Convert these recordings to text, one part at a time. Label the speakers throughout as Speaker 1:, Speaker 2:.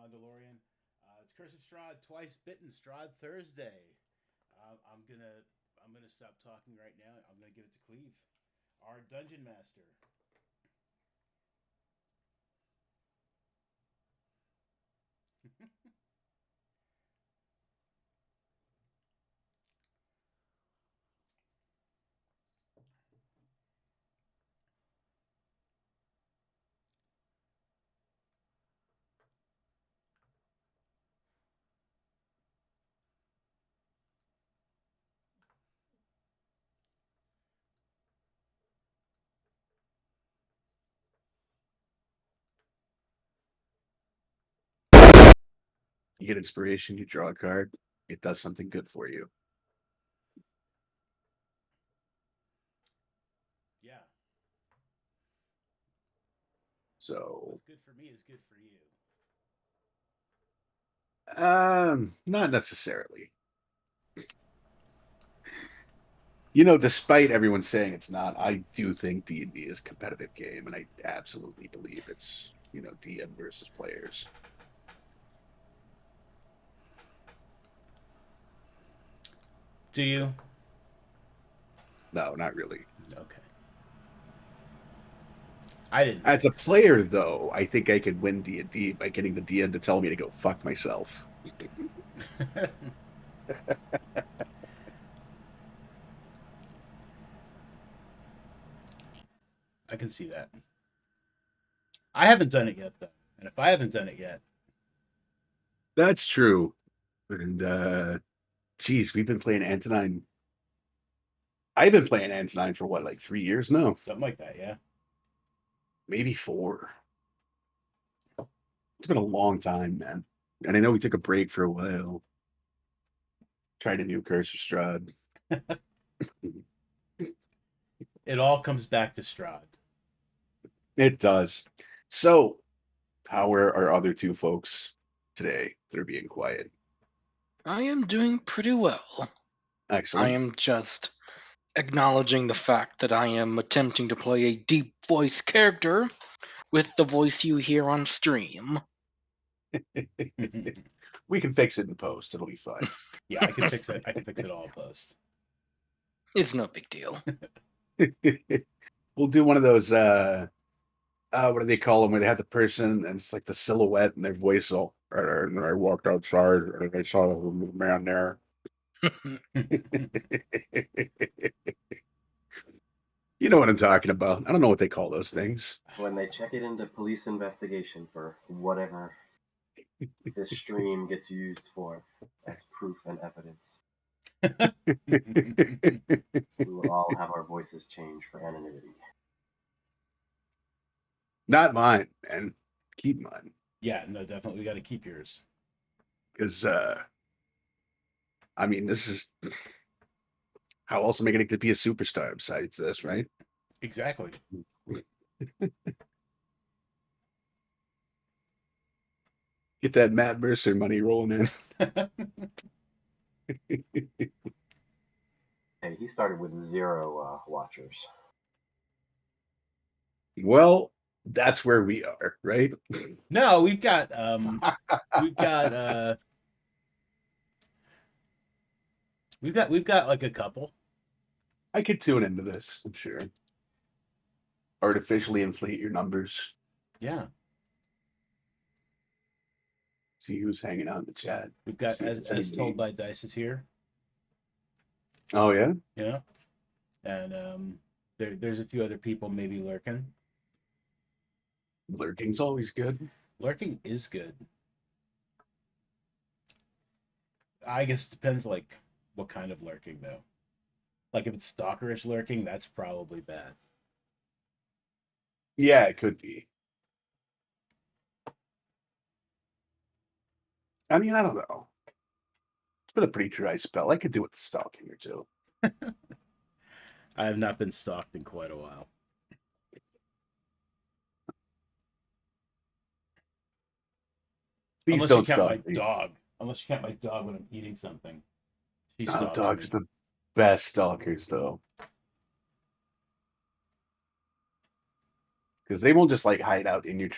Speaker 1: Mandalorian. It's Curse of Strahd, twice bitten. Strahd Thursday. I'm gonna stop talking right now. I'm gonna give it to Cleve, our dungeon master.
Speaker 2: You get inspiration, you draw a card, it does something good for you.
Speaker 1: Yeah,
Speaker 2: So,
Speaker 1: what's good for me is good for you.
Speaker 2: not necessarily. You know, despite everyone saying it's not, I do think D&D is a competitive game, and I absolutely believe it's DM versus players.
Speaker 1: Do you?
Speaker 2: No, not really.
Speaker 1: Okay. I didn't
Speaker 2: As
Speaker 1: think
Speaker 2: a
Speaker 1: so.
Speaker 2: player, though, I think I could win D&D by getting the DM to tell me to go fuck myself.
Speaker 1: I can see that. I haven't done it yet though, and if I haven't done it yet,
Speaker 2: That's true. And geez, we've been playing Antonine. I've been playing Antonine for what, like 3 years now?
Speaker 1: something like that, yeah.
Speaker 2: Maybe four. It's been a long time, man. And I know we took a break for a while. Tried a new Curse of Strahd.
Speaker 1: It all comes back to Strahd.
Speaker 2: It does. So, how are our other two folks today that are being quiet?
Speaker 3: I am doing pretty well. I
Speaker 2: Excellent.
Speaker 3: am just acknowledging the fact that I am attempting to play a deep voice character with the voice you hear on stream.
Speaker 2: We can fix it in post. It'll be fine.
Speaker 1: Yeah, I can fix it. I can fix it all post.
Speaker 3: It's no big deal.
Speaker 2: We'll do one of those what do they call them where they have the person and it's like the silhouette and their voice all and I walked outside and I saw the man there. You know what I'm talking about. I don't know what they call those things.
Speaker 4: When they check it into police investigation for whatever this stream gets used for as proof and evidence, we will all have our voices changed for anonymity.
Speaker 2: Not mine, man. Keep mine.
Speaker 1: Yeah, no, definitely. We got to keep yours.
Speaker 2: Because I mean, this is how else am I going to be a superstar besides this, right?
Speaker 1: Exactly.
Speaker 2: Get that Matt Mercer money rolling in.
Speaker 4: Hey, he started with 0 watchers.
Speaker 2: Well, that's where we are, right?
Speaker 1: No, we've got we've got like a couple.
Speaker 2: I could tune into this, I'm sure. Artificially inflate your numbers.
Speaker 1: Yeah,
Speaker 2: See who's hanging out in the chat.
Speaker 1: we've got
Speaker 2: See if it's
Speaker 1: as told
Speaker 2: anybody.
Speaker 1: by Dice is here.
Speaker 2: Oh yeah,
Speaker 1: Yeah, and there's a few other people maybe lurking.
Speaker 2: lurking's always good.
Speaker 1: Lurking is good. I guess it depends like what kind of lurking though. Like if it's stalkerish lurking, that's probably bad.
Speaker 2: Yeah, it could be. I mean, I don't know. It's been a pretty dry spell. I could do with stalking or two.
Speaker 1: I have not been stalked in quite a while.
Speaker 2: Please
Speaker 1: Unless you
Speaker 2: don't
Speaker 1: count
Speaker 2: stalk
Speaker 1: my
Speaker 2: me.
Speaker 1: dog. Unless you count my dog when I'm eating something. She
Speaker 2: Oh,
Speaker 1: stalks
Speaker 2: dogs
Speaker 1: me.
Speaker 2: are the best stalkers, though. because they won't just like hide out in your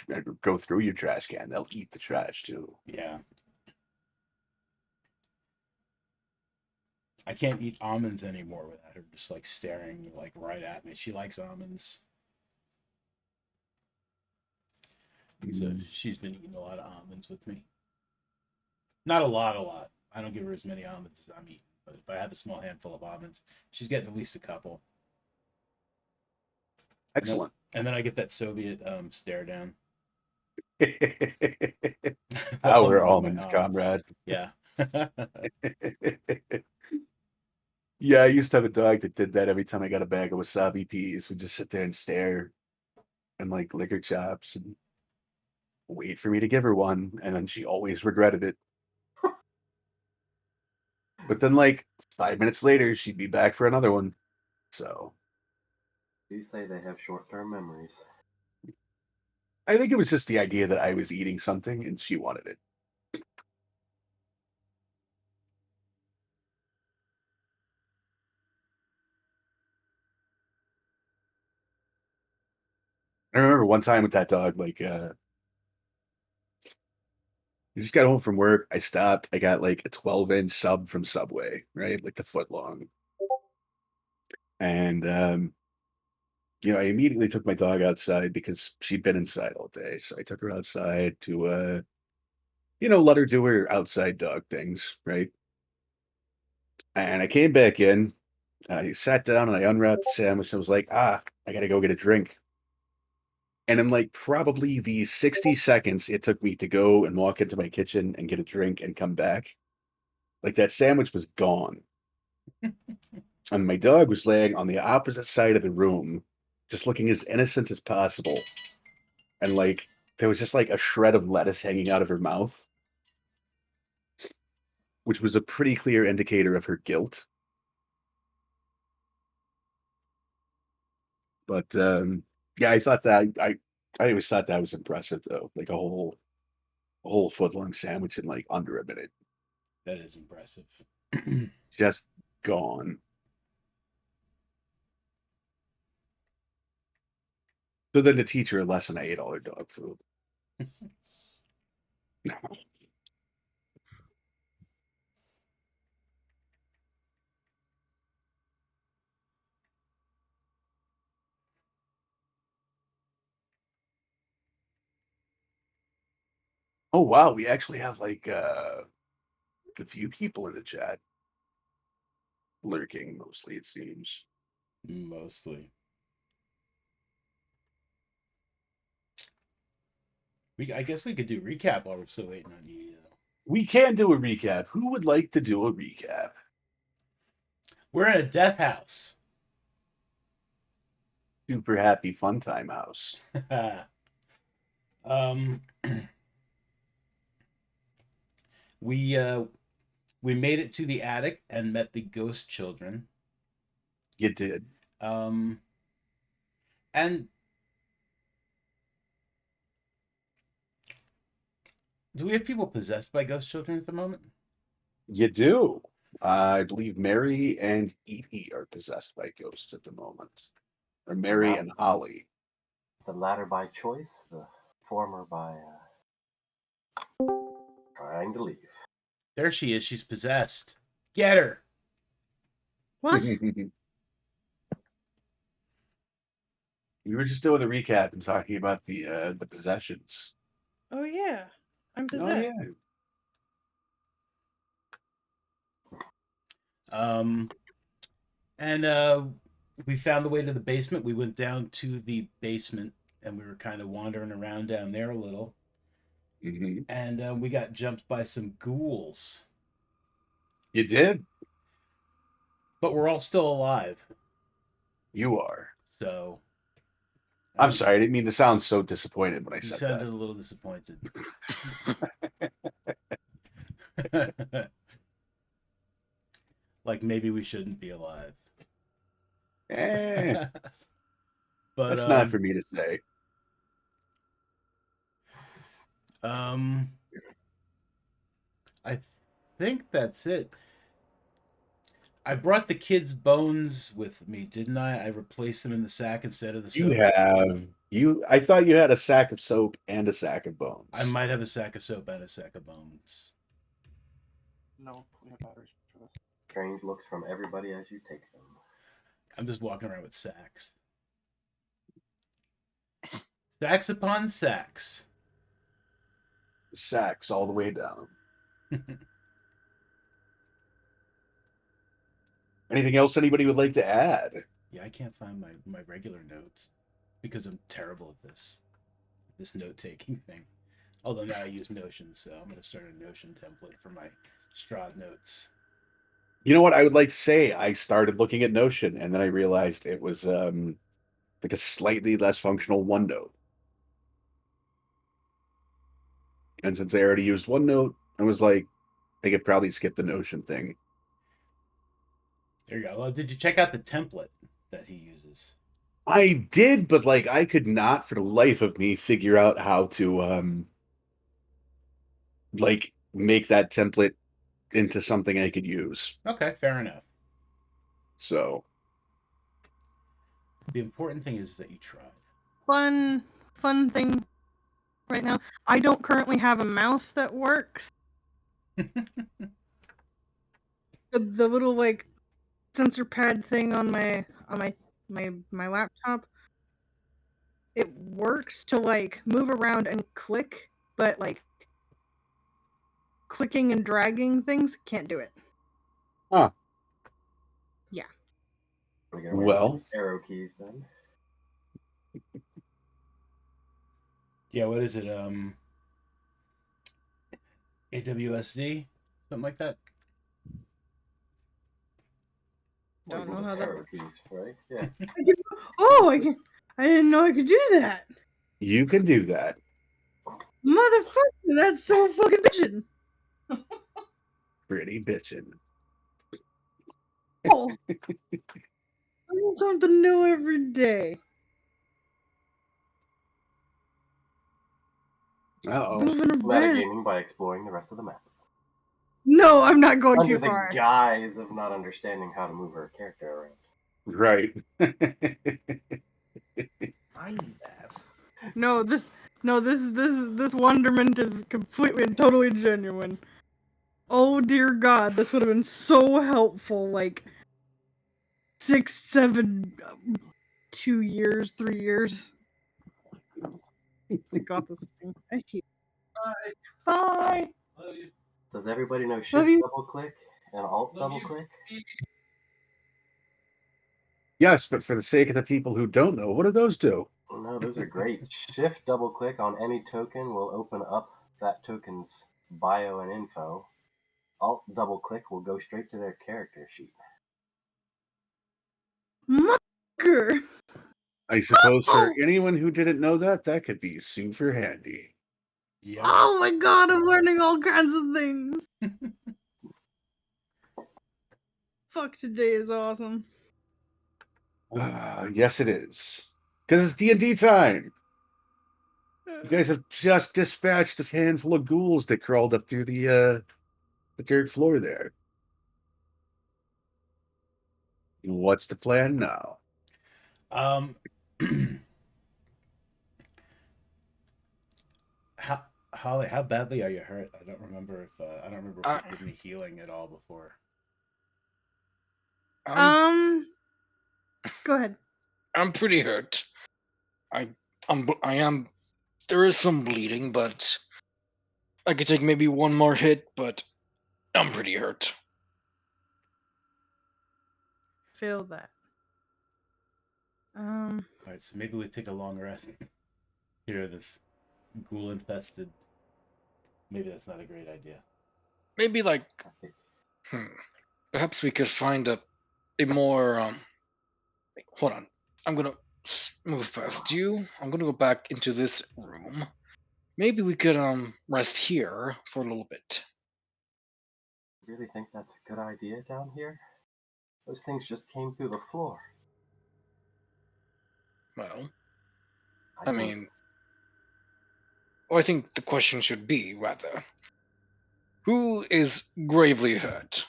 Speaker 2: go through your trash can. They'll eat the trash too.
Speaker 1: Yeah. I can't eat almonds anymore without her just like staring like right at me. She likes almonds. So she's been eating a lot of almonds with me. Not a lot. I don't give her as many almonds as I'm eating. But if I have a small handful of almonds, she's getting at least a couple.
Speaker 2: Excellent.
Speaker 1: And then I get that Soviet stare down.
Speaker 2: Our
Speaker 1: With my
Speaker 2: almonds, comrade.
Speaker 1: Yeah.
Speaker 2: Yeah, I used to have a dog that did that every time I got a bag of wasabi peas. Would just sit there and stare and like lick her chops and wait for me to give her one, and then she always regretted it. But then, like 5 minutes later, she'd be back for another one. So
Speaker 4: You say they have short-term memories.
Speaker 2: I think it was just the idea that I was eating something and she wanted it. I remember one time with that dog, like I just got home from work. I stopped. I got like a 12-inch sub from Subway, right? Like the foot long. And I immediately took my dog outside because she'd been inside all day. So I took her outside to let her do her outside dog things, right? And I came back in, I sat down and I unwrapped the sandwich and I was like, I gotta go get a drink. And in like probably the 60 seconds it took me to go and walk into my kitchen and get a drink and come back, like that sandwich was gone. And my dog was laying on the opposite side of the room, just looking as innocent as possible. And like there was just like a shred of lettuce hanging out of her mouth, which was a pretty clear indicator of her guilt. But yeah, I thought that I always thought that was impressive though. Like a whole foot long sandwich in like under a minute.
Speaker 1: That is impressive.
Speaker 2: Just gone. So then to teach her a lesson, I ate all her dog food. Oh wow, we actually have like a few people in the chat lurking mostly, it seems.
Speaker 1: Mostly. I guess we could do recap while we're still waiting on you.
Speaker 2: We can do a recap. Who would like to do a recap?
Speaker 1: We're in a death house.
Speaker 2: Super happy fun time house.
Speaker 1: um, we made it to the attic and met the ghost children.
Speaker 2: You did.
Speaker 1: And do we have people possessed by ghost children at the moment?
Speaker 2: You do. I believe Mary and Edie are possessed by ghosts at the moment. Or Mary and Holly.
Speaker 4: The latter by choice, the former by trying to leave.
Speaker 1: There she is. She's possessed. Get her.
Speaker 5: What?
Speaker 2: We were just doing a recap and talking about the possessions.
Speaker 5: Oh yeah, I'm
Speaker 2: Oh
Speaker 5: possessed.
Speaker 2: yeah.
Speaker 1: And we found the way to the basement. We went down to the basement and we were kind of wandering around down there a little.
Speaker 2: Mm-hmm.
Speaker 1: And we got jumped by some ghouls.
Speaker 2: You did.
Speaker 1: But we're all still alive.
Speaker 2: You are.
Speaker 1: So.
Speaker 2: I'm sorry. I didn't mean to sound so disappointed when I
Speaker 1: You
Speaker 2: said
Speaker 1: sounded
Speaker 2: that.
Speaker 1: a little disappointed. Like maybe we shouldn't be alive.
Speaker 2: But
Speaker 1: But
Speaker 2: that's not for me to say.
Speaker 1: I think that's it. I brought the kids' bones with me, didn't I? I replaced them in the sack instead of the
Speaker 2: You
Speaker 1: soap.
Speaker 2: have you. I thought you had a sack of soap and a sack of bones.
Speaker 1: I might have a sack of soap and a sack of bones.
Speaker 6: No, we have batteries for this.
Speaker 4: Strange looks from everybody as you take them.
Speaker 1: I'm just walking around with sacks. Sacks upon sacks.
Speaker 2: Sacks all the way down. Anything else anybody would like to add?
Speaker 1: Yeah, I can't find my regular notes because I'm terrible at this note taking thing. Although now I use Notion, so I'm going to start a Notion template for my Strahd notes.
Speaker 2: You know what I would like to say? I started looking at Notion, and then I realized it was like a slightly less functional OneNote. And since I already used OneNote, I was like, I could probably skip the Notion thing.
Speaker 1: There you go. Well, did you check out the template that he uses?
Speaker 2: I did, but like I could not for the life of me figure out how to like make that template into something I could use.
Speaker 1: Okay, fair enough.
Speaker 2: So
Speaker 1: The important thing is that you tried.
Speaker 5: Fun thing right now. I don't currently have a mouse that works. The little like sensor pad thing on my laptop. It works to like move around and click, but like clicking and dragging things can't do it.
Speaker 2: Huh.
Speaker 5: Yeah.
Speaker 4: We're gonna wear
Speaker 2: Well.
Speaker 4: those arrow keys then.
Speaker 1: Yeah, what is it? AWSD? Something like that?
Speaker 4: Well,
Speaker 5: Don't
Speaker 4: you can
Speaker 5: know
Speaker 4: just
Speaker 5: how that
Speaker 4: arrow
Speaker 5: works.
Speaker 4: keys, right? Yeah.
Speaker 5: Oh, I didn't know I could do that.
Speaker 2: You can do that.
Speaker 5: Motherfucker, that's so fucking bitchin'.
Speaker 2: Pretty bitchin'.
Speaker 5: Oh. Learn something new every day.
Speaker 2: Uh-oh.
Speaker 5: Moving a bit.
Speaker 4: Metagaming by exploring the rest of the map.
Speaker 5: No, I'm not going
Speaker 4: Under
Speaker 5: too
Speaker 4: the
Speaker 5: far.
Speaker 4: guise of not understanding how to move her character around.
Speaker 2: Right.
Speaker 6: I need that.
Speaker 5: This wonderment is completely and totally genuine. Oh dear God, this would have been so helpful. Like 6, 7, 2 years, 3 years. I got this thing. I hate it. Bye.
Speaker 6: Love you.
Speaker 4: Does everybody know
Speaker 5: Love
Speaker 4: shift
Speaker 5: you.
Speaker 4: double click and alt
Speaker 6: Love
Speaker 4: double
Speaker 6: you.
Speaker 4: click?
Speaker 2: Yes, but for the sake of the people who don't know, what do those do?
Speaker 4: No, those are great. Shift double click on any token will open up that token's bio and info. Alt double click will go straight to their character sheet.
Speaker 5: Mucker.
Speaker 2: I suppose for anyone who didn't know that, that could be super handy.
Speaker 1: Yep.
Speaker 5: Oh my God, I'm learning all kinds of things. Fuck, today is awesome.
Speaker 2: Yes, it is. Because it's D&D time. You guys have just dispatched a handful of ghouls that crawled up through the dirt floor there. What's the plan now?
Speaker 1: Holly, how badly are you hurt? I don't remember if you did any healing at all before.
Speaker 5: Go ahead.
Speaker 3: I'm pretty hurt. I am. There is some bleeding, but I could take maybe one more hit. But I'm pretty hurt.
Speaker 5: Feel that.
Speaker 1: All right, so maybe we take a long rest. Here, this ghoul infested. Maybe that's not a great idea.
Speaker 3: Maybe like, perhaps we could find a more. Hold on. I'm gonna move past you. I'm gonna go back into this room. Maybe we could rest here for a little bit.
Speaker 4: Really think that's a good idea down here? Those things just came through the floor.
Speaker 3: Well,
Speaker 4: I think
Speaker 3: I think the question should be rather, who is gravely hurt?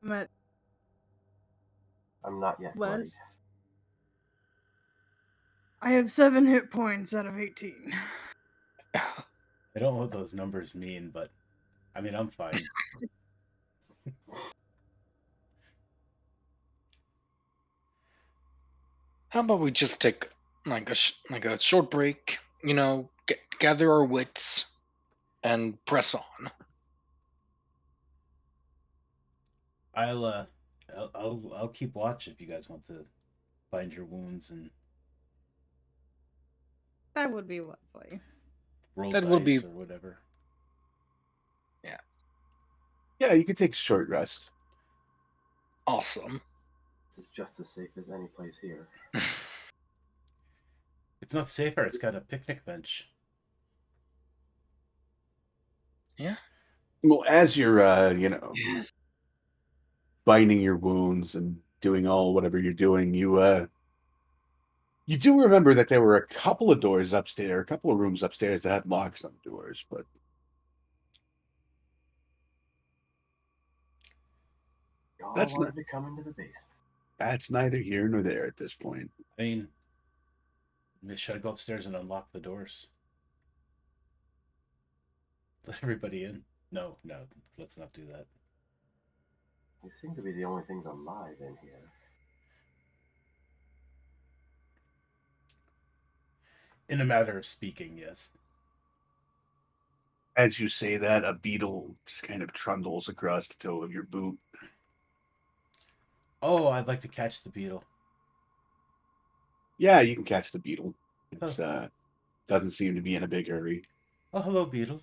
Speaker 5: I'm at
Speaker 4: I'm not yet bloodied.
Speaker 5: less. I have 7 hit points out of 18.
Speaker 1: I don't know what those numbers mean, but I mean, I'm fine.
Speaker 3: How about we just take like a short break? You know, gather our wits and press on.
Speaker 1: I'll keep watch if you guys want to find your wounds and
Speaker 5: That would be lovely.
Speaker 1: roll
Speaker 3: That
Speaker 1: dice
Speaker 3: will be-
Speaker 1: or whatever.
Speaker 2: Yeah, you could take a short rest.
Speaker 3: Awesome.
Speaker 4: This is just as safe as any place here.
Speaker 1: It's not safer. It's got a picnic bench.
Speaker 3: Yeah.
Speaker 2: Well, as you're,
Speaker 5: Yes.
Speaker 2: binding your wounds and doing all whatever you're doing, you do remember that there were a couple of doors upstairs, a couple of rooms upstairs that had locks on the doors, but
Speaker 4: Y'all
Speaker 2: That's
Speaker 4: wanted
Speaker 2: not-
Speaker 4: to come into the basement.
Speaker 2: that's neither here nor there at this point.
Speaker 1: I mean, should I go upstairs and unlock the doors? Let everybody in? No, let's not do that.
Speaker 4: They seem to be the only things alive in here.
Speaker 1: In a matter of speaking, yes.
Speaker 2: As you say that, a beetle just kind of trundles across the toe of your boot.
Speaker 1: Oh, I'd like to catch the beetle.
Speaker 2: Yeah, you can catch the beetle. It's doesn't seem to be in a big hurry.
Speaker 1: Oh, hello, beetle.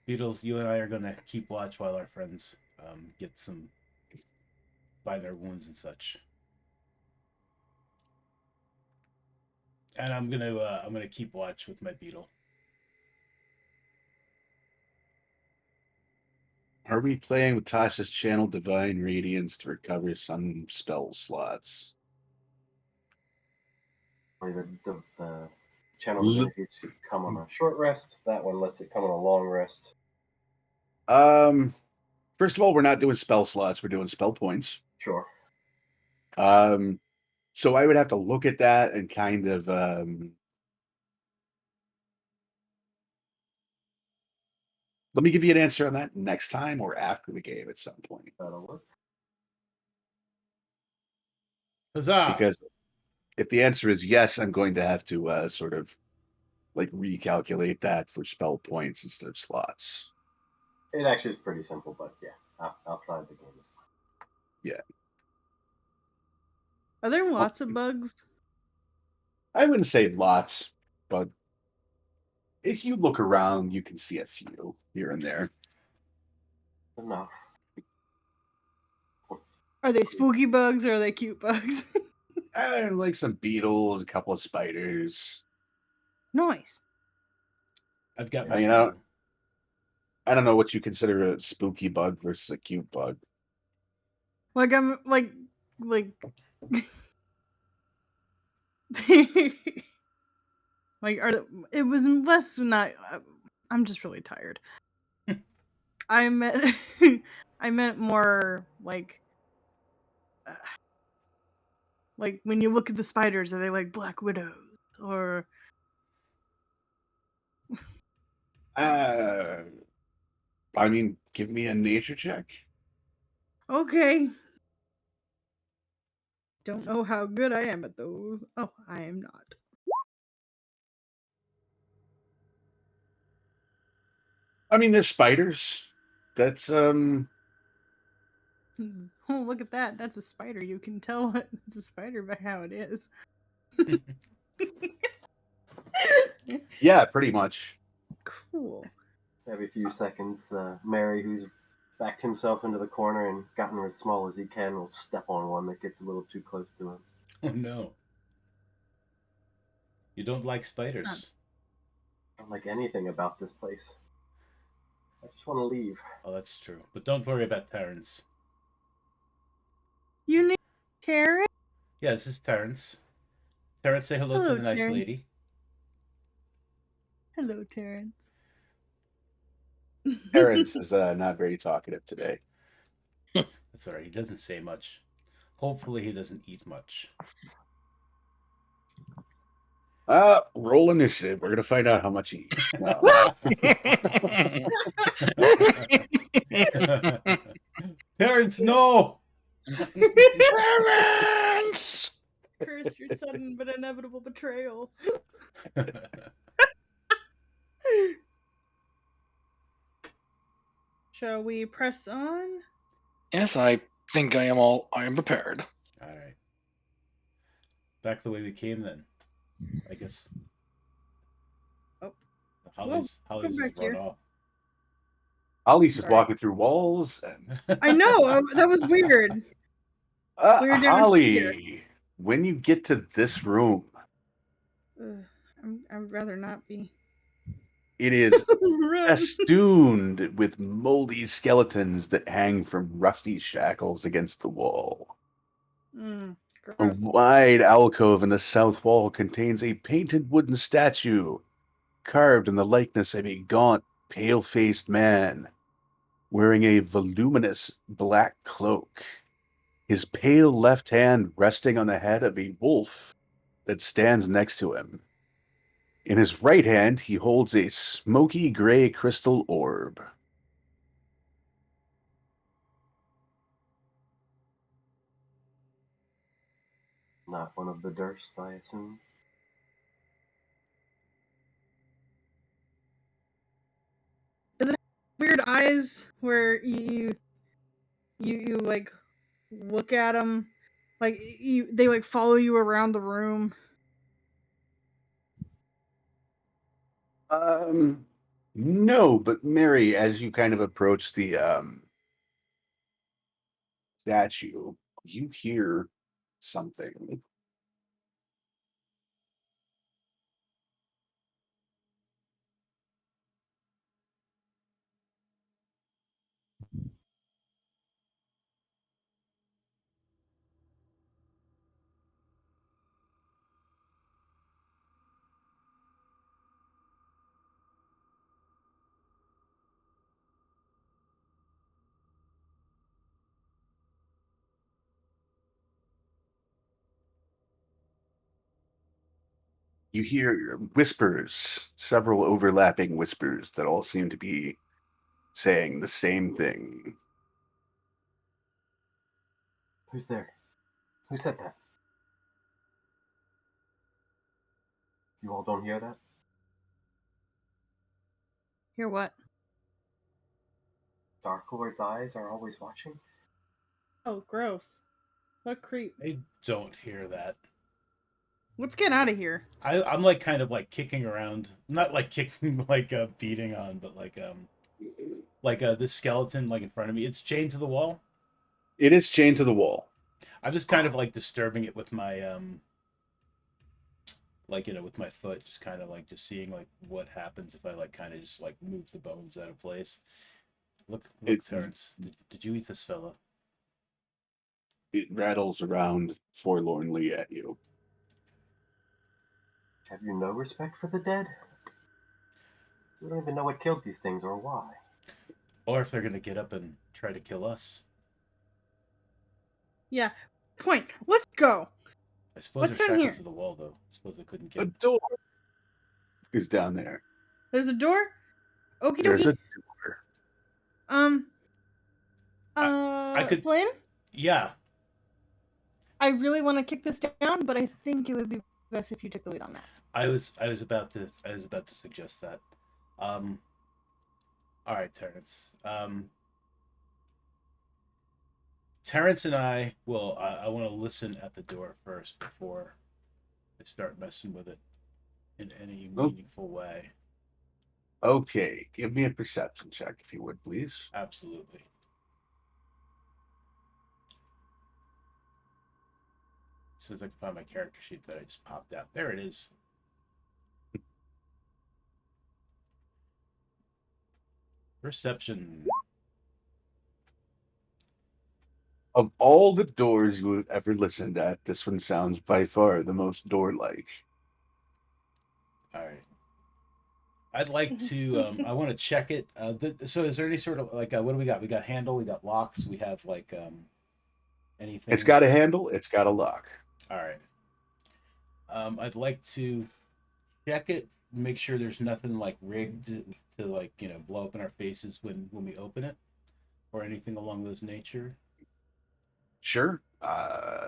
Speaker 1: Beetles, you and I are gonna keep watch while our friends get some by their wounds and such. And I'm gonna keep watch with my beetle.
Speaker 2: Are we playing with Tasha's channel Divine Radiance to recover some spell slots?
Speaker 4: Or the channel ability to come on a short rest. That one lets it come on a long rest.
Speaker 2: First of all, we're not doing spell slots, we're doing spell points.
Speaker 4: Sure.
Speaker 2: So I would have to look at that and kind of let me give you an answer on that next time or after the game at some point.
Speaker 4: That'll work.
Speaker 1: Huzzah!
Speaker 2: Because if the answer is yes, I'm going to have to sort of like recalculate that for spell points instead of slots.
Speaker 4: It actually is pretty simple, but yeah, outside the game is fine.
Speaker 2: Yeah.
Speaker 5: Are there lots of bugs?
Speaker 2: I wouldn't say lots, but if you look around, you can see a few here and there.
Speaker 4: Enough.
Speaker 5: Are they spooky bugs or are they cute bugs?
Speaker 2: Like some beetles, a couple of spiders.
Speaker 5: Nice.
Speaker 1: I've got
Speaker 2: I
Speaker 1: my
Speaker 2: mean,
Speaker 1: beetle.
Speaker 2: I don't know what you consider a spooky bug versus a cute bug.
Speaker 5: Like I'm like like it was less than that. I'm just really tired. I meant I meant more like when you look at the spiders, are they like black widows or
Speaker 2: I mean, give me a nature check.
Speaker 5: okay? Don't know how good I am at those. Oh, I am not.
Speaker 2: I mean, there's spiders. That's
Speaker 5: Oh, look at that. That's a spider. You can tell it's a spider by how it is.
Speaker 2: yeah, pretty much.
Speaker 5: Cool.
Speaker 4: Every few seconds, Mary, who's backed himself into the corner and gotten as small as he can, will step on one that gets a little too close to him.
Speaker 1: Oh no. You don't like spiders.
Speaker 4: I don't like anything about this place. I just want to leave.
Speaker 1: Oh, that's true. But don't worry about Terrence.
Speaker 5: You need Karen?
Speaker 1: Yeah, this is Terrence. Terrence, say hello to
Speaker 5: Hello,
Speaker 1: the nice
Speaker 5: Terrence.
Speaker 1: lady.
Speaker 5: Hello, Terrence.
Speaker 2: Terrence is not very talkative today.
Speaker 1: That's all right. He doesn't say much. Hopefully, he doesn't eat much.
Speaker 2: Roll initiative. We're gonna find out how much he eats. No.
Speaker 1: Terrence, no!
Speaker 3: Parents!
Speaker 5: Curse your sudden but inevitable betrayal. Shall we press on?
Speaker 3: Yes, I think I am prepared.
Speaker 1: All right. Back the way we came then. I guess.
Speaker 5: Oh.
Speaker 1: Holly's
Speaker 5: come
Speaker 1: just
Speaker 5: back
Speaker 1: run
Speaker 5: here.
Speaker 1: off.
Speaker 2: Ollie's just
Speaker 5: Sorry.
Speaker 2: walking through walls. And...
Speaker 5: I know, that was weird. Clear down
Speaker 2: Holly, when you get to this room,
Speaker 5: I'd rather not be.
Speaker 2: it is
Speaker 5: Run.
Speaker 2: festooned with moldy skeletons that hang from rusty shackles against the wall. A
Speaker 5: Gross.
Speaker 2: wide alcove in the south wall contains a painted wooden statue carved in the likeness of a gaunt, pale-faced man wearing a voluminous black cloak, his pale left hand resting on the head of a wolf that stands next to him. In his right hand, he holds a smoky gray crystal orb.
Speaker 4: Not one of the Dursts, I assume.
Speaker 5: Does it have weird eyes where you like look at them, like they like follow you around the room?
Speaker 2: No, but Mary, as you kind of approach the statue, you hear something. You hear whispers, several overlapping whispers that all seem to be saying the same thing.
Speaker 4: Who's there? Who said that? You all don't hear that?
Speaker 5: Hear what?
Speaker 4: Dark Lord's eyes are always watching?
Speaker 5: Oh, gross. What a creep.
Speaker 1: I don't hear that.
Speaker 5: Let's get out of here.
Speaker 1: I'm like kind of like kicking around, not like kicking like beating on, but like this skeleton like in front of me. It's chained to the wall.
Speaker 2: It is chained to the wall.
Speaker 1: I'm just kind of like disturbing it with my like with my foot, just kind of like just seeing like what happens if I like kind of just like move the bones out of place. Look, Terrence, did you eat this fella?
Speaker 2: It rattles around forlornly at you.
Speaker 4: Have you no respect for the dead? You don't even know what killed these things or why.
Speaker 1: Or if they're gonna get up and try to kill us.
Speaker 5: Yeah. Point. Let's go.
Speaker 1: I suppose
Speaker 5: What's
Speaker 1: they're
Speaker 5: in
Speaker 1: shackled
Speaker 5: here?
Speaker 1: to the wall though. I suppose they couldn't
Speaker 2: A
Speaker 1: get.
Speaker 2: door is down there.
Speaker 5: There's a door. Okie
Speaker 2: There's a
Speaker 5: dokie.
Speaker 2: door.
Speaker 1: I could.
Speaker 5: Flynn?
Speaker 1: Yeah.
Speaker 5: I really want to kick this down, but I think it would be best if you took the lead on that.
Speaker 1: I was about to suggest that. All right, Terrence. Terrence and I will. I want to listen at the door first before I start messing with it in any meaningful way.
Speaker 2: Okay, give me a perception check if you would, please.
Speaker 1: Absolutely. As soon as I can find my character sheet that I just popped out. There it is. Perception.
Speaker 2: Of all the doors you have ever listened at, this one sounds by far the most door-like.
Speaker 1: All right. I'd like to. I want to check it. So, is there any sort of like what do we got? We got handle. We got locks. We have like anything.
Speaker 2: It's got a handle. It's got a lock.
Speaker 1: All right. I'd like to check it. Make sure there's nothing like rigged to like blow up in our faces when we open it, or anything along those nature.
Speaker 2: Sure.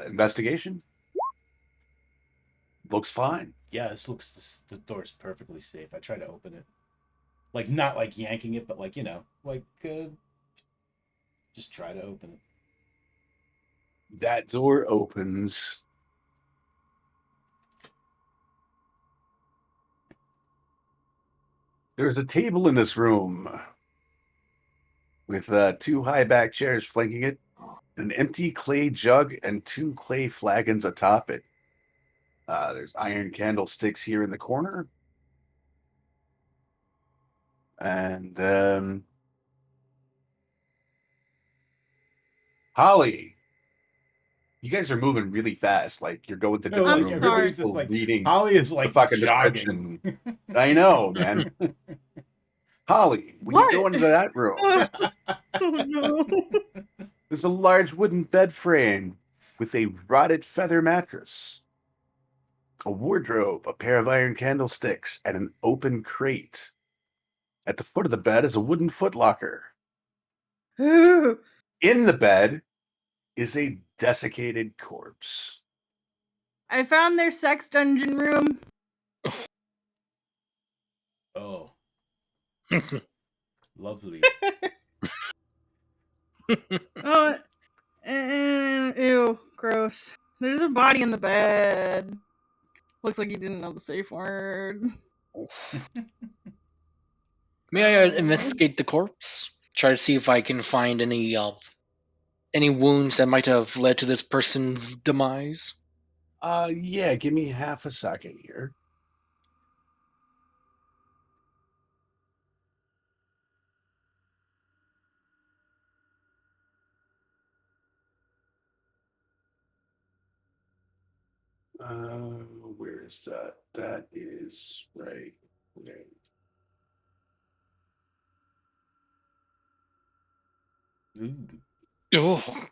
Speaker 2: Investigation. Looks fine.
Speaker 1: Yeah, the door's perfectly safe. I try to open it, like not like yanking it, but like just try to open it.
Speaker 2: That door opens. There's a table in this room with 2 high back chairs flanking it, an empty clay jug, and 2 clay flagons atop it. There's iron candlesticks here in the corner. And Holly, you guys are moving really fast. Like you're going to different
Speaker 5: I'm
Speaker 2: rooms.
Speaker 5: sorry.
Speaker 1: Everybody's just like
Speaker 2: reading
Speaker 1: Holly is
Speaker 2: the
Speaker 1: like
Speaker 2: fucking
Speaker 1: jogging.
Speaker 2: description. I know, man. Holly, when
Speaker 5: What?
Speaker 2: you go into that room,
Speaker 5: Oh no.
Speaker 2: there's a large wooden bed frame with a rotted feather mattress, a wardrobe, a pair of iron candlesticks, and an open crate. At the foot of the bed is a wooden footlocker.
Speaker 5: Ooh.
Speaker 2: In the bed is a desiccated corpse.
Speaker 5: I found their sex dungeon room.
Speaker 1: Oh, lovely.
Speaker 5: Oh, ew, gross. There's a body in the bed. Looks like he didn't know the safe word.
Speaker 3: May I investigate the corpse? Try to see if I can find any wounds that might have led to this person's demise.
Speaker 2: Yeah, give me half a second here. Where is that? That is right there.
Speaker 1: Ooh.
Speaker 3: Oh,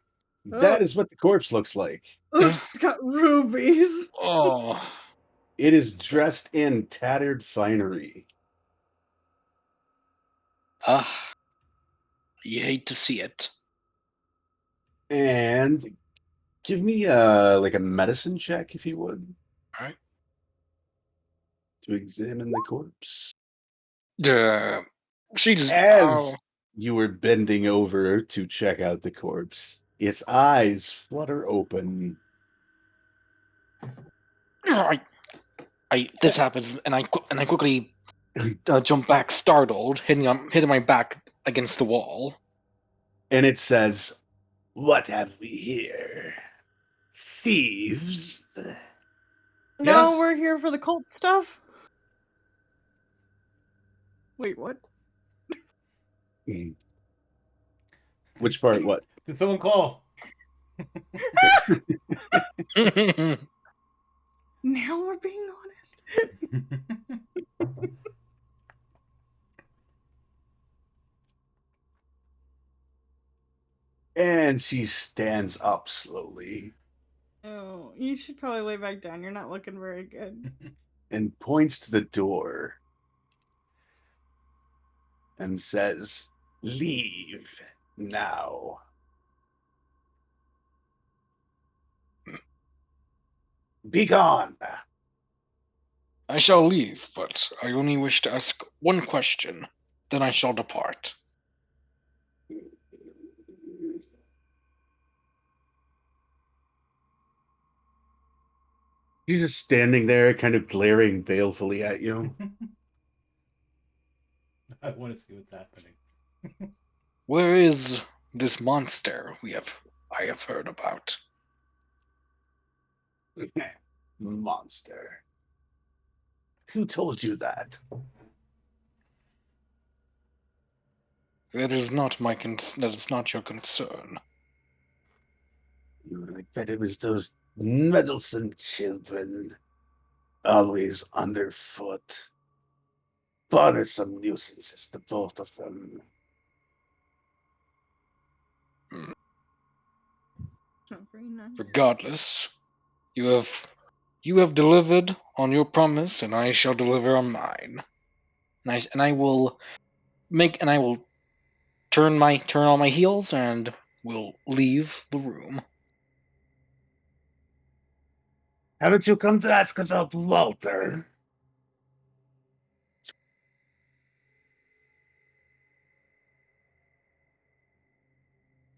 Speaker 2: That is what the corpse looks like.
Speaker 5: Ooh, it's got rubies.
Speaker 3: oh,
Speaker 2: It is dressed in tattered finery.
Speaker 3: ah, you hate to see it.
Speaker 2: And give me like a medicine check, if you would,
Speaker 3: All right.
Speaker 2: to examine the corpse.
Speaker 3: She's
Speaker 2: As you were bending over to check out the corpse, its eyes flutter open.
Speaker 3: this happens, and I quickly jump back, startled, hitting my back against the wall.
Speaker 2: And it says, "What have we here? Thieves?"
Speaker 5: No,
Speaker 1: Yes.
Speaker 5: we're here for the cult stuff. Wait, what?
Speaker 2: Which part? What?
Speaker 1: Did someone call?
Speaker 5: Now we're being honest.
Speaker 2: And she stands up slowly
Speaker 5: Oh, you should probably lay back down. You're not looking very good.
Speaker 2: and points to the door and says, "Leave now." Be gone.
Speaker 3: I shall leave, but I only wish to ask one question. Then I shall depart.
Speaker 2: He's just standing there, kind of glaring balefully at you.
Speaker 1: I want to see what's happening.
Speaker 3: Where is this monster I have heard about?
Speaker 2: Monster. Who told you that?
Speaker 3: That is not that is not your concern.
Speaker 2: I bet it was those meddlesome children, always underfoot. bothersome nuisances, the both of them.
Speaker 5: Not very nice.
Speaker 3: Regardless, you have delivered on your promise, and I shall deliver on mine. And I will turn on my heels and will leave the room.
Speaker 2: Haven't you come to ask about Walter?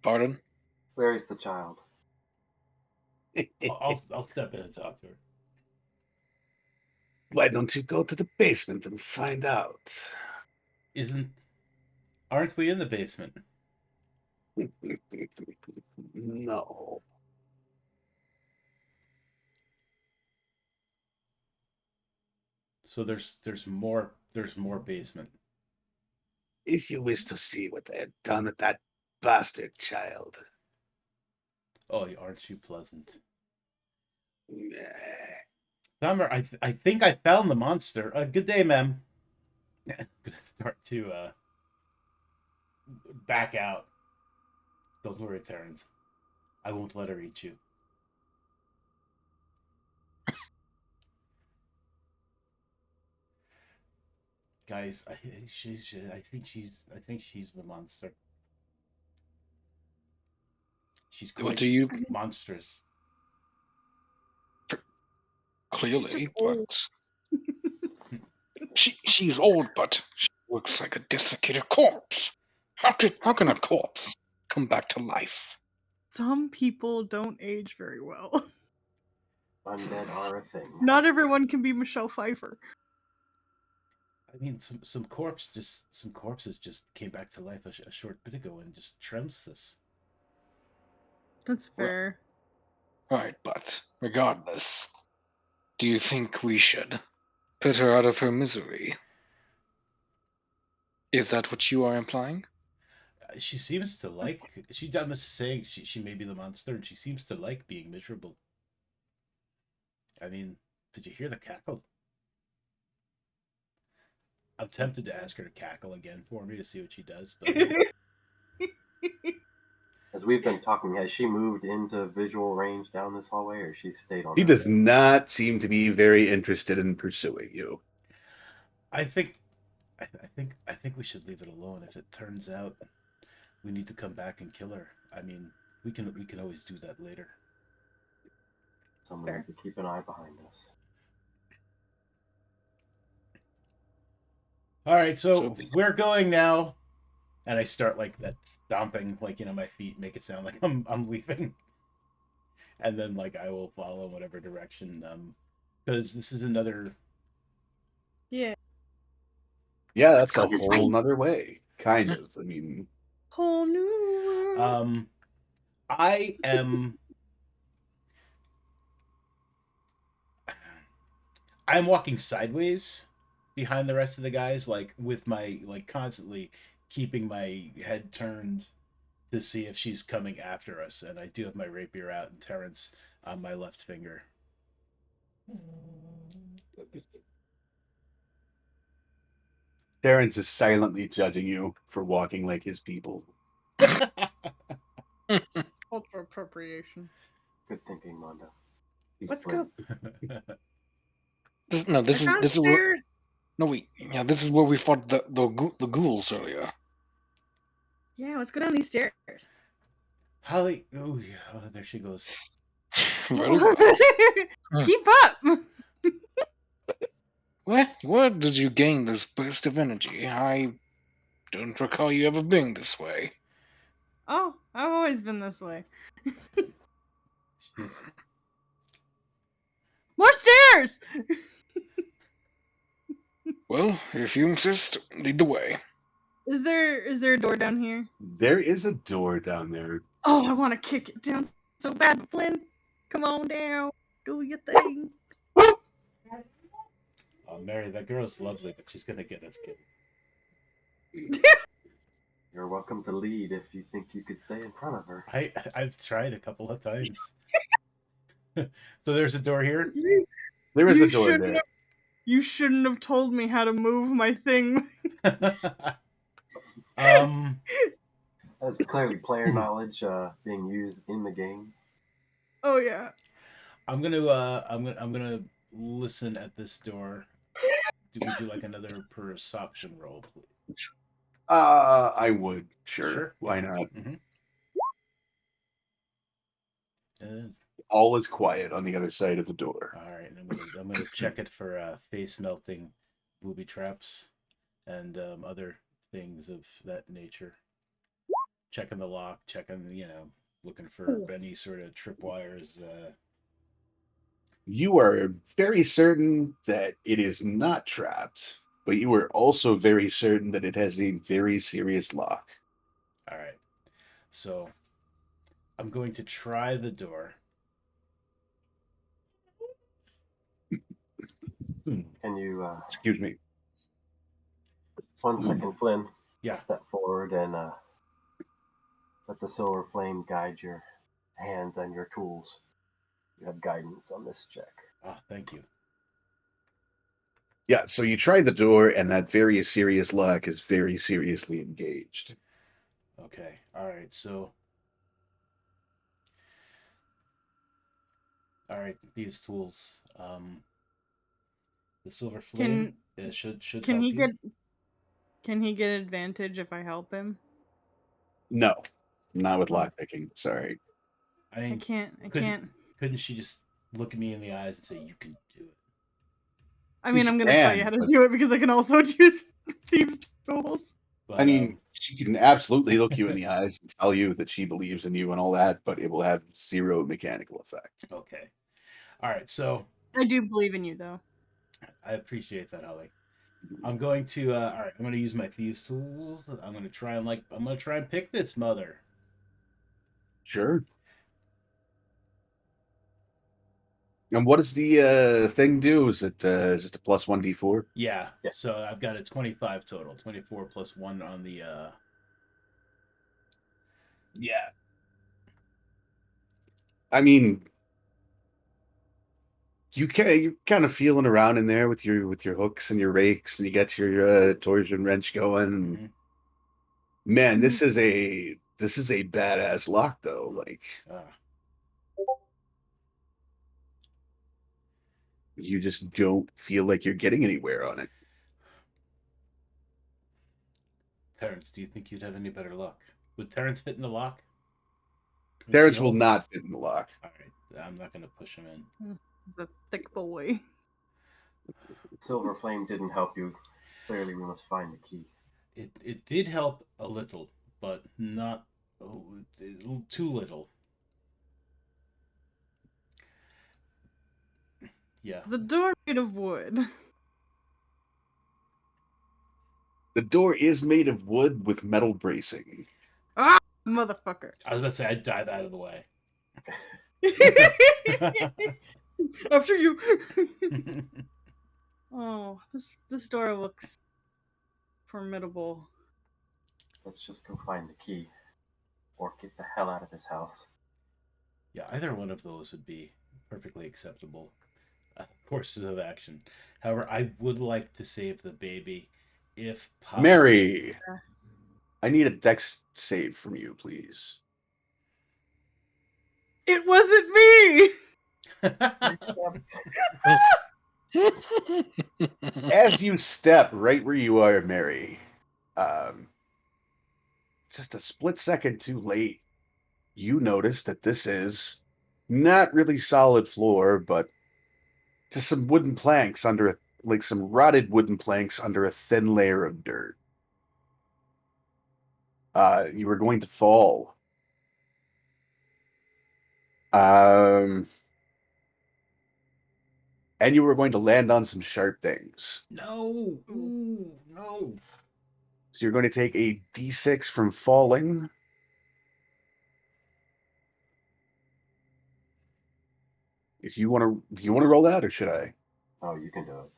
Speaker 3: Pardon?
Speaker 4: Where is the child?
Speaker 1: I'll step in and talk to her.
Speaker 2: Why don't you go to the basement and find out?
Speaker 1: Aren't we in the basement?
Speaker 2: No.
Speaker 1: So there's more basement.
Speaker 2: If you wish to see what they have done with that bastard child.
Speaker 1: Oh, aren't you pleasant?
Speaker 2: Nah.
Speaker 1: Summer, I think I found the monster. Good day, ma'am. I'm gonna start to back out. Don't worry, Terrence. I won't let her eat you. Guys, I think she's the monster. She's
Speaker 3: What
Speaker 1: quite
Speaker 3: do you
Speaker 1: monstrous.
Speaker 3: clearly, but she's old, but she looks like a desiccated corpse. How can a corpse come back to life?
Speaker 5: Some people don't age very well.
Speaker 4: Undead are a thing.
Speaker 5: Not everyone can be Michelle Pfeiffer.
Speaker 1: I mean, some corpses just came back to life a short bit ago and just tremps this.
Speaker 5: That's fair.
Speaker 3: Right, but regardless, do you think we should put her out of her misery? Is that what you are implying?
Speaker 1: She seems to like. She does saying she may be the monster, and she seems to like being miserable. I mean, did you hear the cackle? I'm tempted to ask her to cackle again for me to see what she does, but
Speaker 4: As we've been talking, has she moved into visual range down this hallway, or she stayed on?
Speaker 2: He
Speaker 4: her
Speaker 2: does
Speaker 4: own?
Speaker 2: not seem to be very interested in pursuing you.
Speaker 1: I think we should leave it alone. If it turns out we need to come back and kill her, I mean, we can always do that later.
Speaker 4: Someone
Speaker 5: Fair.
Speaker 4: has to keep an eye behind us.
Speaker 1: All right, so
Speaker 3: So-
Speaker 1: we're going now, and I start like that stomping, like my feet make it sound like I'm leaving, and then like I will follow whatever direction, because this is another.
Speaker 5: Yeah.
Speaker 2: Yeah, that's
Speaker 5: go
Speaker 2: a
Speaker 5: this
Speaker 2: whole
Speaker 5: way.
Speaker 2: nother way. Kind of. I mean,
Speaker 5: Whole new world.
Speaker 1: I am. I'm walking sideways behind the rest of the guys, like with my constantly keeping my head turned to see if she's coming after us, and I do have my rapier out and Terrence on my left finger.
Speaker 2: Terrence is silently judging you for walking like his people.
Speaker 5: Cultural appropriation.
Speaker 4: Good thinking, Mondo. He's
Speaker 5: Let's
Speaker 4: Flint.
Speaker 5: go.
Speaker 3: this is
Speaker 5: They're
Speaker 3: this is where,
Speaker 5: downstairs.
Speaker 3: no wait, yeah, this is where we fought the ghouls earlier.
Speaker 5: Yeah, let's go down these stairs.
Speaker 1: Holly, oh yeah, there she goes.
Speaker 3: Very well.
Speaker 5: Keep up.
Speaker 3: Where did you gain this burst of energy? I don't recall you ever being this way.
Speaker 5: Oh, I've always been this way.
Speaker 1: She's,
Speaker 5: More stairs.
Speaker 3: Well, if you insist, lead the way.
Speaker 5: Is there a door down here?
Speaker 2: There is a door down there.
Speaker 5: Oh, I want to kick it down so bad, Flynn. Come on down. Do your thing.
Speaker 1: oh, Mary, that girl's lovely, but she's gonna get us killed.
Speaker 4: You're welcome to lead if you think you could stay in front of her.
Speaker 1: I've tried a couple of times. So there's a door here.
Speaker 2: There is
Speaker 5: You
Speaker 2: a door
Speaker 5: shouldn't
Speaker 2: there.
Speaker 5: You shouldn't have told me how to move my thing.
Speaker 4: That's clearly player knowledge being used in the game.
Speaker 5: Oh yeah.
Speaker 1: I'm gonna listen at this door. Would you like another perception roll, please?
Speaker 2: I would. Sure.
Speaker 1: Sure.
Speaker 2: Why not?
Speaker 1: Uh,
Speaker 2: All is quiet on the other side of the door.
Speaker 1: all right, I'm gonna check it for face melting, booby traps, and other things of that nature. Checking the lock, looking for any sort of tripwires.
Speaker 2: You are very certain that it is not trapped, but you are also very certain that it has a very serious lock.
Speaker 1: All right, so I'm going to try the door.
Speaker 4: Can you,
Speaker 2: Excuse me.
Speaker 4: 1 second, Flynn?
Speaker 1: Yeah.
Speaker 4: Step forward and let the silver flame guide your hands and your tools. You have guidance on this check.
Speaker 1: Oh, thank you.
Speaker 2: Yeah, so you try the door, and that very serious lock is very seriously engaged.
Speaker 1: Okay. All right. So. All right. These tools. The silver flame. It should
Speaker 5: Can
Speaker 1: help
Speaker 5: he
Speaker 1: you.
Speaker 5: get? Can he get advantage if I help him?
Speaker 2: No, not with
Speaker 5: Oh.
Speaker 2: lockpicking. Sorry.
Speaker 5: I can't.
Speaker 1: Couldn't she just look at me in the eyes and say, "You can do it"?
Speaker 5: I mean,
Speaker 2: She
Speaker 5: I'm gonna tell you
Speaker 2: can,
Speaker 5: how to
Speaker 2: but-
Speaker 5: do it because I can also use thieves' tools.
Speaker 1: But,
Speaker 2: I mean, she can absolutely look you in the eyes and tell you that she believes in you and all that, but it will have zero mechanical effect.
Speaker 1: okay. All right. So
Speaker 5: I do believe in you, though.
Speaker 1: I appreciate that, Holly. I'm going to. All right. I'm going to use my thieves' tools. I'm going to try and pick this mother.
Speaker 2: Sure. And what does the thing do? Is it a plus 1d4?
Speaker 1: Yeah.
Speaker 4: Yeah.
Speaker 1: So I've got a 25 total. 24 plus 1 on the.
Speaker 2: Yeah. I mean, you're kind of feeling around in there with your hooks and your rakes, and you get your torsion wrench going.
Speaker 1: Mhm.
Speaker 2: Man, this is a badass lock, though. Like, you just don't feel like you're getting anywhere on it.
Speaker 1: Terrence, do you think you'd have any better luck? Would Terrence fit in the lock?
Speaker 2: Terrence will not fit in the lock.
Speaker 1: All right, I'm not going to push him in.
Speaker 5: He's a thick boy.
Speaker 4: Silver flame didn't help you. Clearly, we must find the key.
Speaker 1: It did help a little, but not too little. Yeah.
Speaker 5: The door made of wood.
Speaker 2: The door is made of wood with metal bracing.
Speaker 5: Ah, motherfucker.
Speaker 1: I was about to say I'd dive out of the way.
Speaker 5: After you. Oh, this door looks formidable.
Speaker 4: Let's just go find the key. Or get the hell out of this house.
Speaker 1: Yeah, either one of those would be perfectly acceptable courses of action. However, I would like to save the baby, if possible.
Speaker 2: Mary, I need a dex save from you, please.
Speaker 5: It wasn't me.
Speaker 2: As you step right where you are, Mary, just a split second too late, you notice that this is not really solid floor, but just some wooden planks under like some rotted wooden planks under a thin layer of dirt. You were going to fall. And you were going to land on some sharp things.
Speaker 1: No. Ooh, no.
Speaker 2: So you're going to take a d6 from falling. If you want to, do you want to roll that, or should I?
Speaker 4: Oh, you can do it.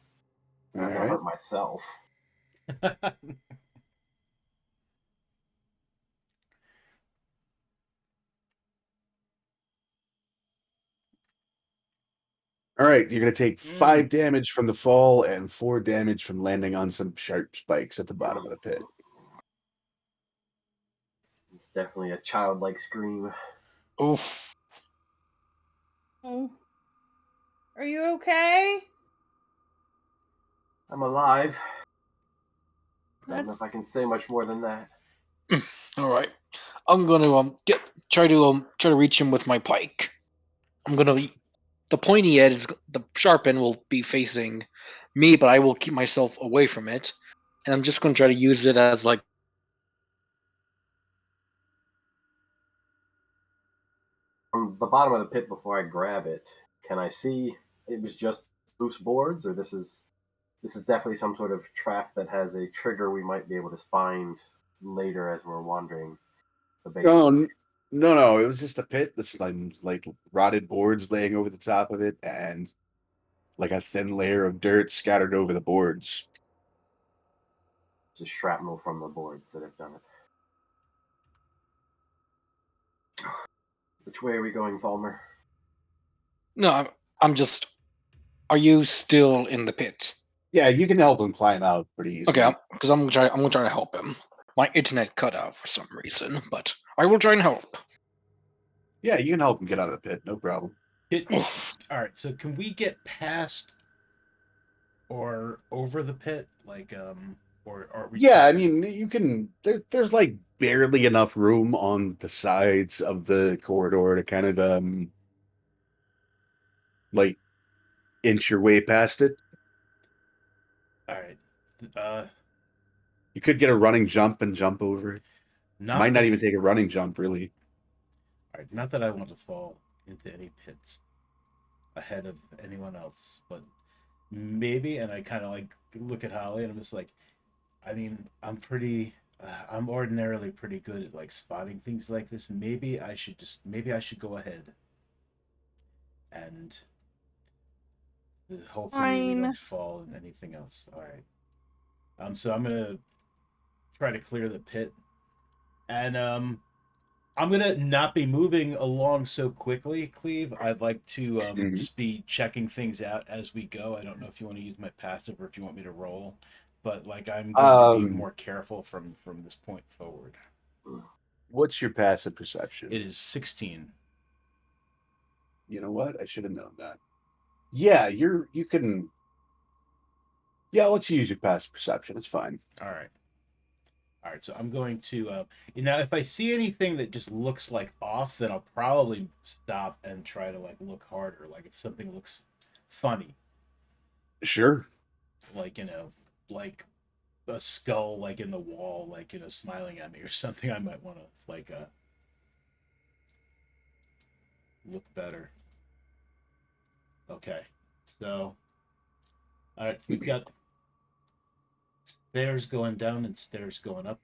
Speaker 4: I'm
Speaker 2: All
Speaker 4: gonna
Speaker 2: right.
Speaker 4: hurt myself.
Speaker 2: All right, you're gonna take 5 damage from the fall and 4 damage from landing on some sharp spikes at the bottom of the pit.
Speaker 4: It's definitely a childlike scream.
Speaker 3: Oof.
Speaker 5: Oh. Are you okay?
Speaker 4: I'm alive. I don't know if
Speaker 5: That's
Speaker 4: I can say much more than that.
Speaker 3: All right. I'm gonna try to reach him with my pike. I'm gonna the pointy end is the sharp end will be facing me, but I will keep myself away from it, and I'm just gonna try to use it as like
Speaker 4: From the bottom of the pit before I grab it, can I see it was just loose boards, or this is definitely some sort of trap that has a trigger we might be able to find later as we're wandering the
Speaker 2: Oh,
Speaker 4: basement.
Speaker 2: no, it was just a pit with some like rotted boards laying over the top of it and like a thin layer of dirt scattered over the boards.
Speaker 4: Just shrapnel from the boards that have done it. Which way are we going, Falmer?
Speaker 3: no. I'm just. Are you still in the pit?
Speaker 2: Yeah, you can help him climb out pretty
Speaker 3: Okay,
Speaker 2: easily.
Speaker 3: because I'm gonna try to help him. My internet cut out for some reason, but I will try and help.
Speaker 2: Yeah, you can help him get out of the pit, no problem.
Speaker 1: All right, so can we get past or over the pit, like or are we?
Speaker 2: Yeah, I mean, you can. There's like barely enough room on the sides of the corridor to kind of like inch your way past it.
Speaker 1: All right. Uh,
Speaker 2: You could get a running jump and jump over it.
Speaker 1: not
Speaker 2: Might not
Speaker 1: that.
Speaker 2: even take a running jump, really.
Speaker 1: All right, not that I want to fall into any pits ahead of anyone else, but maybe. And I kind of like look at Holly, and I'm just like, I mean, I'm ordinarily pretty good at like spotting things like this. Maybe I should go ahead and hopefully we
Speaker 5: fine.
Speaker 1: don't fall in anything else. All right. So I'm gonna try to clear the pit, and I'm gonna not be moving along so quickly, Cleve. I'd like to
Speaker 2: Mhm.
Speaker 1: just be checking things out as we go. I don't know if you want to use my passive or if you want me to roll, but like I'm going to be more careful from this point forward.
Speaker 2: What's your passive perception?
Speaker 1: It is 16.
Speaker 2: You know what? I should have known that. Yeah, you can. Yeah, I'll let you use your passive perception. It's fine.
Speaker 1: All right. All right, so I'm going to now if I see anything that just looks like off, then I'll probably stop and try to like look harder. Like if something looks funny,
Speaker 2: Sure.
Speaker 1: like like a skull like in the wall, like smiling at me or something, I might want to like look better. Okay, so all right, we've got stairs going down and stairs going up.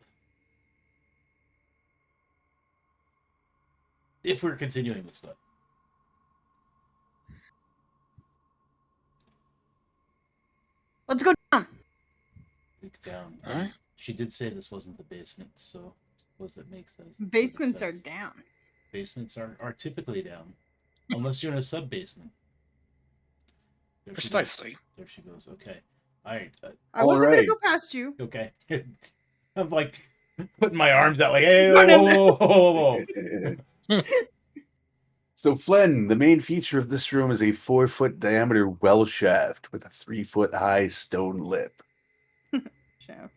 Speaker 1: If we're continuing this way.
Speaker 5: Let's go down.
Speaker 1: Look down.
Speaker 3: All right.
Speaker 1: She did say this wasn't the basement, so I suppose that makes sense.
Speaker 5: Basements are down.
Speaker 1: Basements are typically down, unless you're in a sub basement.
Speaker 3: Precisely.
Speaker 1: There she goes. Okay. All right.
Speaker 5: I wasn't
Speaker 2: right.
Speaker 5: gonna go past you.
Speaker 1: Okay. I'm like putting my arms out, like, hey,
Speaker 5: Run in there.
Speaker 1: whoa.
Speaker 2: So, Flynn, the main feature of this room is a 4-foot diameter well shaft with a 3-foot high stone lip.
Speaker 5: Shaft.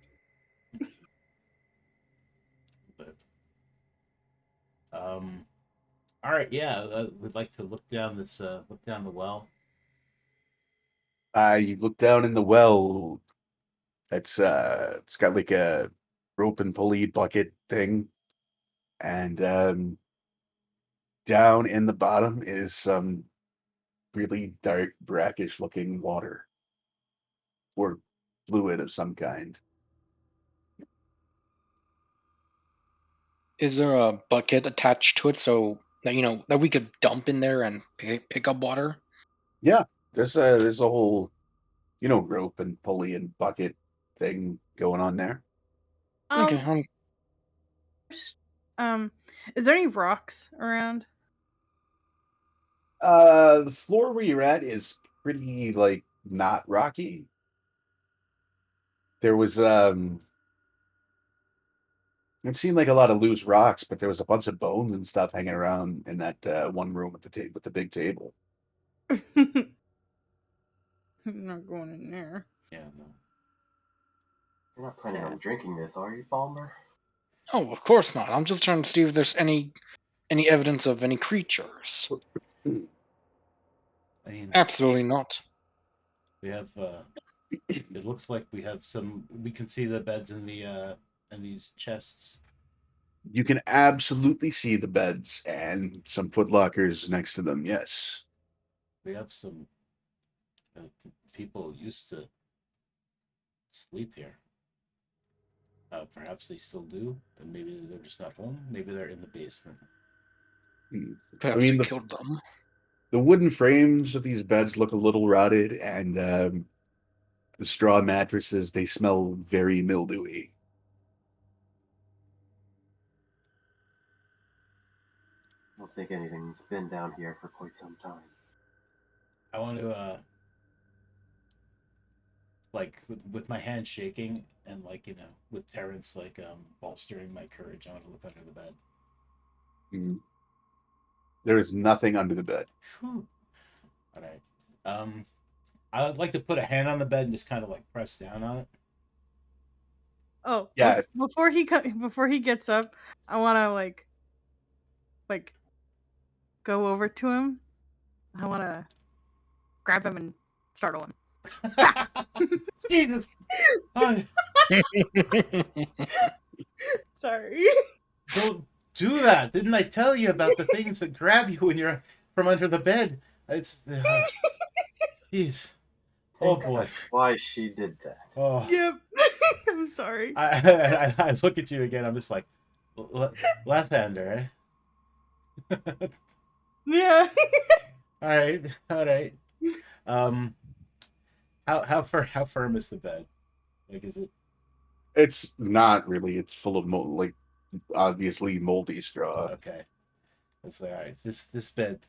Speaker 1: All right. Yeah, we'd like to look down look down the well.
Speaker 2: You look down in the well. It's got like a rope and pulley bucket thing, and down in the bottom is some really dark, brackish looking water or fluid of some kind.
Speaker 3: Is there a bucket attached to it so that that we could dump in there and pick up water?
Speaker 2: Yeah, there's a whole rope and pulley and bucket thing going on there.
Speaker 3: Okay.
Speaker 5: Um, is there any rocks around?
Speaker 2: The floor where you're at is pretty like not rocky. There was it seemed like a lot of loose rocks, but there was a bunch of bones and stuff hanging around in that one room with the big table.
Speaker 5: I'm not going in there.
Speaker 1: Yeah, no.
Speaker 4: You're not planning on
Speaker 5: Sad.
Speaker 4: drinking this, are you, Falmer?
Speaker 3: Oh, of course not. I'm just trying to see if there's any evidence of any creatures.
Speaker 1: I mean,
Speaker 3: Absolutely not.
Speaker 1: we have. It looks like we have some. We can see the beds in these chests.
Speaker 2: You can absolutely see the beds and some footlockers next to them. Yes.
Speaker 1: We have some people used to sleep here. Perhaps they still do, and maybe they're just not home. Maybe they're in the basement.
Speaker 3: Perhaps
Speaker 2: mean,
Speaker 3: we
Speaker 2: the-
Speaker 3: killed them.
Speaker 2: The wooden frames of these beds look a little rotted, and the straw mattresses, they smell very mildewy.
Speaker 4: I don't think anything's been down here for quite some time.
Speaker 1: I want to like with my hand shaking and like with Terrence like bolstering my courage. I want to look under the bed.
Speaker 2: There is nothing under the bed.
Speaker 1: Whew. All right. I would like to put a hand on the bed and just kind of like press down on it.
Speaker 5: Oh,
Speaker 2: Yeah.
Speaker 5: Before he gets up, I want to like go over to him. I want to grab him and startle him.
Speaker 1: Jesus! Oh,
Speaker 5: Sorry.
Speaker 1: don't do that! Didn't I tell you about the things that grab you when you're from under the bed? It's jeez. Oh boy.
Speaker 4: That's why she did that.
Speaker 1: Oh.
Speaker 5: Yep. I'm sorry.
Speaker 1: I look at you again. I'm just like left-hander, eh?
Speaker 5: Yeah.
Speaker 1: All right. How firm is the bed? Like, is it?
Speaker 2: It's not really. It's full of like obviously moldy straw.
Speaker 1: Okay. It's like, all right. This bed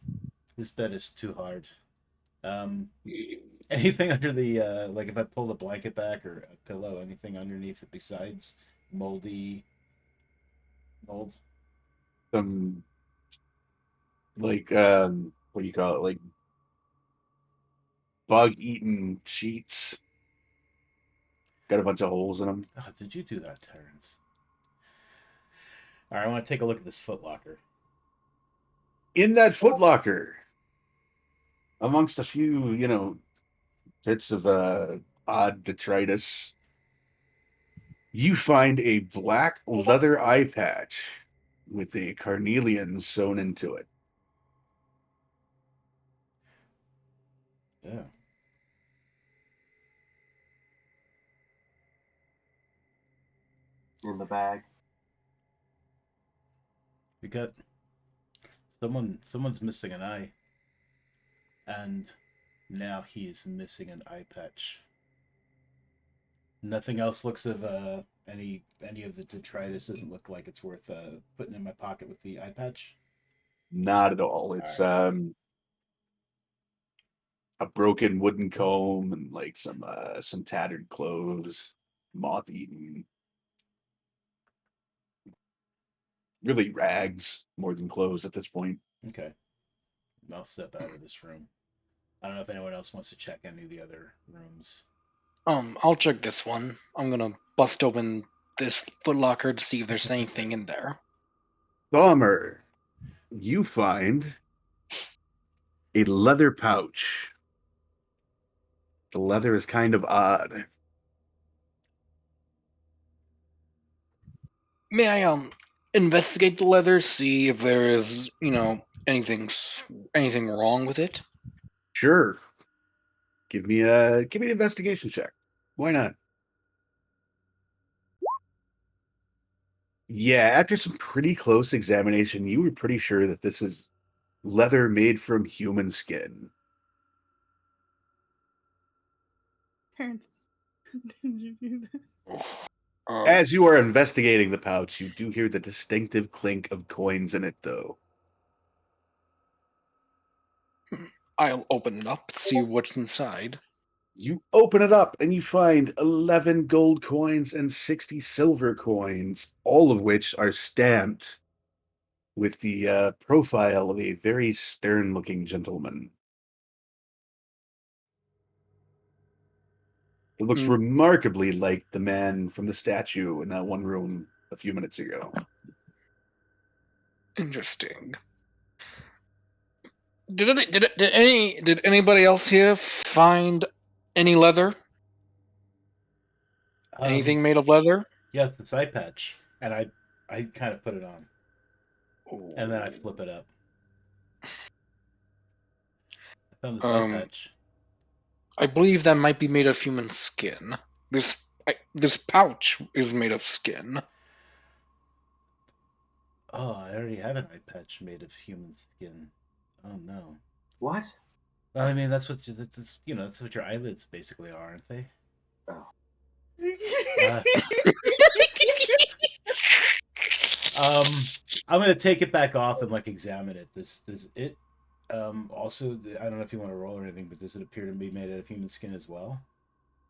Speaker 1: is too hard. Anything under the like if I pull the blanket back or a pillow, anything underneath it besides mold?
Speaker 2: Some like what do you call it? Like bug-eaten sheets. Got a bunch of holes in them.
Speaker 1: Oh, did you do that, Terrence? All right, I want to take a look at this footlocker.
Speaker 2: In that footlocker, amongst a few, bits of odd detritus, you find a black leather eye patch with a carnelian sewn into it.
Speaker 1: Yeah.
Speaker 4: In the bag.
Speaker 1: We got someone's missing an eye. And now he's missing an eye patch. Nothing else looks of any of the detritus doesn't look like it's worth putting in my pocket with the eye patch.
Speaker 2: Not at all. It's
Speaker 1: All
Speaker 2: a broken wooden comb and like some tattered clothes, moth-eaten. Really rags more than clothes at this point.
Speaker 1: Okay. I'll step out of this room. I don't know if anyone else wants to check any of the other rooms.
Speaker 3: I'll check this one. I'm gonna bust open this footlocker to see if there's anything in there.
Speaker 2: Bomber, you find a leather pouch. The leather is kind of odd.
Speaker 3: May I investigate the leather, see if there is anything wrong with it?
Speaker 2: Sure. Give me an investigation check. Why not? Yeah, after some pretty close examination, you were pretty sure that this is leather made from human skin.
Speaker 5: Parents, did you do that?
Speaker 2: As you are investigating the pouch, you do hear the distinctive clink of coins in it, though.
Speaker 3: I'll open it up, see what's inside.
Speaker 2: You open it up and you find 11 gold coins and 60 silver coins, all of which are stamped with the profile of a very stern-looking gentleman. It looks
Speaker 3: Mm.
Speaker 2: remarkably like the man from the statue in that one room a few minutes ago.
Speaker 3: Interesting. Did anybody else here find any leather? Anything made of leather?
Speaker 1: Yes, the side patch, and I kind of put it on, and then I
Speaker 3: Ooh.
Speaker 1: flip it up. I found the side patch.
Speaker 3: I believe that might be made of human skin. This pouch is made of skin.
Speaker 1: Oh, I already have an eye patch made of human skin. Oh no.
Speaker 4: What?
Speaker 1: Well, I mean, that's what that's what your eyelids basically are, aren't they?
Speaker 4: Oh.
Speaker 1: I'm gonna take it back off and like examine it. Does it also, I don't know if you want to roll or anything, but does it appear to be made out of human skin as well?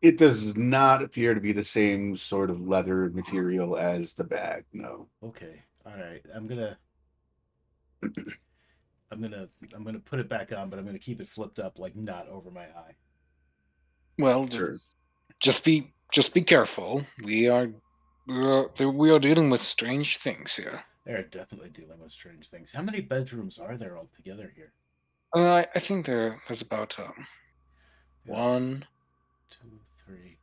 Speaker 2: It does not appear to be the same sort of leather material as the bag, no.
Speaker 1: Okay. All right. I'm gonna put it back on, but I'm gonna keep it flipped up, like not over my eye.
Speaker 3: Well,
Speaker 2: Sure.
Speaker 3: just be careful. We are dealing with strange things here.
Speaker 1: They're definitely dealing with strange things. How many bedrooms are there altogether here?
Speaker 3: I think there's about
Speaker 1: Yeah.
Speaker 3: 1,
Speaker 1: 2, 3,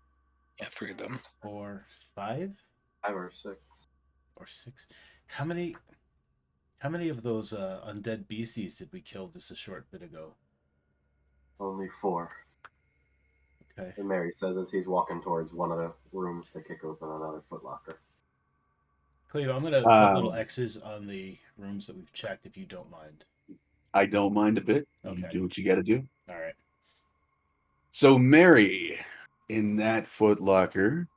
Speaker 3: yeah, 3 of them.
Speaker 1: 4, 5,
Speaker 4: 5 or 6.
Speaker 1: or 6. How many of those undead beasties did we kill just a short bit ago?
Speaker 4: Only 4.
Speaker 1: Okay.
Speaker 4: And Mary says as he's walking towards one of the rooms to kick open another footlocker.
Speaker 1: Cleo, I'm gonna put little X's on the rooms that we've checked if you don't mind.
Speaker 2: I don't mind a bit.
Speaker 1: Okay.
Speaker 2: You do what you got to do.
Speaker 1: All right.
Speaker 2: So, Mary, in that footlocker,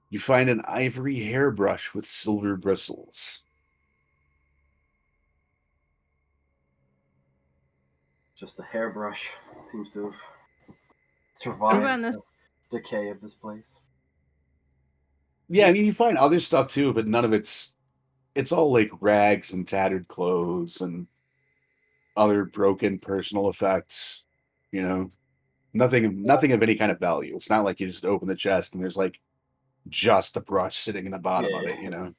Speaker 2: you find an ivory hairbrush with silver bristles.
Speaker 4: Just a hairbrush. Seems to have
Speaker 5: What
Speaker 4: survived
Speaker 5: about this?
Speaker 4: the decay of this place.
Speaker 2: Yeah, I mean, you find other stuff too, but none of it's all like rags and tattered clothes and other broken personal effects, you know. Nothing of any kind of value. It's not like you just open the chest and there's like just the brush sitting in the bottom of it, you know.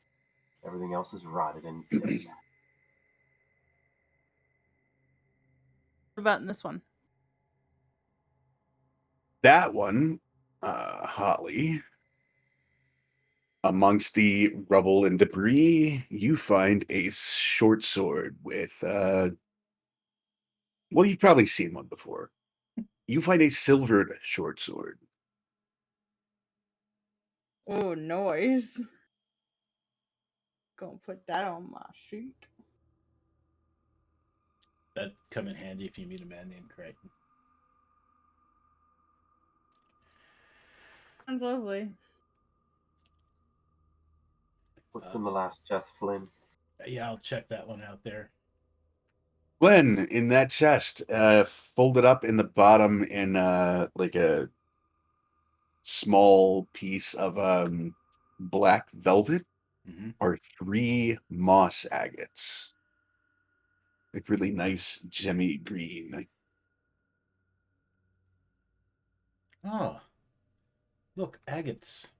Speaker 4: Everything else is rotted and dead.
Speaker 5: What about in this one?
Speaker 2: That one, Holly, amongst the rubble and debris, you find a short sword with well, you've probably seen one before. You find a silvered short sword.
Speaker 5: Oh, noise. Gonna put that on my sheet.
Speaker 1: That'd come in handy if you meet a man named Crichton.
Speaker 5: Sounds lovely.
Speaker 4: What's in the last chest, Flynn?
Speaker 1: Yeah, I'll check that one out there.
Speaker 2: Glenn, in that chest, folded up in the bottom in like a small piece of black velvet, are 3 moss agates. Like really nice gemmy green.
Speaker 1: Oh, look, agates.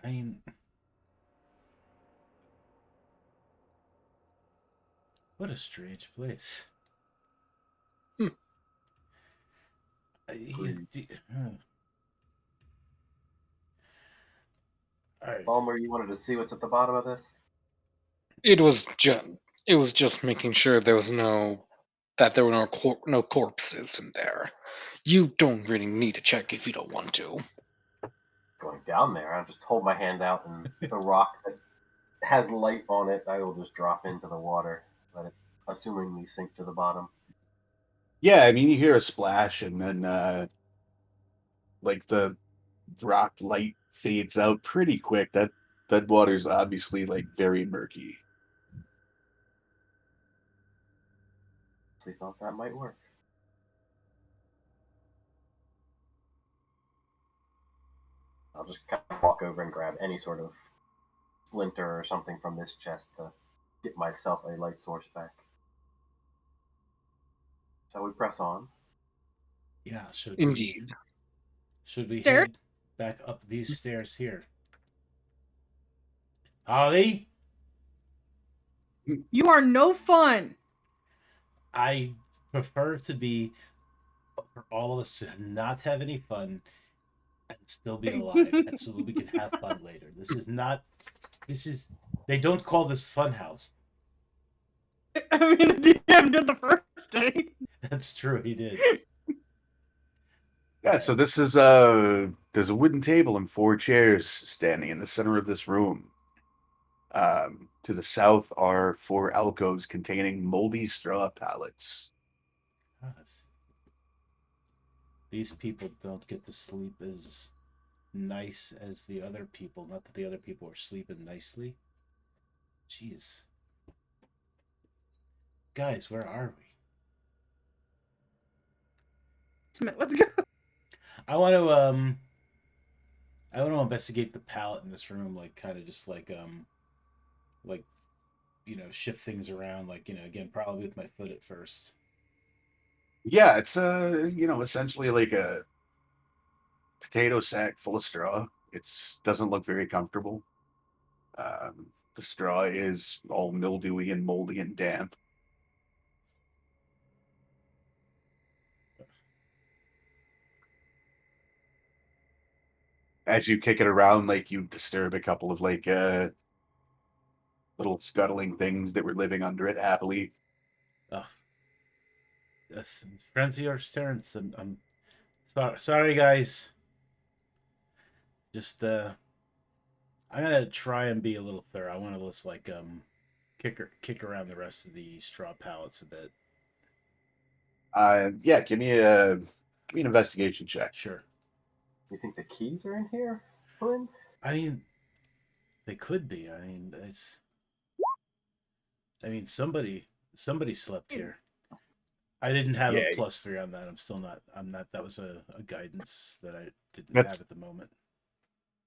Speaker 1: I mean, what a strange place.
Speaker 3: Hmm.
Speaker 1: All right.
Speaker 4: Palmer, you wanted to see what's at the bottom of this?
Speaker 3: It was just making sure there was no corpses in there. You don't really need to check if you don't want to.
Speaker 4: Going down there, I'll just hold my hand out and the rock that has light on it, I will just drop into the water, let it assumingly sink to the bottom.
Speaker 2: Yeah, I mean you hear a splash and then like the rock light fades out pretty quick. That water's obviously like very murky.
Speaker 4: I thought that might work. I'll just kind of walk over and grab any sort of splinter or something from this chest to get myself a light source back. Shall we press on?
Speaker 1: Yeah, should
Speaker 3: Indeed.
Speaker 1: we
Speaker 5: Stairs?
Speaker 1: head back up these stairs here? Holly,
Speaker 5: You are no fun.
Speaker 1: I prefer to be for all of us to not have any fun and still be alive, and so that we can have fun later. This is not. This is. They don't call this Funhouse.
Speaker 5: I mean, the DM did the first day.
Speaker 1: That's true. He did.
Speaker 2: Yeah, so this is there's a wooden table and 4 chairs standing in the center of this room. To the south are 4 alcoves containing moldy straw pallets.
Speaker 1: God. These people don't get to sleep as nice as the other people. Not that the other people are sleeping nicely. Jeez. Guys, where are we?
Speaker 5: Let's go.
Speaker 1: I want to investigate the pallet in this room, like kind of just like shift things around, like again probably with my foot at first.
Speaker 2: Yeah, it's essentially like a potato sack full of straw. It doesn't look very comfortable. The straw is all mildewy and moldy and damp. As you kick it around, like you disturb a couple of like little scuttling things that were living under it happily.
Speaker 1: Ugh. Yes, Frenzy or Terrence, I'm sorry guys. Just I'm gonna try and be a little thorough. I want to just like kick around the rest of the straw pallets a bit.
Speaker 2: Yeah, give me an investigation check.
Speaker 1: Sure.
Speaker 4: You think the keys are in here, Flynn?
Speaker 1: I mean, they could be. I mean, somebody slept here. I didn't have a
Speaker 2: Yeah.
Speaker 1: +3 on that. I'm not. That was a guidance that I didn't
Speaker 2: That's-
Speaker 1: have at the moment.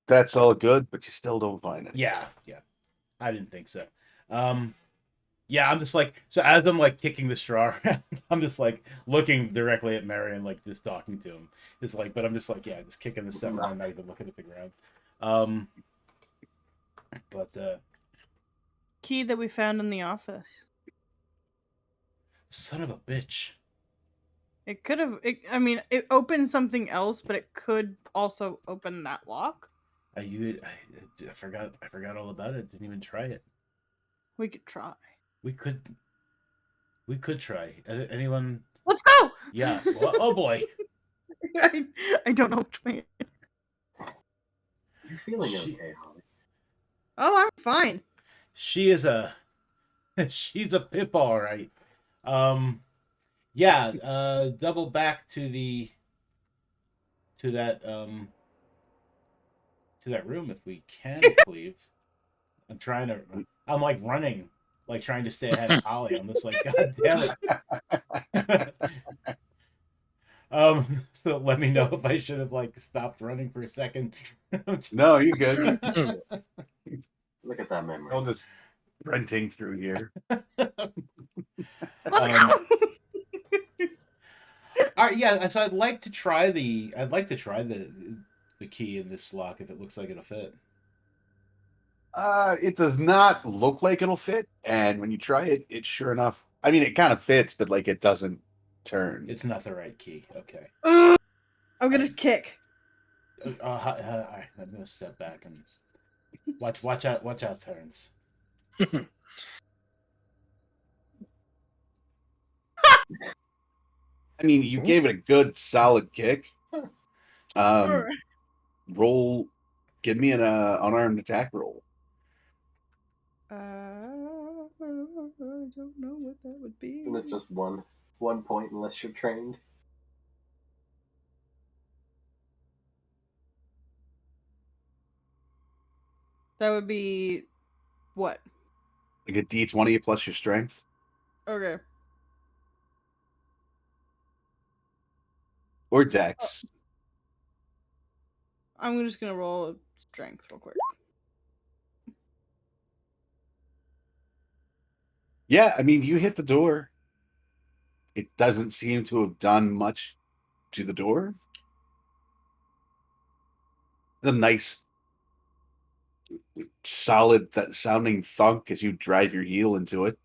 Speaker 2: That's all good, but you still don't find it.
Speaker 1: Yeah. I didn't think so. Yeah, I'm just like, so as I'm like kicking the straw around, I'm just like looking directly at Mary and like just talking to him. It's like, but I'm just like, yeah, just kicking the stuff around, not even looking at the ground. But
Speaker 5: Key that we found in the office.
Speaker 1: son of a bitch.
Speaker 5: It could have. I mean, it opened something else, but it could also open that lock.
Speaker 1: I forgot all about it. Didn't even try it.
Speaker 5: We could try.
Speaker 1: We could try. Anyone?
Speaker 5: Let's go.
Speaker 1: Yeah. Well, oh boy.
Speaker 5: I don't know which way.
Speaker 4: You feeling okay, Holly?
Speaker 5: Oh, I'm fine.
Speaker 1: She's a pip, all right. Yeah. Double back to that room if we can, please. I'm like running, like trying to stay ahead of Holly. I'm just like, God damn it. So let me know if I should have like stopped running for a second.
Speaker 2: No, you're good.
Speaker 4: Look at that memory.
Speaker 2: I'll just renting through here.
Speaker 5: Let's go.
Speaker 1: All right, yeah. So I'd like to try the key in this lock if it looks like it'll fit.
Speaker 2: It does not look like it'll fit, and when you try it, it sure enough. I mean, it kind of fits, but like it doesn't turn.
Speaker 1: It's not the right key. Okay.
Speaker 5: I'm gonna kick.
Speaker 1: All right, I'm gonna step back and watch out, Terrence.
Speaker 2: I mean, you gave it a good, solid kick. Roll. Give me an unarmed attack roll.
Speaker 5: I don't know what that would be.
Speaker 4: Isn't it just one point unless you're trained?
Speaker 5: That would be what?
Speaker 2: Like a D20 plus your strength.
Speaker 5: Okay.
Speaker 2: Or dex.
Speaker 5: I'm just gonna roll a strength real quick.
Speaker 2: Yeah, I mean, you hit the door. It doesn't seem to have done much to the door. The nice, solid sounding thunk as you drive your heel into it.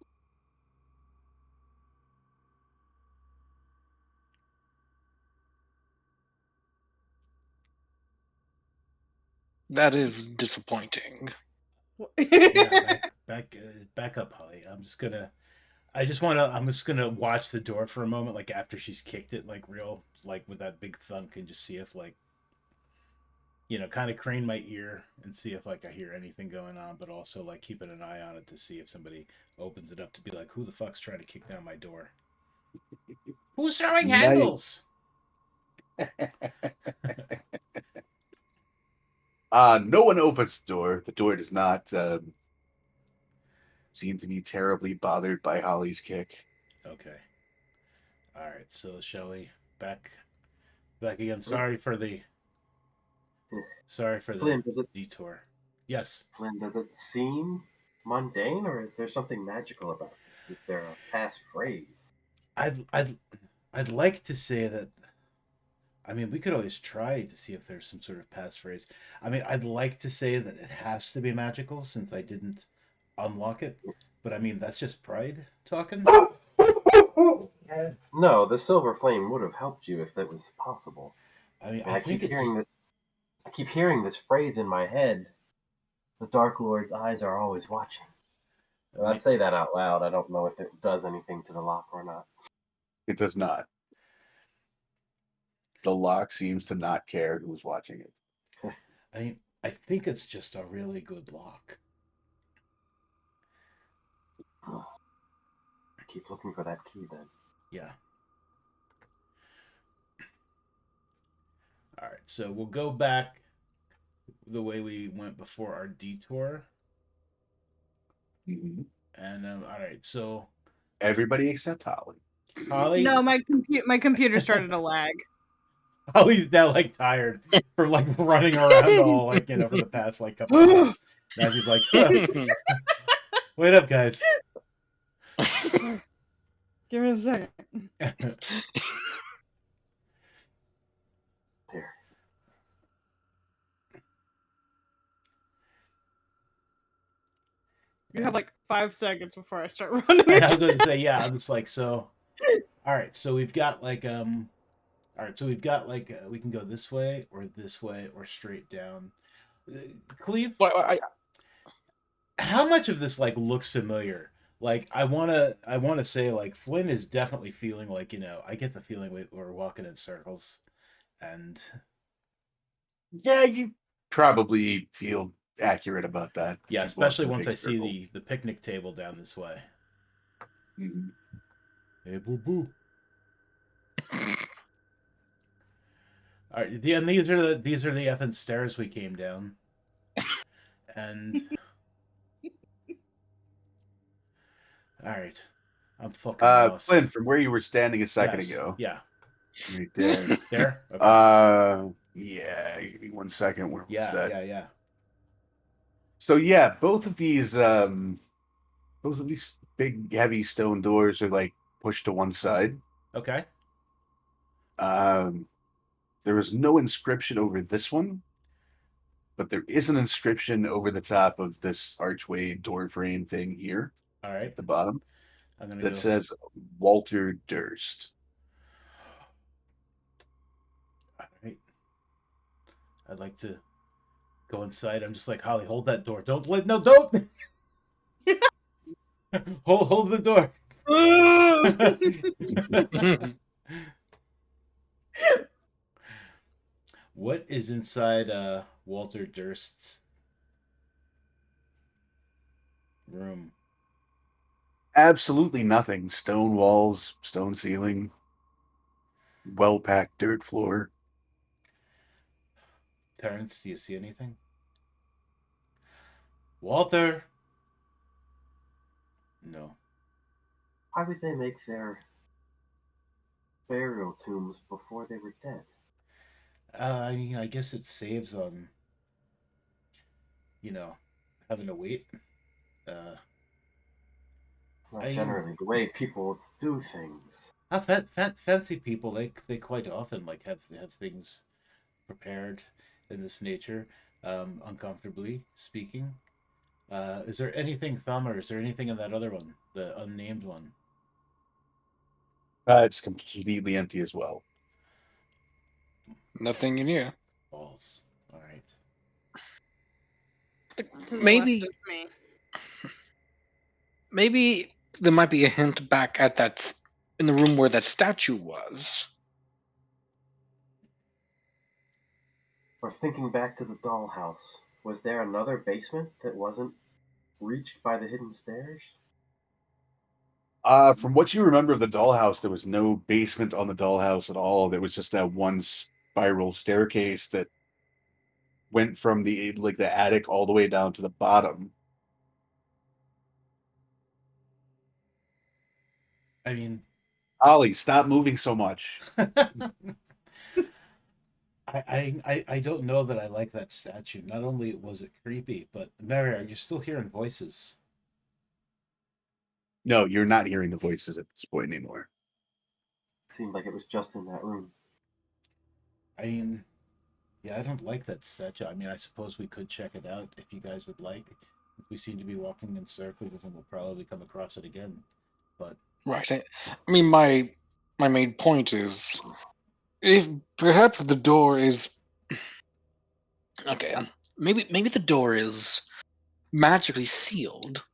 Speaker 3: That is disappointing.
Speaker 1: Yeah, back up, Holly. I'm just gonna watch the door for a moment, like after she's kicked it, like real, like with that big thunk, and just see if like, kind of crane my ear and see if like I hear anything going on, but also like keeping an eye on it to see if somebody opens it up to be like, who the fuck's trying to kick down my door? Who's throwing
Speaker 2: Nice.
Speaker 1: handles?
Speaker 2: No one opens the door. The door does not seem to be terribly bothered by Holly's kick.
Speaker 1: Okay. All right. So shall we back again? Sorry for the
Speaker 4: Flynn, does it
Speaker 1: detour. Yes.
Speaker 4: Flynn, does it seem mundane, or is there something magical about this? Is there a passphrase?
Speaker 1: I'd like to say that. I mean, we could always try to see if there's some sort of passphrase. I mean, I'd like to say that it has to be magical since I didn't unlock it, but I mean that's just pride talking.
Speaker 4: No, the silver flame would have helped you if that was possible.
Speaker 1: I mean,
Speaker 4: And I keep
Speaker 1: think it's
Speaker 4: hearing this. I keep hearing this phrase in my head. The Dark Lord's eyes are always watching. When I say that out loud, I don't know if it does anything to the lock or not.
Speaker 2: It does not. The lock seems to not care who's watching it.
Speaker 1: I mean, I think it's just a really good lock.
Speaker 4: Keep looking for that key then.
Speaker 1: Yeah. All right, so we'll go back the way we went before our detour.
Speaker 2: Mm-hmm.
Speaker 1: And all right, so
Speaker 2: everybody except Holly.
Speaker 1: Holly.
Speaker 5: No, my computer started to lag.
Speaker 1: Holly's now like tired for like running around all like for the past like couple of hours. Now she's like, wait up, guys.
Speaker 5: Give me a second.
Speaker 4: Here.
Speaker 5: You have like 5 seconds before I start running.
Speaker 1: I was going to say, yeah. I'm just like, so. All right, so we've got like All right, so we've got like we can go this way or straight down. Cleve, how much of this like looks familiar? Like I wanna say like Flynn is definitely feeling like I get the feeling we're walking in circles, and
Speaker 2: yeah, you probably feel accurate about that.
Speaker 1: Yeah, especially once I see the picnic table down this way.
Speaker 2: Mm-hmm.
Speaker 1: Hey, boo boo. All right, and these are the effing stairs we came down, and all right, I'm fucking lost.
Speaker 2: Flynn, from where you were standing a second ago.
Speaker 1: Yeah.
Speaker 2: Right there.
Speaker 1: There. Okay.
Speaker 2: Yeah. Give me 1 second. Where was that?
Speaker 1: Yeah.
Speaker 2: So yeah, both of these big heavy stone doors are like pushed to one side.
Speaker 1: Okay.
Speaker 2: There is no inscription over this one, but there is an inscription over the top of this archway door frame thing here.
Speaker 1: All right.
Speaker 2: At the bottom.
Speaker 1: That
Speaker 2: says Walter Durst.
Speaker 1: All right. I'd like to go inside. I'm just like, Holly, hold that door. Don't. hold the door. What is inside Walter Durst's room?
Speaker 2: Absolutely nothing. Stone walls, stone ceiling, well-packed dirt floor.
Speaker 1: Terrence, do you see anything? Walter. No.
Speaker 4: Why would they make their burial tombs before they were dead?
Speaker 1: I mean, I guess it saves you know, having to wait. Uh,
Speaker 4: Not
Speaker 1: I mean,
Speaker 4: generally the way people do things.
Speaker 1: fancy people, they quite often like have things prepared in this nature. Uncomfortably speaking. Is there anything, Thumb, or is there anything in that other one, the unnamed one?
Speaker 2: It's completely empty as well.
Speaker 3: Nothing in here.
Speaker 1: Balls. All right.
Speaker 5: To the
Speaker 3: Maybe,
Speaker 5: left of me.
Speaker 3: maybe there might be a hint back at in the room where that statue was.
Speaker 4: Or thinking back to the dollhouse, was there another basement that wasn't reached by the hidden stairs?
Speaker 2: From what you remember of the dollhouse, there was no basement on the dollhouse at all. There was just that one spiral staircase that went from the attic all the way down to the bottom.
Speaker 1: I mean,
Speaker 2: Ollie, stop moving so much.
Speaker 1: I don't know that I like that statue. Not only was it creepy, but Mary, are you still hearing voices?
Speaker 2: No, you're not hearing the voices at this point anymore.
Speaker 4: It seemed like it was just in that room.
Speaker 1: I mean, yeah, I don't like that statue. I mean, I suppose we could check it out if you guys would like. We seem to be walking in circles, and we'll probably come across it again. But
Speaker 3: Right. I mean, my main point is, if perhaps the door is okay. Maybe the door is magically sealed.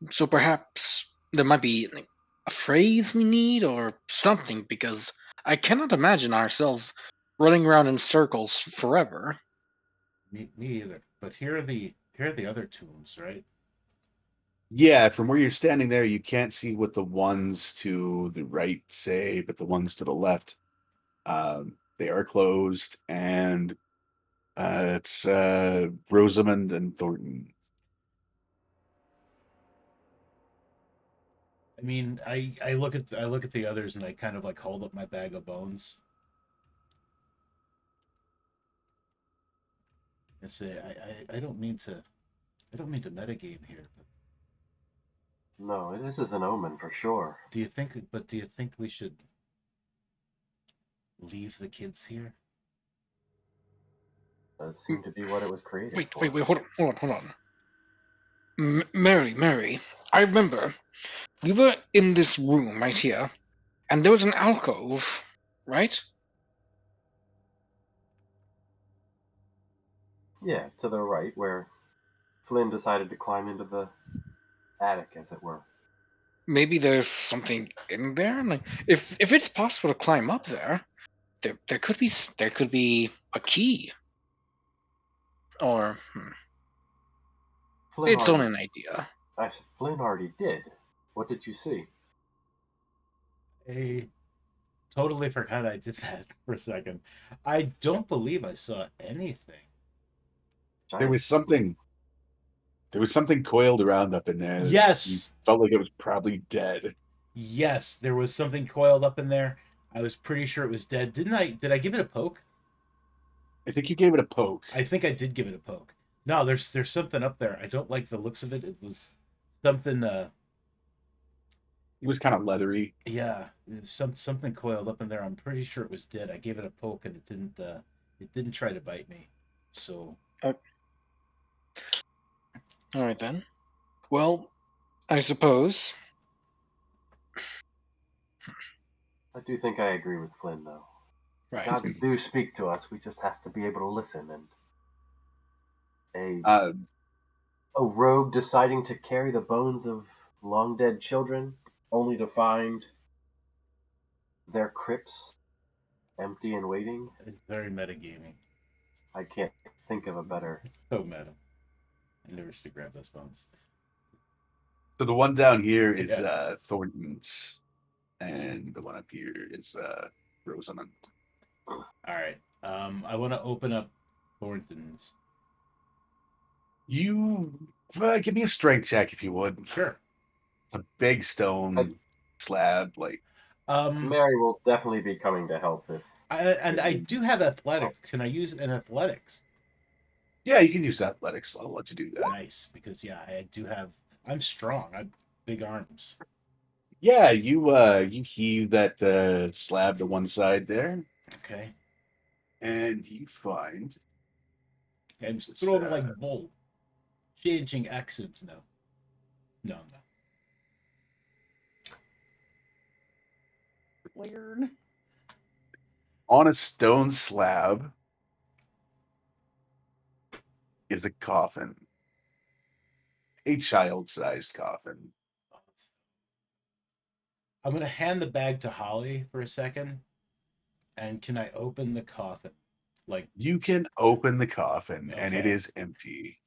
Speaker 3: So perhaps there might be like, a phrase we need or something, because I cannot imagine ourselves running around in circles forever.
Speaker 1: me either. But here are the other tombs, right?
Speaker 2: Yeah, from where you're standing there, you can't see what the ones to the right say, but the ones to the left, they are closed, and it's Rosamond and Thornton.
Speaker 1: I mean, I look at the others, and I kind of like hold up my bag of bones and say, I don't mean to metagame here, but
Speaker 4: No, this is an omen for sure.
Speaker 1: do you think we should leave the kids here?
Speaker 4: Does seem to be what it was created
Speaker 3: Wait,
Speaker 4: for.
Speaker 3: wait, hold on. Mary, I remember we were in this room right here, and there was an alcove, right?
Speaker 4: Yeah, to the right, where Flynn decided to climb into the attic, as it were.
Speaker 3: Maybe there's something in there. Like, if it's possible to climb up there, there could be a key, or
Speaker 4: Flynn
Speaker 3: it's only
Speaker 4: already,
Speaker 3: an idea.
Speaker 4: Flynn already did. What did you see?
Speaker 1: I totally forgot I did that for a second. I don't believe I saw anything.
Speaker 2: There
Speaker 4: Giant
Speaker 2: was something. There was something coiled around up in there. You
Speaker 1: Yes,
Speaker 2: felt like it was probably dead.
Speaker 1: yes, there was something coiled up in there. I was pretty sure it was dead. Didn't I? Did I give it a poke?
Speaker 2: I think you gave it a poke.
Speaker 1: I think I did give it a poke. No, there's something up there. I don't like the looks of it. It was something.
Speaker 2: It was kind of leathery.
Speaker 1: Yeah, something coiled up in there. I'm pretty sure it was dead. I gave it a poke, and it didn't. It didn't try to bite me. So
Speaker 3: All right then. Well, I suppose.
Speaker 4: I do think I agree with Flynn, though.
Speaker 3: Right.
Speaker 4: Gods do speak to us. We just have to be able to listen. And
Speaker 2: Uh,
Speaker 4: a rogue deciding to carry the bones of long dead children, only to find their crypts empty and waiting.
Speaker 1: it's very metagaming.
Speaker 4: I can't think of a better.
Speaker 1: So meta. I never should grab those bones.
Speaker 2: so the one down here is
Speaker 1: Yeah.
Speaker 2: Thornton's, and the one up here is Rosamond.
Speaker 1: All right. I want to open up Thornton's.
Speaker 2: You give me a strength check if you would.
Speaker 1: Sure.
Speaker 2: A big stone slab, like
Speaker 4: Mary will definitely be coming to help if.
Speaker 1: I do have athletics. Can I use it in athletics?
Speaker 2: yeah, you can use athletics. I'll let you do that.
Speaker 1: Nice, because yeah, I do have. I'm strong. I have big arms.
Speaker 2: Yeah, you heave that slab to one side there,
Speaker 1: Okay,
Speaker 2: and you find
Speaker 1: I'm just
Speaker 2: this,
Speaker 1: throwing like bull, changing accents. No, no, no.
Speaker 5: Weird.
Speaker 2: on a stone slab is a coffin, a child-sized coffin.
Speaker 1: I'm gonna hand the bag to Holly for a second. And can I open the coffin? Like,
Speaker 2: You can open the coffin, and it
Speaker 1: okay,
Speaker 2: is empty.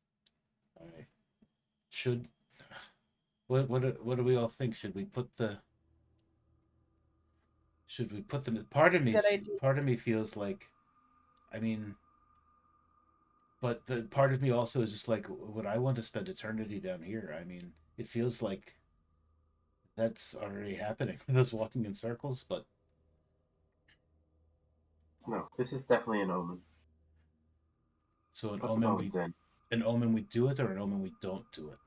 Speaker 1: all right. Should what do we all think? Should we put them?
Speaker 5: Good idea.
Speaker 1: Part of me feels like, I mean, but the part of me also is just like, would I want to spend eternity down here? I mean, it feels like that's already happening. This walking in circles, but
Speaker 4: No, this is definitely an omen.
Speaker 1: so
Speaker 4: Put the bones in.
Speaker 1: an omen we do it or an omen we don't do it.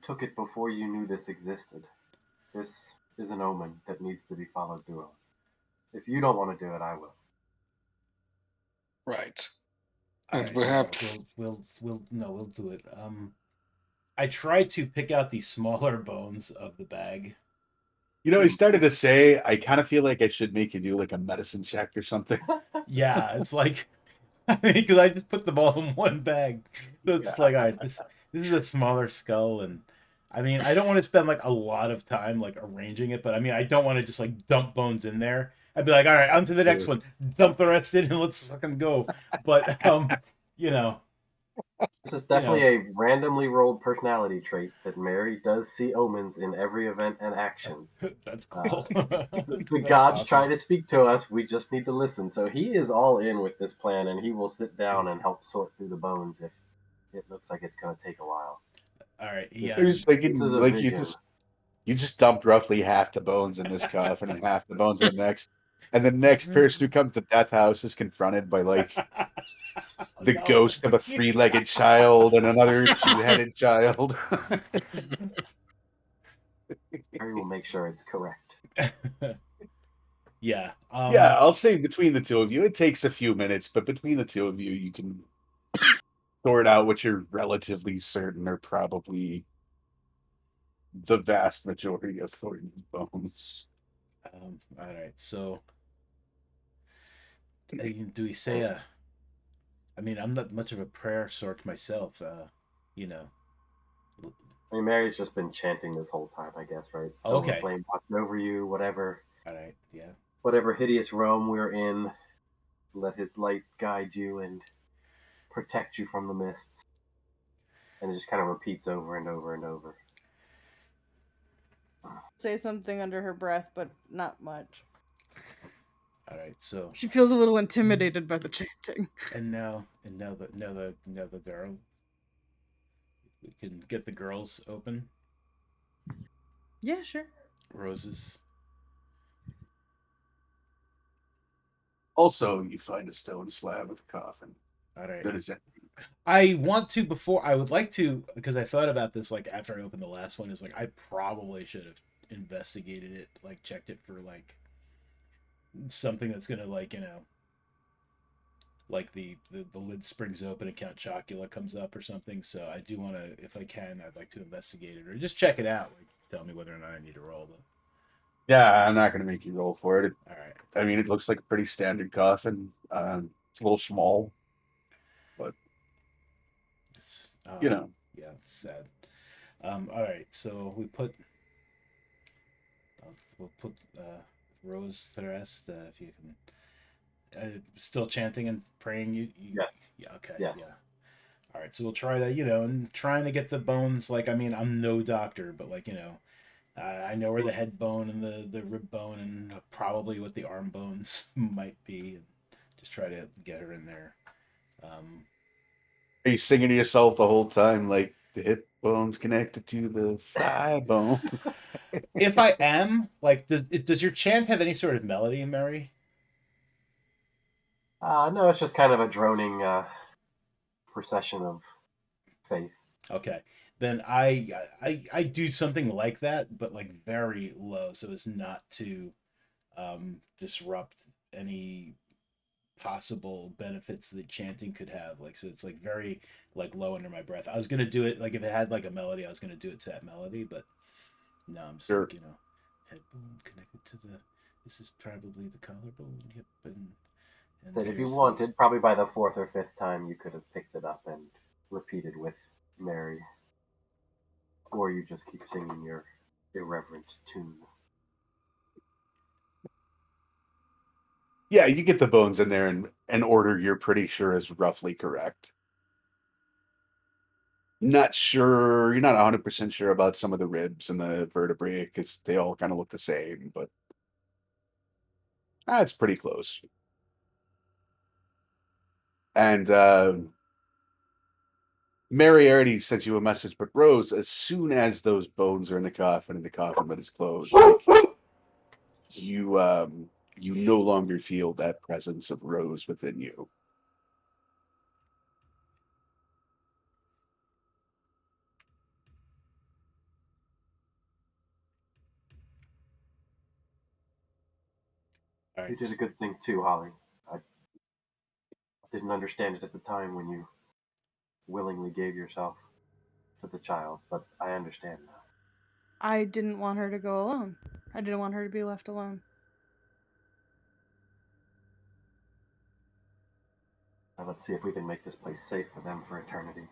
Speaker 4: Took it before you knew this existed. This is an omen that needs to be followed through on. If you don't want to do it, I will.
Speaker 3: Right.
Speaker 1: All
Speaker 3: And
Speaker 1: right,
Speaker 3: perhaps
Speaker 1: we'll do it. I tried to pick out the smaller bones of the bag.
Speaker 2: You know, he started to say, I kind of feel like I should make you do like a medicine check or something.
Speaker 1: Yeah, it's like because I just put them all in one bag, so it's
Speaker 2: Yeah.
Speaker 1: like, all right, this is a smaller skull, and I mean, I don't want to spend like a lot of time like arranging it, but I mean, I don't want to just like dump bones in there. I'd be like, all right, on to the next one, dump the rest in, and let's fucking go. But you know,
Speaker 4: This is
Speaker 1: you
Speaker 4: definitely
Speaker 1: know,
Speaker 4: a randomly rolled personality trait that Mary does see omens in every event and action.
Speaker 1: that's cool.
Speaker 4: The
Speaker 1: That's
Speaker 4: gods try
Speaker 1: awesome.
Speaker 4: to speak to us, we just need to listen. So he is all in with this plan, and he will sit down and help sort through the bones if it looks like it's going to take a while.
Speaker 1: All right,
Speaker 4: This,
Speaker 2: I
Speaker 1: yeah.
Speaker 2: was
Speaker 4: this is
Speaker 2: thinking,
Speaker 4: a
Speaker 2: like,
Speaker 4: vision.
Speaker 2: you just dumped roughly half the bones in this coffin and half the bones in the next. And the next person who comes to Death House is confronted by like the
Speaker 1: No.
Speaker 2: ghost of a three-legged child and another two-headed child.
Speaker 4: Mary will make sure it's correct.
Speaker 1: Yeah.
Speaker 2: Yeah, I'll say between the two of you, it takes a few minutes, but between the two of you, you can sort out what you're relatively certain are probably the vast majority of Thornton's bones.
Speaker 1: All right. So, do we say a? I mean, I'm not much of a prayer sort myself. You know.
Speaker 4: I mean, Mary's just been chanting this whole time, I guess, right? Silver
Speaker 1: Okay.
Speaker 4: flame watching over you, whatever
Speaker 1: All right. Yeah.
Speaker 4: hideous realm we're in. Let his light guide you and protect you from the mists. And it just kind of repeats over and over and over.
Speaker 5: Say something under her breath, but not much.
Speaker 1: All right. So,
Speaker 5: She feels a little intimidated by the chanting.
Speaker 1: and now the girl. We can get the girls open.
Speaker 5: Yeah, sure.
Speaker 1: Roses.
Speaker 2: Also, you find a stone slab with a coffin
Speaker 1: All right.
Speaker 2: that is empty.
Speaker 1: I want to before I would like to because I thought about this like after I opened the last one is like I probably should have investigated it, like checked it for like something that's gonna like like the lid springs open and Count Chocula comes up or something. So I do want to, if I can, I'd like to investigate it or just check it out. Like tell me whether or not I need to roll. But
Speaker 2: Yeah, I'm not going to make you roll for it.
Speaker 1: all right,
Speaker 2: I mean, it looks like a pretty standard coffin. It's a little small, but
Speaker 1: it's,
Speaker 2: you know.
Speaker 1: yeah, it's sad. All right, so we'll put Rose to the rest. If you can. Still chanting and praying.
Speaker 4: Yes.
Speaker 1: Yeah. Okay.
Speaker 4: Yes.
Speaker 1: Yeah. All right. So we'll try that. And trying to get the bones. Like, I mean, I'm no doctor, but like, I know where the head bone and the rib bone and probably what the arm bones might be. And just try to get her in there.
Speaker 2: Are you singing to yourself the whole time, like the hip bone's connected to the thigh bone?
Speaker 1: If I am, like, does your chant have any sort of melody, Mary?
Speaker 4: No, it's just kind of a droning procession of faith.
Speaker 1: Okay. Then I do something like that, but like very low, so as not to disrupt any possible benefits that chanting could have. Like, so it's like very like low under my breath. I was gonna do it like if it had like a melody, I was gonna do it to that melody, but no, I'm just
Speaker 2: Sure.
Speaker 1: like, head bone connected to the. This is probably the collarbone. Yep, and
Speaker 4: Said if you
Speaker 1: here's
Speaker 4: wanted, probably by the fourth or fifth time, you could have picked it up and repeated with Mary, or you just keep singing your irreverent tune.
Speaker 2: Yeah, you get the bones in there in an order you're pretty sure is roughly correct. Not sure, you're not 100% sure about some of the ribs and the vertebrae because they all kind of look the same, but it's pretty close. And Mary already sent you a message, but Rose, as soon as those bones are in the coffin and the coffin lid is closed, like, you no longer feel that presence of Rose within you.
Speaker 1: all
Speaker 4: You
Speaker 1: right.
Speaker 4: did a good thing too, Holly. I didn't understand it at the time when you willingly gave yourself to the child, but I understand now.
Speaker 5: I didn't want her to go alone. I didn't want her to be left alone.
Speaker 4: Now let's see if we can make this place safe for them for eternity.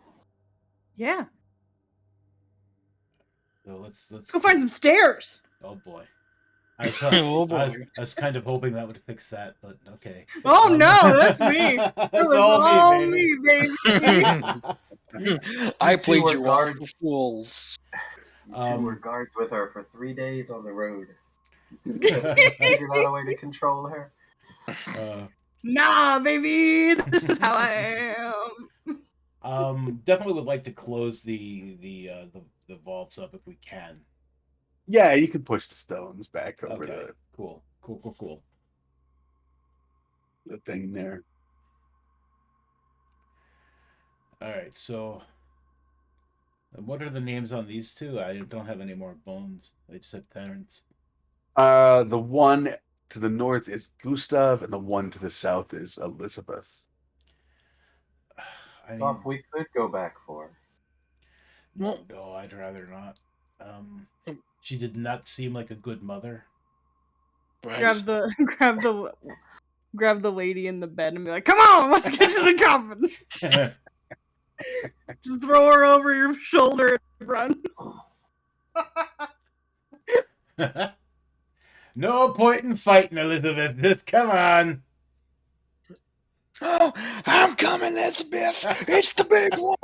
Speaker 5: Yeah.
Speaker 1: So let's
Speaker 5: Let's go find some stairs.
Speaker 1: Oh boy. I was,
Speaker 3: Oh,
Speaker 1: I was
Speaker 3: boy.
Speaker 1: I was kind of hoping that would fix that, but okay.
Speaker 5: Oh no, that's me. It
Speaker 1: That's
Speaker 5: was
Speaker 1: all me,
Speaker 5: me,
Speaker 1: baby.
Speaker 4: You
Speaker 3: I
Speaker 4: two
Speaker 3: played
Speaker 4: were
Speaker 3: you off
Speaker 4: guards.
Speaker 3: for fools.
Speaker 4: You two were guards with her for 3 days on the road. You
Speaker 5: baby.
Speaker 4: could have figured out a way to control her.
Speaker 5: Nah, baby, this is how I am.
Speaker 1: Definitely would like to close the vaults up if we can.
Speaker 2: Yeah, you can push the stones back over
Speaker 1: Okay, cool.
Speaker 2: the thing there.
Speaker 1: All right, so what are the names on these two? I don't have any more bones. I just have parents.
Speaker 2: The one to the north is Gustav, and the one to the south is Elizabeth.
Speaker 1: I mean,
Speaker 4: Thought we could go back for her.
Speaker 1: no, I'd rather not. She did not seem like a good mother.
Speaker 3: Right.
Speaker 5: grab the lady in the bed and be like, "Come on, let's get to the coffin." Just throw her over your shoulder and run.
Speaker 1: No point in fighting, Elizabeth. Just come on.
Speaker 3: Oh, I'm coming, Elizabeth. It's the big one.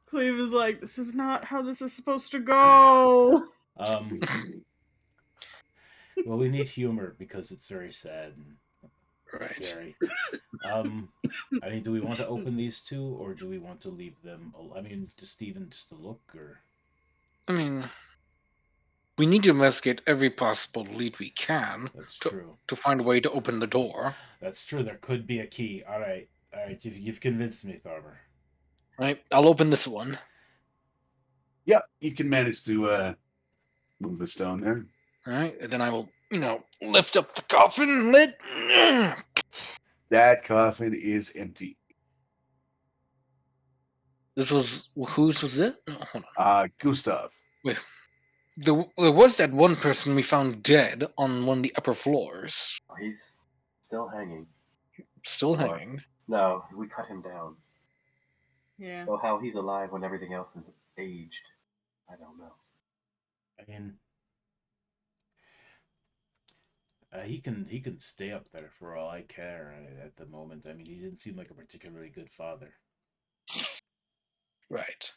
Speaker 5: Cleve is like, "This is not how this is supposed to go."
Speaker 1: Well, we need humor because it's very sad and
Speaker 3: Right.
Speaker 1: scary. I mean, do we want to open these two, or do we want to leave them? I mean, to Steven just to look, or
Speaker 3: I mean, we need to investigate every possible lead we can
Speaker 1: that's true.
Speaker 3: to find a way to open the door.
Speaker 1: That's true. There could be a key. All right. You've convinced me, Farmer.
Speaker 3: Right. I'll open this one.
Speaker 2: Yeah, you can manage to move the stone there.
Speaker 3: All right. And then I will, lift up the coffin lid.
Speaker 2: That coffin is empty.
Speaker 3: This was whose was it? Oh, hold on.
Speaker 2: Gustav.
Speaker 3: Wait. There was that one person we found dead on one of the upper floors.
Speaker 4: He's still hanging.
Speaker 3: Still hanging.
Speaker 4: No, we cut him down.
Speaker 5: Yeah.
Speaker 4: So how he's alive when everything else is aged, I don't know.
Speaker 1: I mean, he can stay up there for all I care at the moment. I mean, he didn't seem like a particularly good father.
Speaker 3: Right.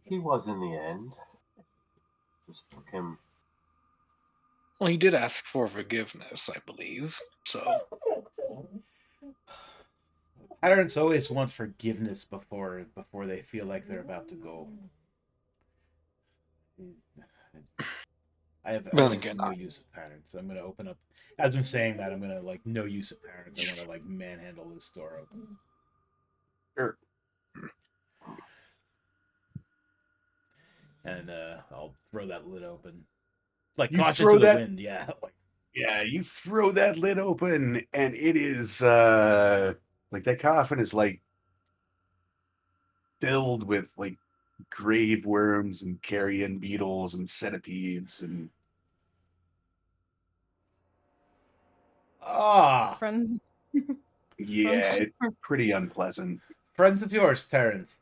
Speaker 4: He was in the end. Just took him
Speaker 3: Well, he did ask for forgiveness, I believe. So
Speaker 1: Parents always want forgiveness before they feel like they're about to go. I have
Speaker 3: then again,
Speaker 1: no use of parents. I'm gonna open up. As I'm saying that, I'm gonna like no use of parents. I want to like manhandle this door open.
Speaker 2: Sure.
Speaker 1: And I'll throw that lid open. Like
Speaker 2: You
Speaker 1: caution
Speaker 2: throw
Speaker 1: to the
Speaker 2: that-
Speaker 1: wind, yeah. Like,
Speaker 2: Yeah, you throw that lid open, and it is like that coffin is like filled with like grave worms and carrion beetles and centipedes and
Speaker 5: Friends.
Speaker 2: yeah, it's pretty unpleasant.
Speaker 1: friends of yours, Terrence.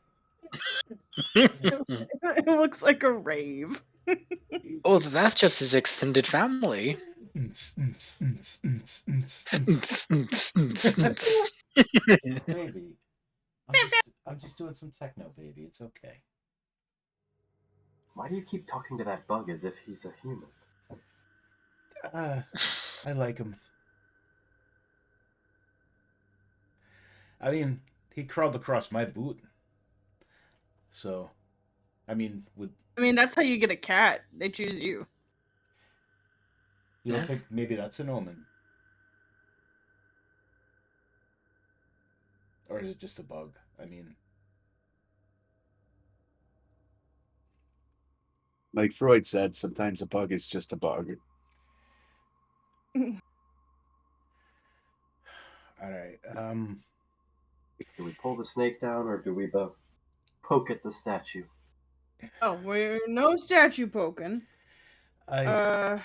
Speaker 5: It looks like a rave.
Speaker 3: oh, that's just his extended family.
Speaker 1: Baby. I'm just doing some techno, baby. It's okay.
Speaker 4: Why do you keep talking to that bug as if he's a human?
Speaker 1: I like him. I mean, he crawled across my boot. So, I mean,
Speaker 5: That's how you get a cat. They choose you.
Speaker 1: you don't think maybe that's an omen? Or is it just a bug? I mean,
Speaker 2: Like Freud said, sometimes a bug is just a bug.
Speaker 1: all right.
Speaker 4: Do we pull the snake down or do we poke at the statue?
Speaker 5: Oh, we're no statue poking.
Speaker 1: I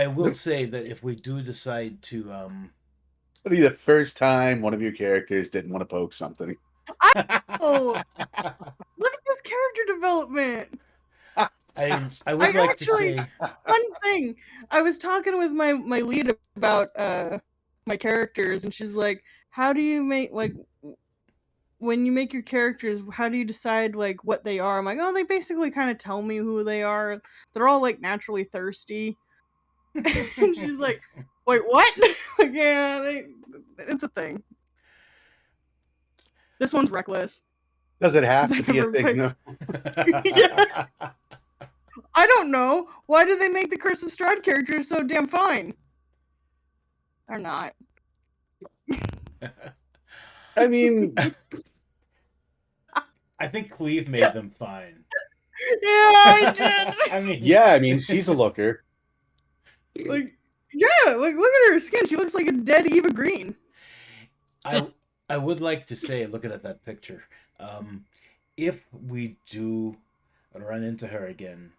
Speaker 1: will say that if we do decide to
Speaker 2: It'll be the first time one of your characters didn't want to poke something.
Speaker 5: Oh, look at this character development.
Speaker 1: I would like
Speaker 5: actually-
Speaker 1: to say
Speaker 5: One thing, I was talking with my lead about my characters, and she's like, "How do you make when you make your characters? How do you decide like what they are?" I'm like, "Oh, they basically kind of tell me who they are. They're all like naturally thirsty." And she's like, "Wait, what?" Like, yeah, it's a thing. This one's reckless.
Speaker 2: Does it have
Speaker 5: I
Speaker 2: to be a
Speaker 5: never
Speaker 2: thing?
Speaker 5: picked-
Speaker 2: No.
Speaker 5: Yeah. I don't know. Why do they make the Curse of Strahd characters so damn fine? They're not.
Speaker 2: I mean,
Speaker 1: I think Cleve made them fine.
Speaker 5: Yeah, I did.
Speaker 1: I mean,
Speaker 2: yeah, I mean, she's a looker.
Speaker 5: Like, yeah, like look at her skin. She looks like a dead Eva Green.
Speaker 1: I would like to say, looking at that picture, if we do run into her again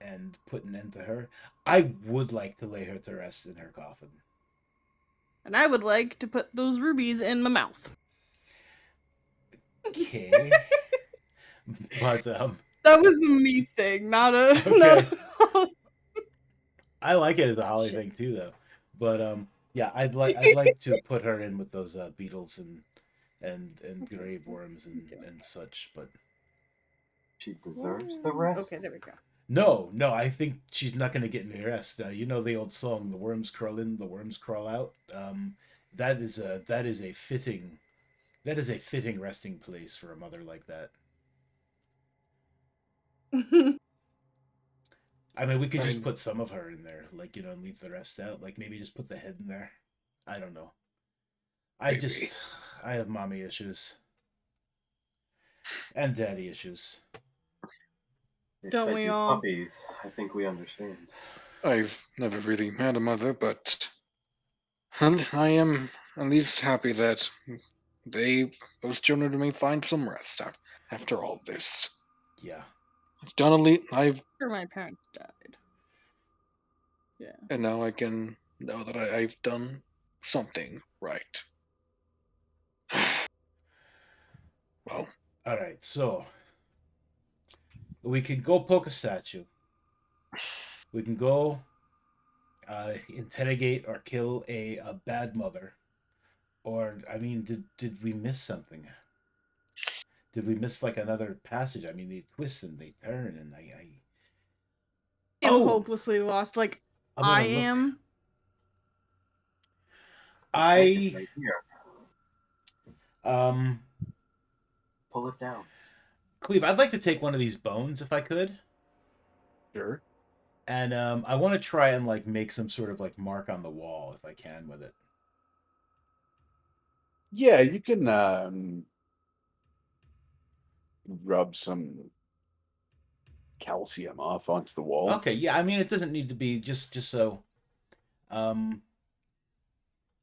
Speaker 1: and put an end to her, I would like to lay her to rest in her coffin.
Speaker 5: And I would like to put those rubies in my mouth.
Speaker 1: Okay. But
Speaker 5: That was a me thing, not a.
Speaker 1: Okay.
Speaker 5: Not a
Speaker 1: I like it as a Holly
Speaker 5: Shit.
Speaker 1: thing too, though. But yeah, I'd like to put her in with those beetles and grave worms and such. But
Speaker 4: She deserves the rest.
Speaker 5: Okay, there we go.
Speaker 1: no, I think she's not going to get any rest. You know the old song, "The worms crawl in, the worms crawl out." That is a fitting resting place for a mother like that. I mean, we could just put some of her in there, like, and leave the rest out. Like, maybe just put the head in there. I don't know. I have mommy issues. And daddy issues.
Speaker 4: They
Speaker 5: Don't
Speaker 4: fed
Speaker 5: we
Speaker 4: you
Speaker 5: all?
Speaker 4: Puppies. I think we understand.
Speaker 3: I've never really had a mother, but I am at least happy that those children may find some rest after all this.
Speaker 1: Yeah.
Speaker 3: I've done
Speaker 5: After my parents died. Yeah.
Speaker 3: and now I can know that I've done something right. Well,
Speaker 1: All right, so we can go poke a statue. We can go interrogate or kill a bad mother. Or, I mean, did we miss something? Did we miss like another passage? I mean, they twist and they turn, and I
Speaker 5: I'm
Speaker 1: Oh!
Speaker 5: hopelessly lost. Like, I
Speaker 1: gonna look.
Speaker 5: am.
Speaker 4: The snake is
Speaker 1: I
Speaker 4: right here.
Speaker 1: um,
Speaker 4: Pull it down.
Speaker 1: Cleve, I'd like to take one of these bones if I could,
Speaker 2: Sure.
Speaker 1: and I want to try and like make some sort of like mark on the wall if I can with it.
Speaker 2: Yeah, you can rub some calcium off onto the wall.
Speaker 1: Okay, yeah. I mean, it doesn't need to be just so. Um,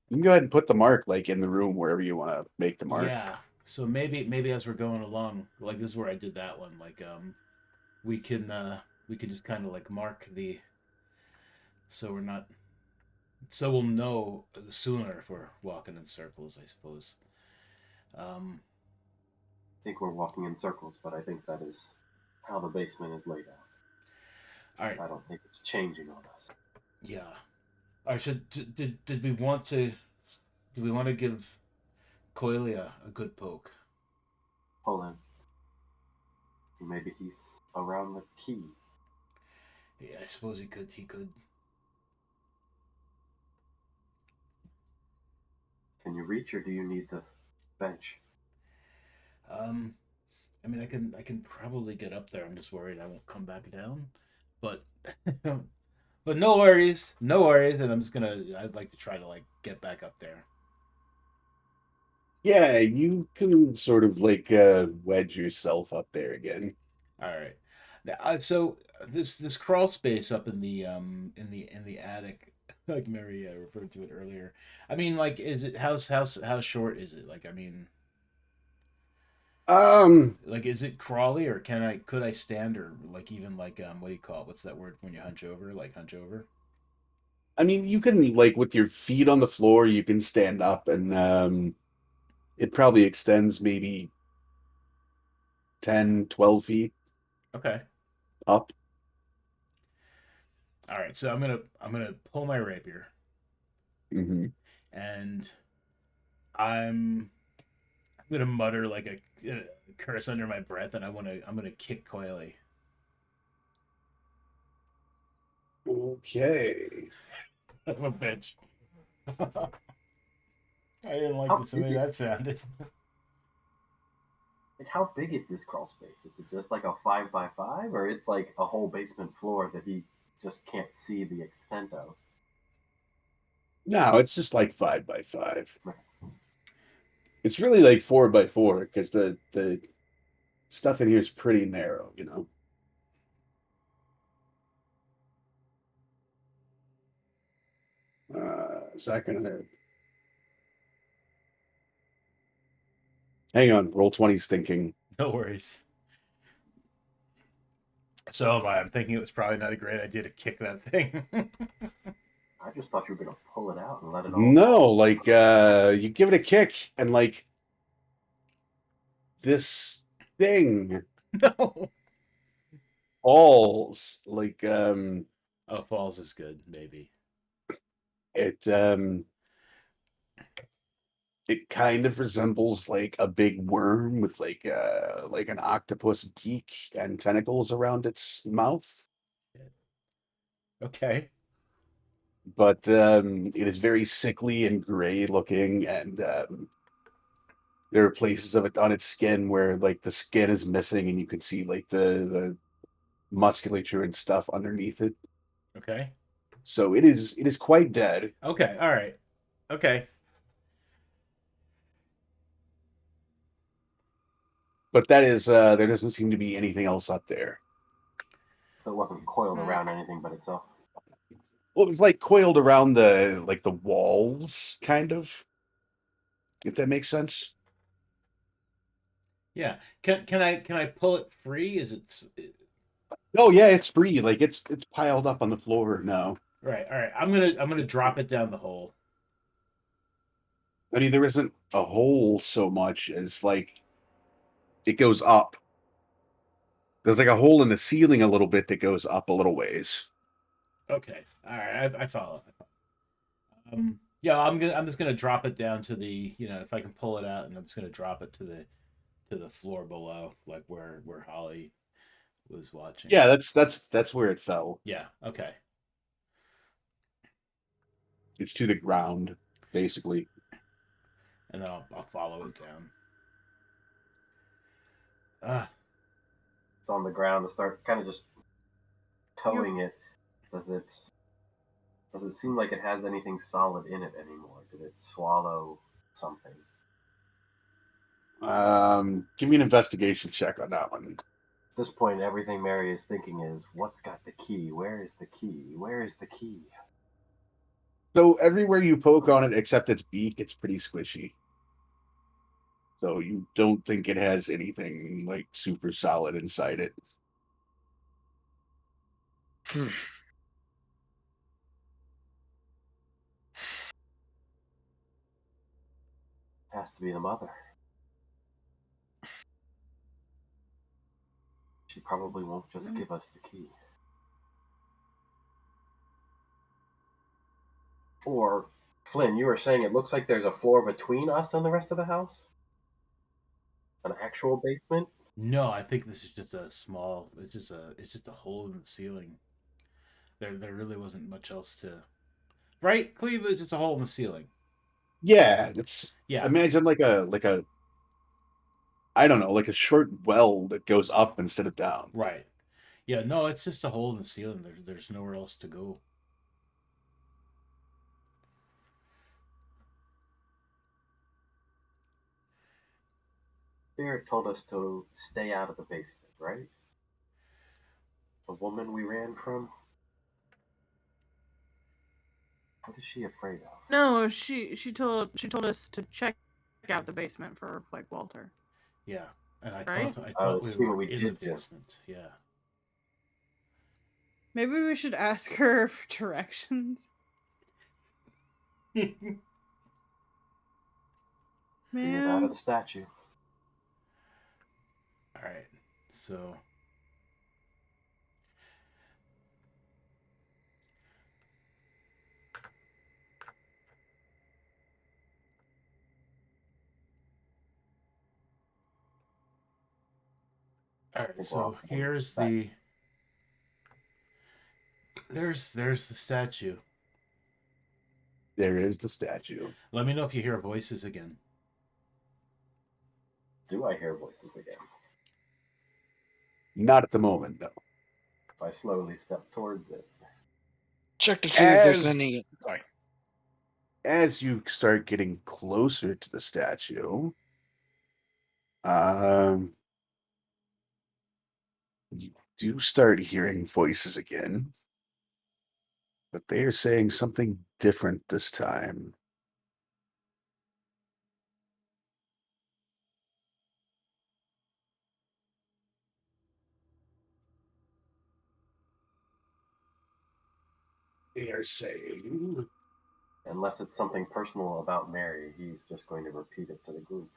Speaker 2: You can go ahead and put the mark like in the room wherever you want to make the mark.
Speaker 1: yeah. So maybe as we're going along, like this is where I did that one. Like we can we can just kind of like mark the, so we're not, so we'll know sooner if we're walking in circles, I suppose. Um,
Speaker 4: I think we're walking in circles, but I think that is how the basement is laid out.
Speaker 1: all right.
Speaker 4: I don't think it's changing on us.
Speaker 1: Yeah. All right. So did we want to? Do we want to give Coelia a good poke?
Speaker 4: Pull him. Maybe he's around the key.
Speaker 1: Yeah, I suppose he could. He could.
Speaker 4: Can you reach, or do you need the bench?
Speaker 1: Um, I mean, I can probably get up there. I'm just worried I won't come back down. But but no worries, no worries. And I'm just gonna. I'd like to try to like get back up there.
Speaker 2: Yeah, you can sort of like wedge yourself up there again.
Speaker 1: All right. Now, so this crawl space up in the attic, like Mary referred to it earlier. I mean, like, is it how short is it? Like, I mean,
Speaker 2: Um,
Speaker 1: like, is it crawly or could I stand or like even like what do you call it? What's that word when you hunch over? Like hunch over?
Speaker 2: I mean, you can like with your feet on the floor, you can stand up and it probably extends maybe 10, 12 feet
Speaker 1: Okay.
Speaker 2: up.
Speaker 1: All right. So I'm gonna pull my rapier
Speaker 2: Hmm.
Speaker 1: and I'm I'm gonna mutter like a curse under my breath and I'm gonna kick Coily.
Speaker 2: Okay.
Speaker 1: That's a bitch. I didn't like
Speaker 4: How
Speaker 1: the way
Speaker 4: big,
Speaker 1: that sounded.
Speaker 4: how big is this crawl space? Is it just like a 5x5, or it's like a whole basement floor that he just can't see the extent of?
Speaker 2: No, it's just like 5x5. It's really like 4x4 because the stuff in here is pretty narrow, you know. Is that gonna hang on? Roll 20's thinking.
Speaker 1: No worries. So am I. I'm thinking it was probably not a great idea to kick that thing.
Speaker 4: I just thought you were gonna pull it out and let it all
Speaker 2: No,
Speaker 4: fall.
Speaker 2: like you give it a kick and like this thing
Speaker 1: No.
Speaker 2: falls like
Speaker 1: Oh, falls is good, maybe.
Speaker 2: it it kind of resembles like a big worm with like an octopus beak and tentacles around its mouth,
Speaker 1: Okay.
Speaker 2: but it is very sickly and gray looking, and there are places of it on its skin where like the skin is missing and you can see like the musculature and stuff underneath it.
Speaker 1: Okay.
Speaker 2: So it is quite dead.
Speaker 1: Okay. All right. Okay.
Speaker 2: But that is there doesn't seem to be anything else up there.
Speaker 4: So it wasn't coiled
Speaker 5: Mm.
Speaker 4: around anything but itself.
Speaker 2: Well, it was like coiled around the walls, kind of, if that makes sense.
Speaker 1: Yeah. Can I pull it free? Is it
Speaker 2: Oh yeah, it's free. Like it's piled up on the floor now.
Speaker 1: right? All right. I'm gonna drop it down the hole.
Speaker 2: I mean, there isn't a hole so much as like it goes up. There's like a hole in the ceiling a little bit that goes up a little ways.
Speaker 1: Okay. All right. I follow. Yeah. I'm just gonna drop it down to the if I can pull it out and I'm just gonna drop it to the floor below, like where Holly was watching.
Speaker 2: Yeah, that's where it fell.
Speaker 1: Yeah. Okay.
Speaker 2: It's to the ground, basically.
Speaker 1: And then I'll follow it down. Ah,
Speaker 4: It's on the ground to start kind of just towing it. Does it seem like it has anything solid in it anymore? Did it swallow something?
Speaker 2: Give me an investigation check on that one.
Speaker 4: At this point, everything Mary is thinking is, what's got the key? Where is the key? Where is the key?
Speaker 2: So everywhere you poke on it, except its beak, it's pretty squishy. So you don't think it has anything like super solid inside it.
Speaker 3: Hmm.
Speaker 4: Has to be the mother. She probably won't just give us the key. Or, Flynn, you were saying it looks like there's a floor between us and the rest of the house? An actual basement?
Speaker 1: no, I think this is just a small. It's just a hole in the ceiling. There really wasn't much else to. Right, Cleve? It's just a hole in the ceiling.
Speaker 2: Yeah, it's
Speaker 1: Yeah,
Speaker 2: imagine like a I don't know, like a short well that goes up instead of down.
Speaker 1: right. Yeah, no, it's just a hole in the ceiling. There's nowhere else to go.
Speaker 4: Spirit told us to stay out of the basement, right? The woman we ran from? What is she afraid of?
Speaker 5: No, she told us to check out the basement for like Walter.
Speaker 1: Yeah, and I
Speaker 5: Right?
Speaker 1: thought we
Speaker 4: See what
Speaker 1: were
Speaker 4: we
Speaker 1: in
Speaker 4: did
Speaker 1: the
Speaker 4: to.
Speaker 1: basement. Yeah.
Speaker 5: Maybe we should ask her for directions.
Speaker 4: To get out
Speaker 5: Man,
Speaker 4: of the statue.
Speaker 1: All right. So all
Speaker 4: I
Speaker 1: right.
Speaker 4: think we're
Speaker 1: So
Speaker 4: all
Speaker 1: here's
Speaker 4: back.
Speaker 1: the there's the statue.
Speaker 2: There is the statue.
Speaker 1: Let me know if you hear voices again.
Speaker 4: Do I hear voices again?
Speaker 2: Not at the moment, no.
Speaker 4: If I slowly step towards it.
Speaker 3: Check to see if there's
Speaker 2: As
Speaker 3: any. Sorry.
Speaker 2: as you start getting closer to the statue, um, you do start hearing voices again, but they are saying something different this time. They are saying,
Speaker 4: Unless it's something personal about Mary, he's just going to repeat it to the group.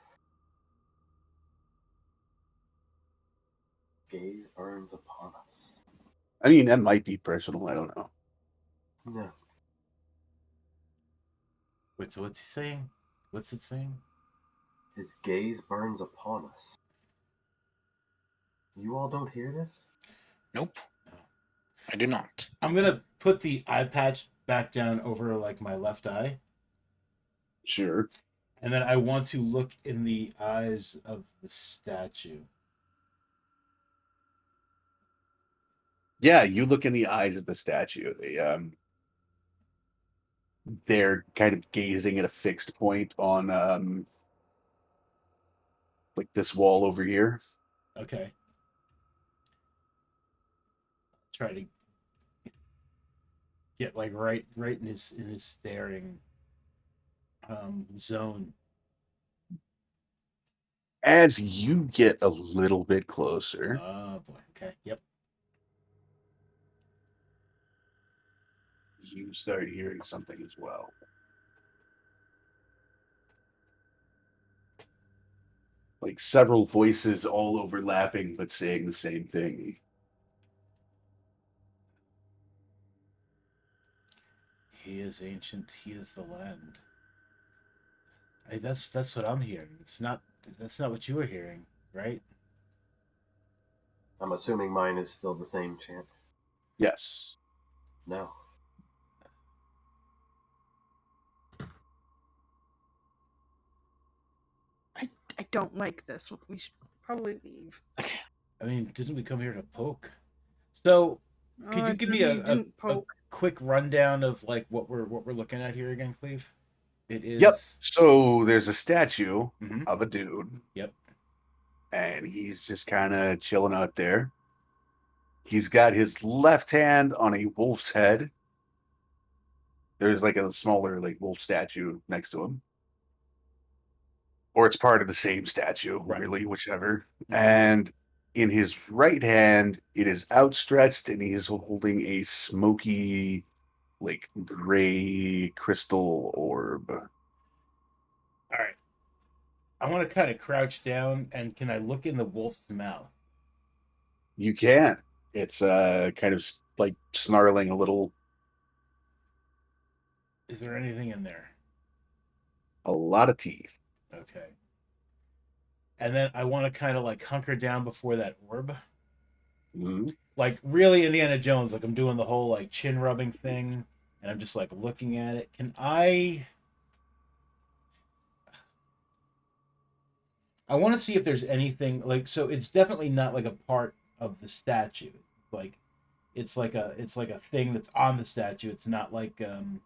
Speaker 4: Gaze burns upon us.
Speaker 2: I mean, that might be personal. I don't know.
Speaker 4: No.
Speaker 1: Wait. So what's he saying? What's it saying?
Speaker 4: His gaze burns upon us. You all don't hear this?
Speaker 3: Nope. I do not.
Speaker 1: I'm gonna put the eye patch back down over like my left eye,
Speaker 2: Sure.
Speaker 1: and then I want to look in the eyes of the statue.
Speaker 2: Yeah, you look in the eyes of the statue. They're kind of gazing at a fixed point on like this wall over here.
Speaker 1: Okay. Try to get like right in his staring zone.
Speaker 2: As you get a little bit closer,
Speaker 1: Oh boy. Okay. Yep.
Speaker 2: you start hearing something as well. Like several voices all overlapping but saying the same thing.
Speaker 1: He is ancient. He is the land. Hey, that's what I'm hearing. It's not. That's not what you were hearing, right?
Speaker 4: I'm assuming mine is still the same chant.
Speaker 2: Yes.
Speaker 4: No.
Speaker 5: I don't like this. We should probably leave.
Speaker 1: I mean, didn't we come here to poke? So, could you give me
Speaker 5: You
Speaker 1: a
Speaker 5: didn't poke.
Speaker 1: quick rundown of like what we're looking at here again, Cleve? It is.
Speaker 2: Yep. So there's a statue
Speaker 1: Mhm.
Speaker 2: of a dude,
Speaker 1: Yep.
Speaker 2: and he's just kind of chilling out there. He's got his left hand on a wolf's head. There's like a smaller like wolf statue next to him. Or it's part of the same statue,
Speaker 1: Right.
Speaker 2: really, whichever.
Speaker 1: Mhm.
Speaker 2: And in his right hand, it is outstretched, and he is holding a smoky, like gray crystal orb.
Speaker 1: All right. I want to kind of crouch down, and can I look in the wolf's mouth?
Speaker 2: You can. It's kind of like snarling a little.
Speaker 1: Is there anything in there?
Speaker 2: A lot of teeth.
Speaker 1: Okay. And then I want to kind of like hunker down before that orb.
Speaker 2: Mhm.
Speaker 1: Like really Indiana Jones, like I'm doing the whole like chin rubbing thing, and I'm just like looking at it. Can I want to see if there's anything like, so it's definitely not like a part of the statue. Like it's like a thing that's on the statue. It's not like can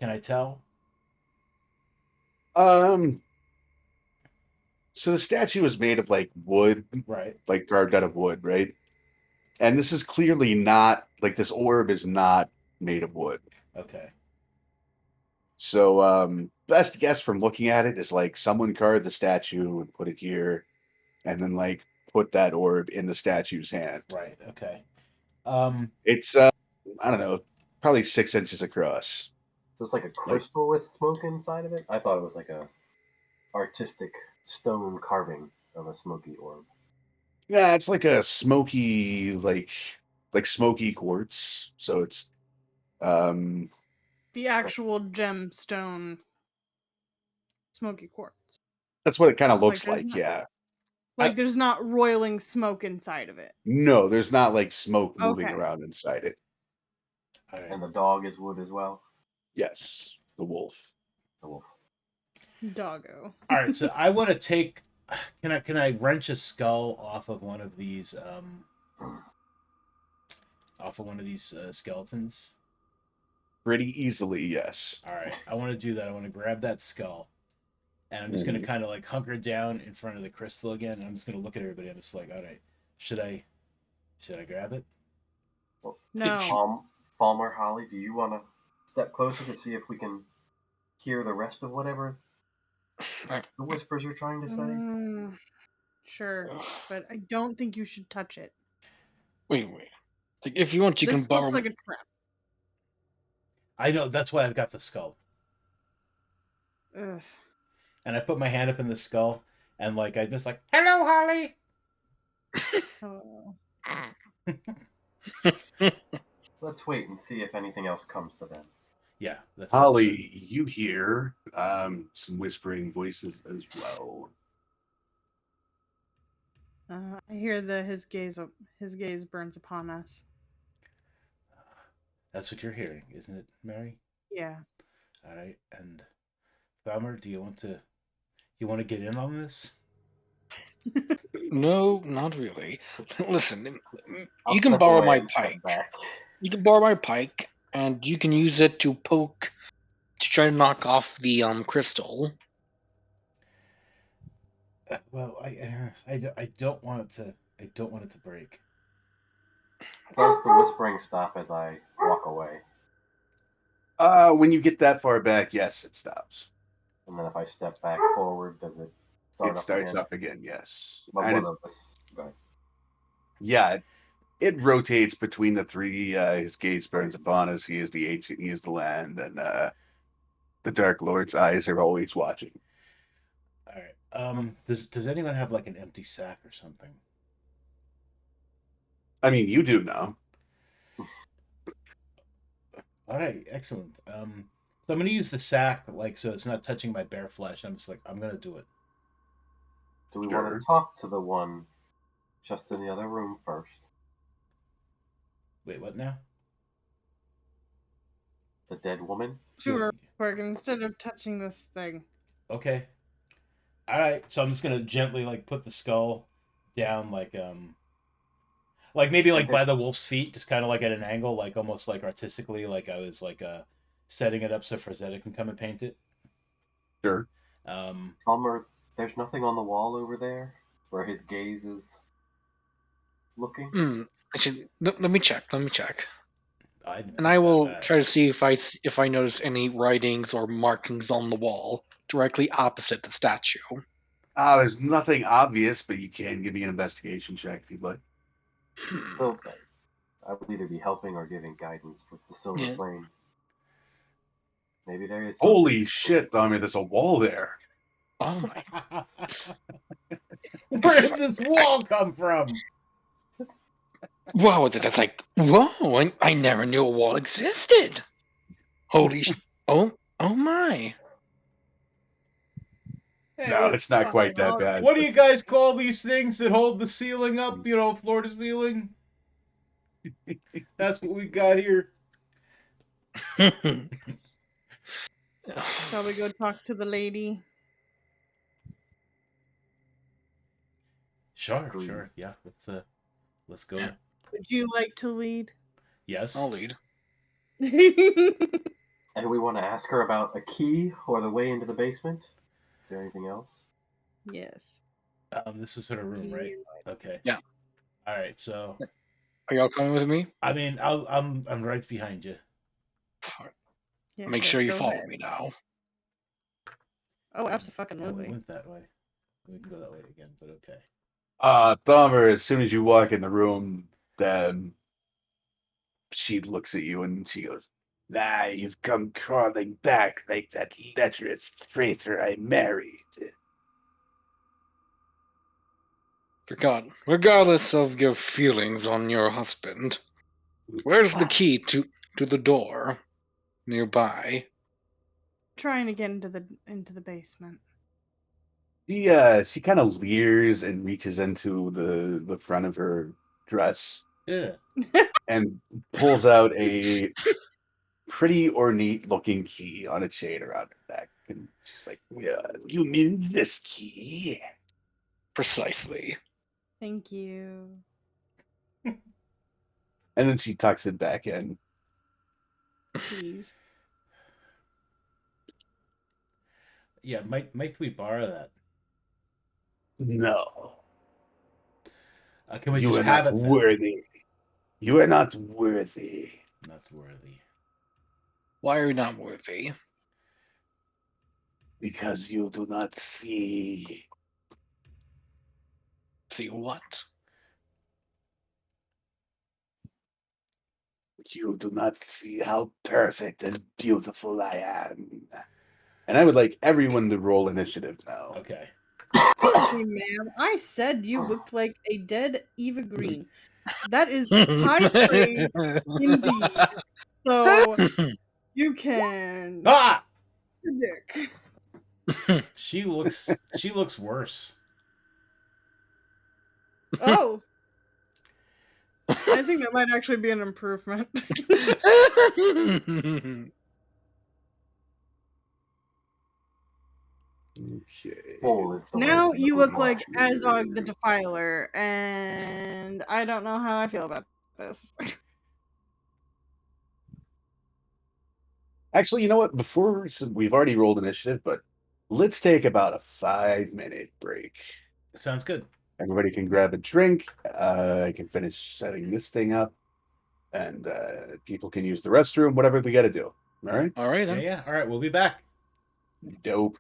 Speaker 1: I tell?
Speaker 2: So the statue is made of like wood,
Speaker 1: Right.
Speaker 2: like carved out of wood, right? And this is clearly not like this orb is not made of wood.
Speaker 1: Okay.
Speaker 2: So best guess from looking at it is like someone carved the statue and put it here, and then like put that orb in the statue's hand.
Speaker 1: Right. Okay.
Speaker 2: It's I don't know, probably 6 inches across.
Speaker 4: So it's like a crystal with smoke inside of it? I thought it was like a artistic stone carving of a smoky orb.
Speaker 2: Yeah, it's like a smoky, like smoky quartz. So it's
Speaker 5: The actual gemstone smoky quartz.
Speaker 2: that's what it kind of looks
Speaker 5: there's
Speaker 2: like.
Speaker 5: not-
Speaker 2: Yeah.
Speaker 5: Like there's not roiling smoke inside of it.
Speaker 2: No, there's not like smoke moving
Speaker 5: Okay.
Speaker 2: around inside it.
Speaker 1: All right.
Speaker 4: And the dog is wood as well?
Speaker 2: Yes, the wolf.
Speaker 4: The wolf.
Speaker 5: Doggo.
Speaker 1: All right. So I want to take. Can I wrench a skull off of one of these skeletons?
Speaker 2: Pretty easily, yes.
Speaker 1: All right. I want to do that. I want to grab that skull, and I'm just going to kind of like hunker down in front of the crystal again, and I'm just going to look at everybody. I'm just like, all right, should I grab it?
Speaker 4: Well,
Speaker 5: No.
Speaker 4: Falmer, Holly, do you want to step closer to see if we can hear the rest of whatever the whispers are trying to say?
Speaker 5: Sure, but I don't think you should touch it.
Speaker 3: Wait. Like, if you want, you
Speaker 5: This
Speaker 3: can borrow.
Speaker 5: looks like a trap.
Speaker 1: I know. That's why I've got the skull.
Speaker 5: Ugh.
Speaker 1: And I put my hand up in the skull, and like I just like, hello, Holly.
Speaker 5: Oh.
Speaker 4: Let's wait and see if anything else comes to them.
Speaker 1: Yeah, that's
Speaker 2: Holly, you hear some whispering voices as well.
Speaker 5: I hear his gaze burns upon us.
Speaker 1: That's what you're hearing, isn't it, Mary?
Speaker 5: Yeah.
Speaker 1: All right. And Thalmer, do you want to get in on this?
Speaker 3: No, not really. Listen,
Speaker 4: I'll
Speaker 3: you can
Speaker 4: step
Speaker 3: borrow
Speaker 4: away
Speaker 3: my
Speaker 4: and step
Speaker 3: pike.
Speaker 4: back.
Speaker 3: You can borrow my pike, and you can use it to poke to try to knock off the crystal.
Speaker 1: Well, I don't want it to. I don't want it to break.
Speaker 4: Does the whispering stop as I walk away?
Speaker 2: When you get that far back, yes, it stops.
Speaker 4: And then if I step back forward, does it start
Speaker 2: It
Speaker 4: up
Speaker 2: starts
Speaker 4: again?
Speaker 2: up again, yes.
Speaker 4: But
Speaker 2: And
Speaker 4: one of us. Go ahead.
Speaker 2: yeah, it rotates between the three. His gaze burns upon us. He is the ancient, he is the land, and the Dark Lord's eyes are always watching.
Speaker 1: All right. Does anyone have like an empty sack or something?
Speaker 2: I mean, you do now.
Speaker 1: All right. Excellent. So I'm gonna use the sack like so it's not touching my bare flesh. I'm just like I'm gonna do it.
Speaker 4: Do we
Speaker 2: Sure.
Speaker 4: want to talk to the one just in the other room first?
Speaker 1: Wait, what now?
Speaker 4: The dead woman?
Speaker 5: Sure, Berg, instead of touching this thing.
Speaker 1: Okay. All right, so I'm just gonna gently like put the skull down, like maybe
Speaker 4: I
Speaker 1: like
Speaker 4: think
Speaker 1: by the wolf's feet, just kind of like at an angle, like almost like artistically, like I was like setting it up so Frazetta can come and paint it.
Speaker 2: Sure.
Speaker 4: Palmer, there's nothing on the wall over there where his gaze is looking.
Speaker 3: Actually, let me check. Let me check.
Speaker 1: I didn't
Speaker 3: And
Speaker 1: think
Speaker 3: I
Speaker 1: about
Speaker 3: will
Speaker 1: that.
Speaker 3: try to see if I notice any writings or markings on the wall directly opposite the statue.
Speaker 2: There's nothing obvious, but you can give me an investigation check if you'd like.
Speaker 4: So I would either be helping or giving guidance with the silver
Speaker 3: Yeah.
Speaker 4: flame. Maybe there is some
Speaker 2: Holy
Speaker 4: significance.
Speaker 2: shit, Tommy, there's a wall there.
Speaker 3: Oh my!
Speaker 1: Where did this wall come from?
Speaker 3: Wow, that's like whoa! I never knew a wall existed. Holy! Oh my!
Speaker 1: Hey,
Speaker 2: No, it's not quite that bad.
Speaker 1: what do you guys call these things that hold the ceiling up? You know, floor to ceiling. That's what we got here.
Speaker 5: Shall we go talk to the lady?
Speaker 1: Sure,
Speaker 4: Agreed.
Speaker 1: sure, yeah. Let's go.
Speaker 3: Yeah.
Speaker 5: Would you like to lead?
Speaker 1: Yes.
Speaker 3: I'll lead.
Speaker 4: And we want to ask her about a key or the way into the basement. Is there anything else?
Speaker 5: Yes.
Speaker 1: This is her room, right? Okay.
Speaker 3: Yeah.
Speaker 1: All right. So,
Speaker 3: Are y'all coming with me?
Speaker 1: I mean, I'm right behind you.
Speaker 5: Yes,
Speaker 3: Make
Speaker 5: yes,
Speaker 3: sure you
Speaker 5: go
Speaker 3: follow
Speaker 5: ahead.
Speaker 3: me now.
Speaker 5: Oh,
Speaker 1: Yeah, we
Speaker 5: absolutely.
Speaker 1: went that way. We can go that way again, but okay.
Speaker 2: Dahmer, as soon as you walk in the room, she looks at you and she goes, you've come crawling back like that lecherous traitor I married.
Speaker 3: Regardless of your feelings on your husband, where's the key to the door nearby?
Speaker 5: Trying to get into the basement.
Speaker 2: She kind of leers and reaches into the front of her dress
Speaker 1: Yeah.
Speaker 2: and pulls out a pretty ornate looking key on a chain around her neck. And she's like, yeah, you mean this key?
Speaker 3: Precisely.
Speaker 5: Thank you.
Speaker 2: And then she tucks it back in.
Speaker 5: Please.
Speaker 1: Yeah. Might we borrow that?
Speaker 2: No,
Speaker 1: Can we
Speaker 2: you
Speaker 1: just
Speaker 2: are
Speaker 1: have
Speaker 2: not
Speaker 1: it then?
Speaker 2: worthy. You are not worthy
Speaker 1: Not worthy.
Speaker 3: Why are you not worthy?
Speaker 2: because you do not see.
Speaker 3: See what?
Speaker 2: You do not see how perfect and beautiful I am. And I would like everyone to roll initiative now.
Speaker 1: Okay.
Speaker 5: Hey, ma'am, I said you looked like a dead Eva Green. That is high praise indeed. So you can
Speaker 1: Ah!
Speaker 5: your dick.
Speaker 1: She looks worse.
Speaker 5: Oh, I think that might actually be an improvement.
Speaker 2: Okay.
Speaker 4: Full is the
Speaker 5: Now
Speaker 4: legend
Speaker 5: you
Speaker 4: of
Speaker 5: look
Speaker 4: Lamar.
Speaker 5: like Azog the Defiler, and I don't know how I feel about this.
Speaker 2: Actually, you know what? We've already rolled initiative, but let's take about a 5-minute break.
Speaker 1: Sounds good.
Speaker 2: Everybody can grab a drink. I can finish setting this thing up, and people can use the restroom, whatever we got to do. All right?
Speaker 3: All right
Speaker 1: Yeah,
Speaker 3: then.
Speaker 1: yeah. All right, we'll be back.
Speaker 2: Dope.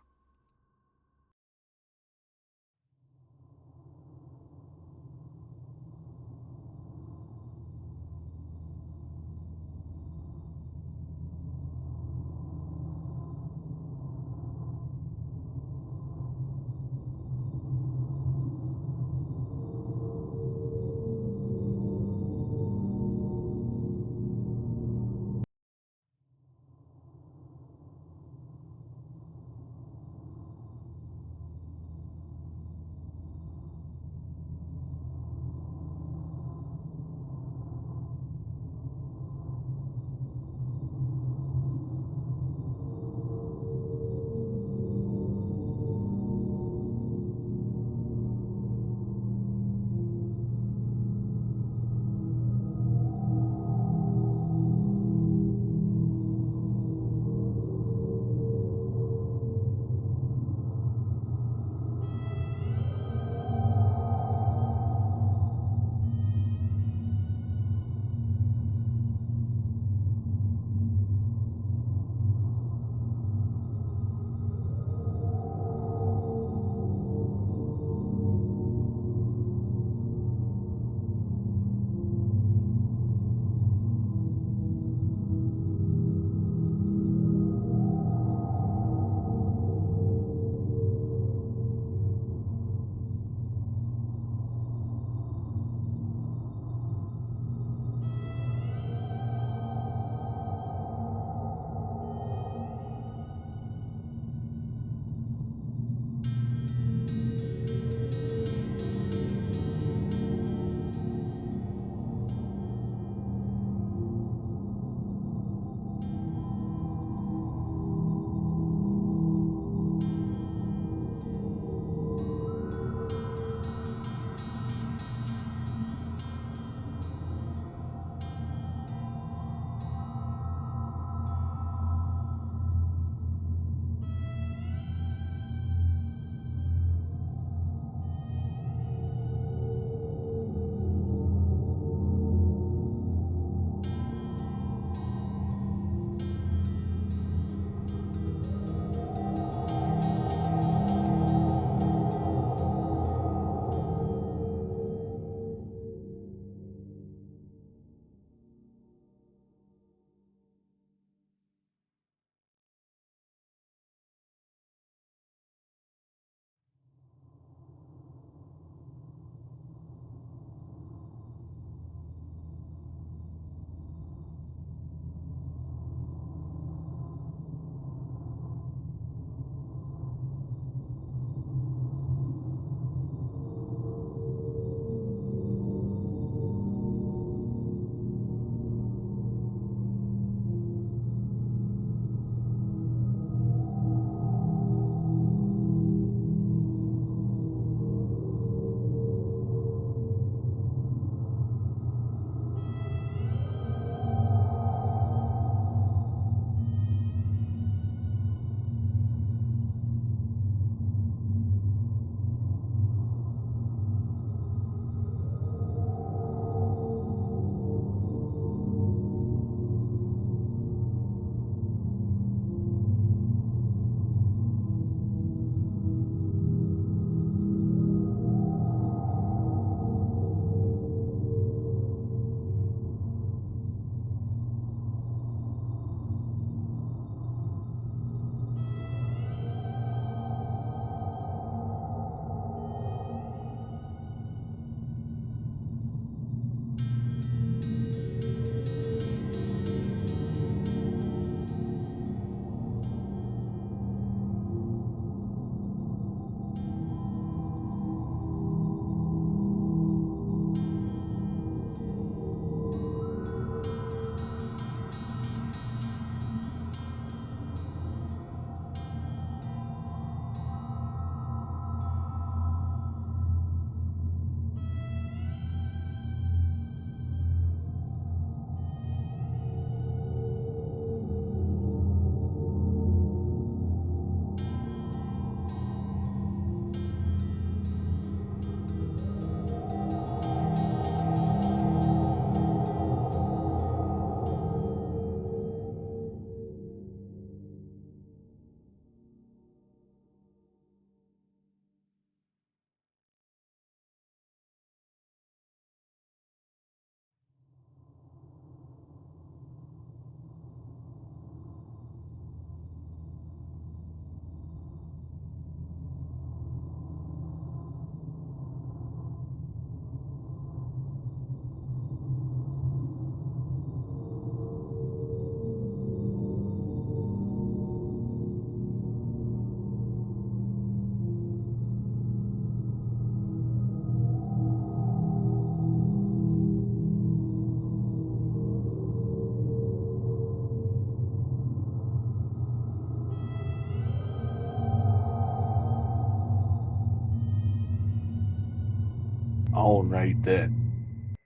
Speaker 2: All right then.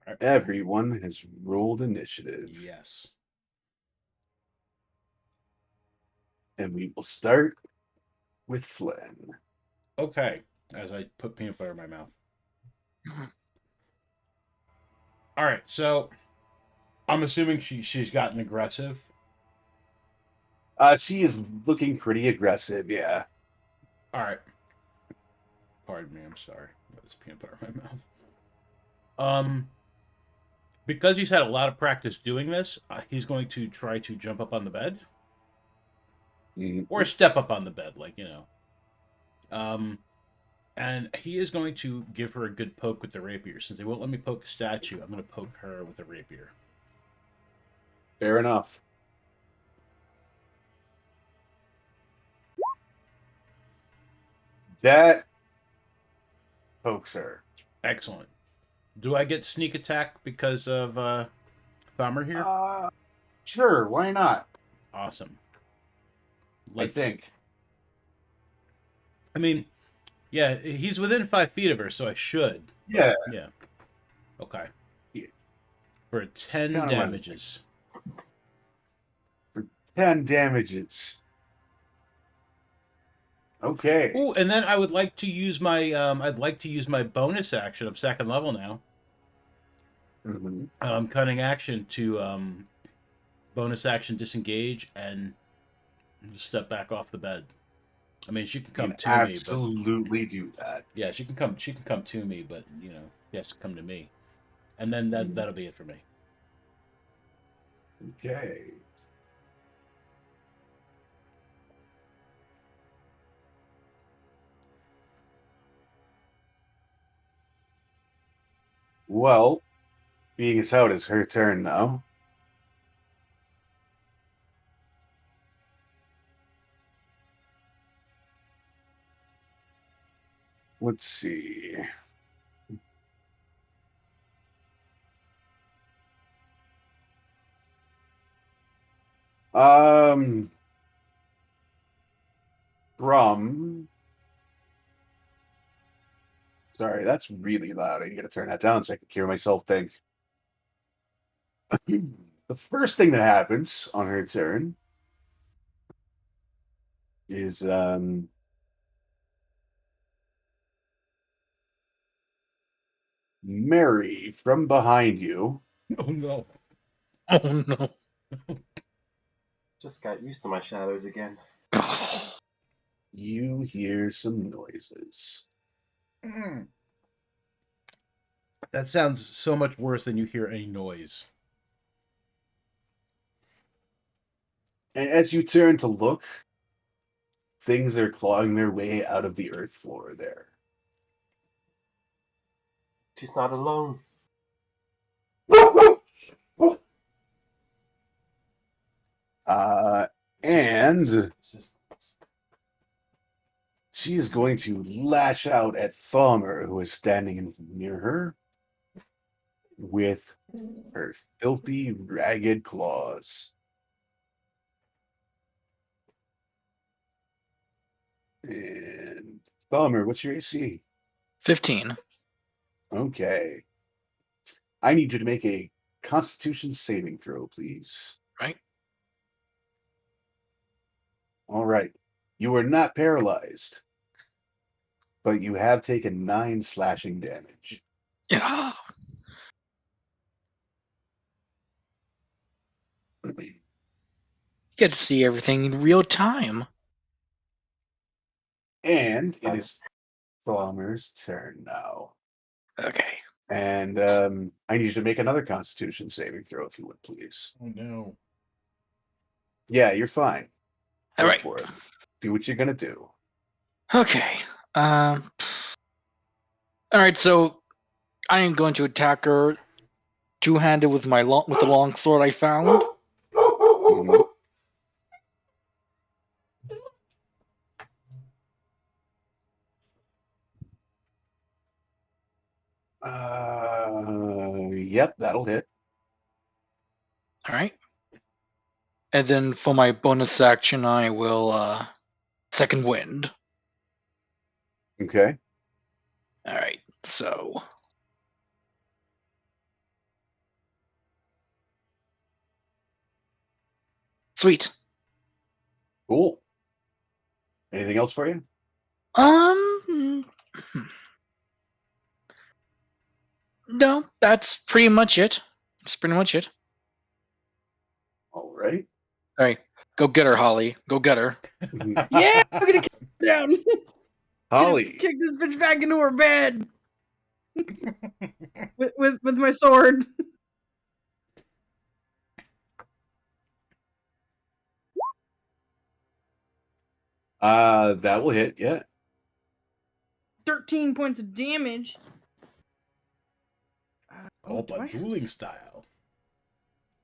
Speaker 1: Alright.
Speaker 2: Everyone has rolled initiative.
Speaker 1: Yes.
Speaker 2: And we will start with Flynn.
Speaker 1: Okay. As I put peanut butter in my mouth. All right. So I'm assuming she's gotten aggressive.
Speaker 2: She is looking pretty aggressive, yeah.
Speaker 1: All right. Pardon me. I'm sorry. Got this peanut butter in my mouth. Because he's had a lot of practice doing this, he's going to try to jump up on the bed or step up on the bed, like and he is going to give her a good poke with the rapier. Since they won't let me poke a statue, I'm going to poke her with a rapier.
Speaker 2: Fair enough. That pokes her.
Speaker 1: Excellent. Do I get sneak attack because of Thumber here?
Speaker 2: Sure, why not?
Speaker 1: Awesome.
Speaker 2: I think.
Speaker 1: I mean, yeah, he's within 5 feet of her, so I should.
Speaker 2: Yeah.
Speaker 1: Yeah. Okay.
Speaker 2: Yeah.
Speaker 1: For 10
Speaker 2: Kinda
Speaker 1: damages.
Speaker 2: For 10 damages. Okay.
Speaker 1: Ooh, and then I would like to use my bonus action of second level now. Cunning action to bonus action disengage and step back off the bed. I mean, she can come to me.
Speaker 2: Absolutely do that.
Speaker 1: Yeah, she can come to me, but she has to come to me. And then that'll be it for me.
Speaker 2: Okay. Well, being as how it is her turn now. Let's see. From. Sorry, that's really loud. I gotta turn that down so I can hear myself think. The first thing that happens on her turn is Mary from behind you.
Speaker 1: Oh no.
Speaker 3: Oh no.
Speaker 4: Just got used to my shadows again.
Speaker 2: You hear some noises.
Speaker 1: That sounds so much worse than you hear a noise.
Speaker 2: And as you turn to look, things are clawing their way out of the earth floor there.
Speaker 4: She's not alone.
Speaker 2: And she is going to lash out at Thalmer, who is standing near her, with her filthy, ragged claws. And Thalmer, what's your AC?
Speaker 3: 15.
Speaker 2: Okay. I need you to make a Constitution saving throw, please.
Speaker 3: Right.
Speaker 2: All right. You are not paralyzed, but you have taken 9 slashing damage.
Speaker 3: Yeah. You get to see everything in real time.
Speaker 2: And it is Thalmer's turn now.
Speaker 3: Okay.
Speaker 2: And I need you to make another Constitution saving throw, if you would, please.
Speaker 1: Oh no.
Speaker 2: Yeah, you're fine.
Speaker 3: All
Speaker 2: Go
Speaker 3: right.
Speaker 2: for it. Do what you're gonna do.
Speaker 3: Okay. All right. So I am going to attack her two-handed with the long sword I found.
Speaker 2: Mhm. Yep, that'll hit.
Speaker 3: All right. And then for my bonus action, I will second wind.
Speaker 2: Okay.
Speaker 3: All right, so sweet.
Speaker 2: Cool. Anything else for you?
Speaker 3: Hmm. No, that's pretty much it. That's pretty much it.
Speaker 2: All right.
Speaker 3: All right, go get her, Holly. Go get her.
Speaker 5: Yeah, I'm gonna kick her down.
Speaker 2: Holly.
Speaker 5: Kick this bitch back into her bed with my sword.
Speaker 2: That will hit. Yeah.
Speaker 5: 13 points of damage.
Speaker 1: Oh,
Speaker 5: do I
Speaker 1: but
Speaker 5: have
Speaker 1: dueling style.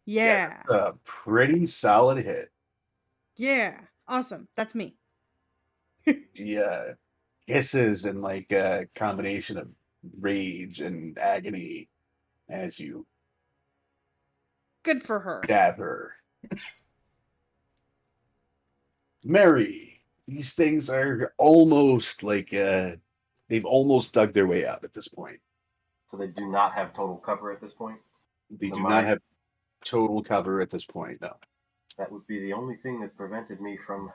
Speaker 5: Yeah.
Speaker 2: A pretty solid hit.
Speaker 5: Yeah. Awesome. That's me.
Speaker 2: Yeah. Hisses and like a combination of rage and agony as you
Speaker 5: Good for her.
Speaker 2: stab her. Mary, these things are almost like they've almost dug their way out at this point.
Speaker 4: So they do not have total cover at this point.
Speaker 2: They
Speaker 4: So
Speaker 2: do not have total cover at this point, no.
Speaker 4: That would be the only thing that prevented me from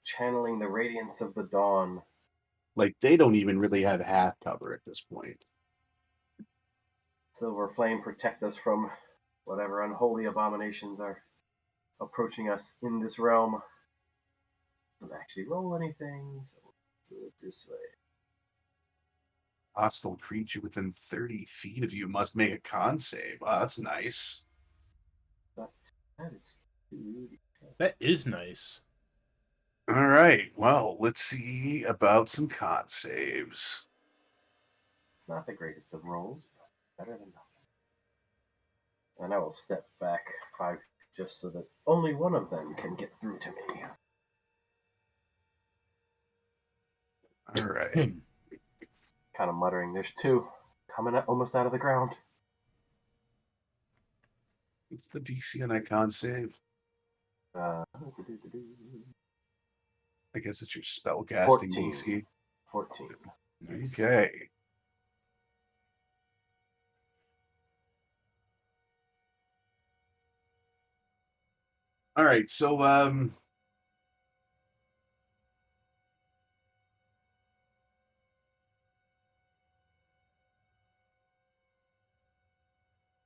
Speaker 4: channeling the radiance of the dawn.
Speaker 2: Like they don't even really have half cover at this point.
Speaker 4: Silver flame, protect us from whatever unholy abominations are approaching us in this realm. Doesn't actually roll anything, so we'll do it this way.
Speaker 2: Hostile creature within 30 feet of you must make a con save. Oh, that's nice.
Speaker 4: But that is good.
Speaker 1: That is nice.
Speaker 2: All right. Well, let's see about some con saves.
Speaker 4: Not the greatest of rolls, but better than nothing. And I will step back 5 just so that only one of them can get through to me.
Speaker 2: All right.
Speaker 4: Kind of muttering, there's 2 coming almost out of the ground.
Speaker 2: What's the DC on that con save?
Speaker 4: Uh,
Speaker 2: I guess it's your spellcasting
Speaker 4: 14.
Speaker 2: DC.
Speaker 4: 14.
Speaker 1: Nice.
Speaker 2: Okay. All right. So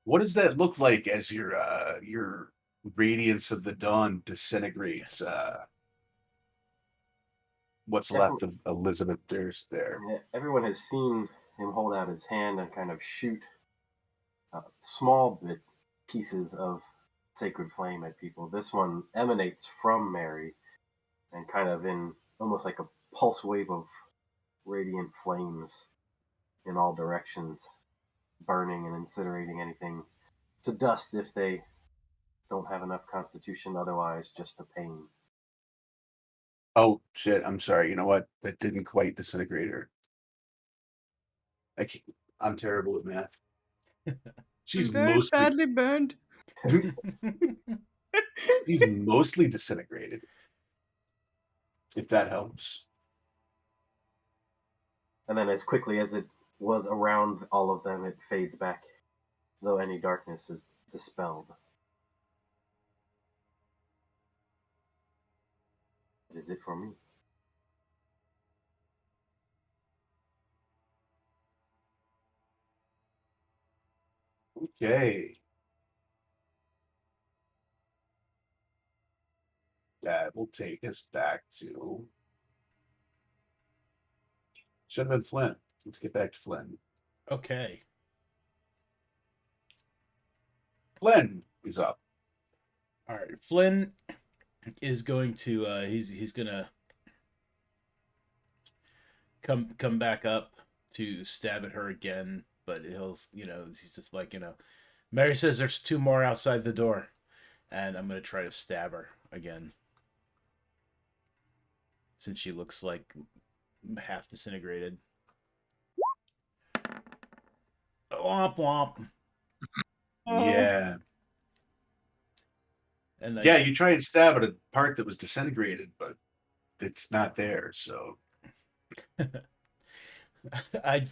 Speaker 2: what does that look like as your radiance of the dawn disintegrates? What's left of Elizabeth Durst there?
Speaker 4: Yeah, everyone has seen him hold out his hand and kind of shoot small pieces of sacred flame at people. This one emanates from Mary and kind of in almost like a pulse wave of radiant flames in all directions, burning and incinerating anything to dust if they don't have enough constitution, otherwise just a pain.
Speaker 2: Oh shit! I'm sorry. You know what? That didn't quite disintegrate her. I'm terrible at math. She's
Speaker 5: Very
Speaker 2: mostly
Speaker 5: badly burned.
Speaker 2: she's mostly disintegrated. If that helps.
Speaker 4: And then as quickly as it was around all of them, it fades back, though any darkness is dispelled. That is it for me.
Speaker 2: Okay. That will take us back to. Should have been Flynn. Let's get back to Flynn.
Speaker 1: Okay.
Speaker 2: Flynn is up.
Speaker 1: All right. Flynn is going to he's gonna come back up to stab at her again, but he's just like, Mary says there's 2 more outside the door, and I'm gonna try to stab her again. Since she looks like half disintegrated. Womp womp.
Speaker 2: Yeah.
Speaker 1: And
Speaker 2: Yeah, you try and stab at a part that was disintegrated, but it's not there, so
Speaker 1: I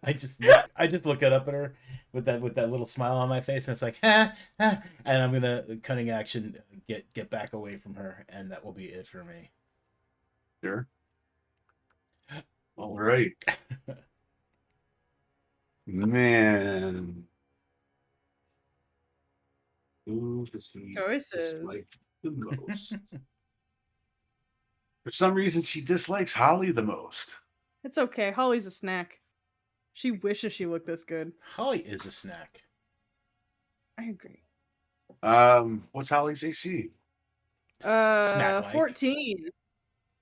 Speaker 1: I just look up at her with that little smile on my face, and it's like, ha, ha, and I'm gonna cunning action get back away from her, and that will be it for me.
Speaker 2: Sure. All right. Man. Who does he
Speaker 5: Choices.
Speaker 2: dislike the most? For some reason, she dislikes Holly the most.
Speaker 5: It's okay. Holly's a snack. She wishes she looked this good.
Speaker 1: Holly is a snack.
Speaker 5: I agree.
Speaker 2: What's Holly's AC?
Speaker 1: Snack-like.
Speaker 5: 14.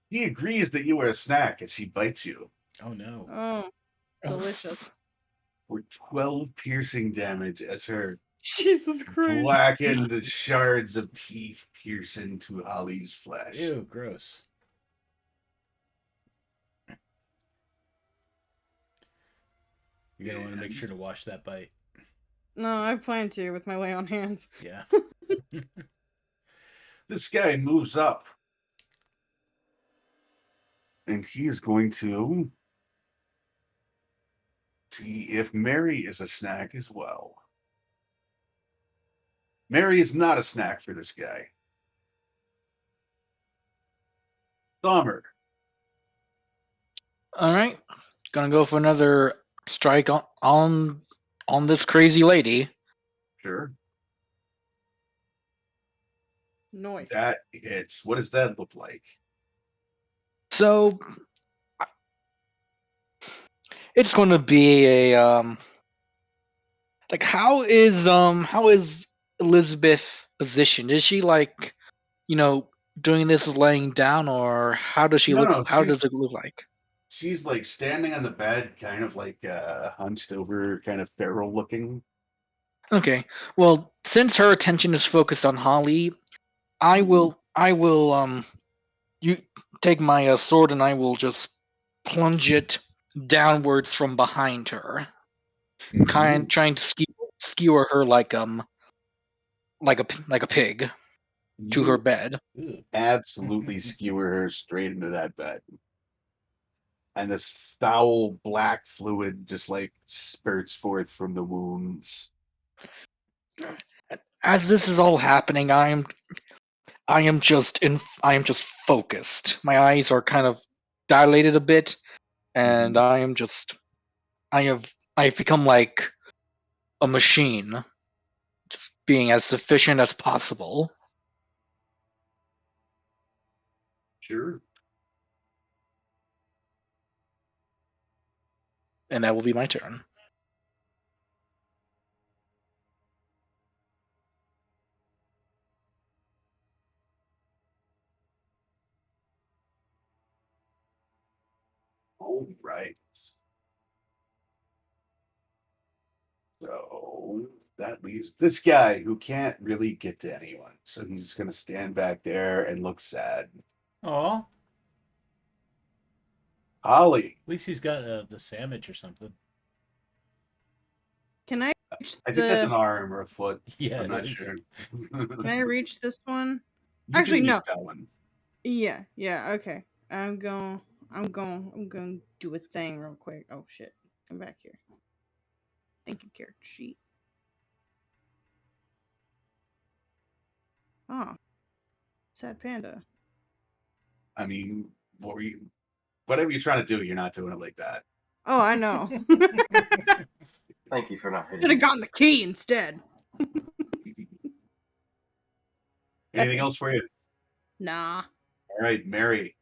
Speaker 2: He agrees that you are a snack and she bites you
Speaker 1: Oh no.
Speaker 5: Oh, delicious.
Speaker 2: for 12 piercing damage as her
Speaker 5: Jesus Christ.
Speaker 2: blackened shards of teeth pierce into Holly's flesh.
Speaker 1: Ew, gross. You're gonna want to make sure to wash that bite.
Speaker 5: No, I plan to with my lay on hands.
Speaker 1: Yeah.
Speaker 2: This guy moves up. And he is going to see if Mary is a snack as well. Mary is not a snack for this guy. Dahmer.
Speaker 3: All right, gonna go for another strike on this crazy lady.
Speaker 2: Sure.
Speaker 5: Noise.
Speaker 2: That hits. What does that look like?
Speaker 3: So it's going to be a like how is Elizabeth positioned? Is she like, doing this laying down, or how does she
Speaker 2: No,
Speaker 3: look?
Speaker 2: no,
Speaker 3: How does it look like?
Speaker 2: She's like standing on the bed, kind of like hunched over, kind of feral looking.
Speaker 3: Okay. Well, since her attention is focused on Holly, I will you take my sword and I will just plunge it downwards from behind her, trying to skewer her like a pig to her
Speaker 2: You
Speaker 3: bed.
Speaker 1: Ew.
Speaker 2: absolutely skewer her straight into that bed. And this foul black fluid just like spurts forth from the wounds.
Speaker 3: As this is all happening, I am just focused. My eyes are kind of dilated a bit, and I've become like a machine, just being as efficient as possible.
Speaker 2: Sure.
Speaker 3: And that will be my turn.
Speaker 2: All right. So that leaves this guy who can't really get to anyone. So he's going to stand back there and look sad.
Speaker 1: Aw. At
Speaker 2: Holly.
Speaker 1: least he's got the sandwich or something.
Speaker 5: Can I reach
Speaker 2: I think that's
Speaker 5: the?
Speaker 2: an arm or a foot.
Speaker 1: Yeah,
Speaker 2: I'm
Speaker 1: it
Speaker 2: not
Speaker 1: is.
Speaker 2: sure.
Speaker 5: Can I reach this one?
Speaker 2: You
Speaker 5: Actually,
Speaker 2: can
Speaker 5: no.
Speaker 2: reach that one.
Speaker 5: Yeah. Okay. I'm going to do a thing real quick. Oh shit! Come back here. Thank you, character sheet. Oh, sad panda.
Speaker 2: I mean, whatever you're trying to do, you're not doing it like that.
Speaker 5: Oh, I know.
Speaker 4: Thank you for not
Speaker 5: Should
Speaker 4: hitting
Speaker 5: have
Speaker 4: me.
Speaker 5: gotten the key instead.
Speaker 2: Anything else for you?
Speaker 5: Nah.
Speaker 2: All right, Mary.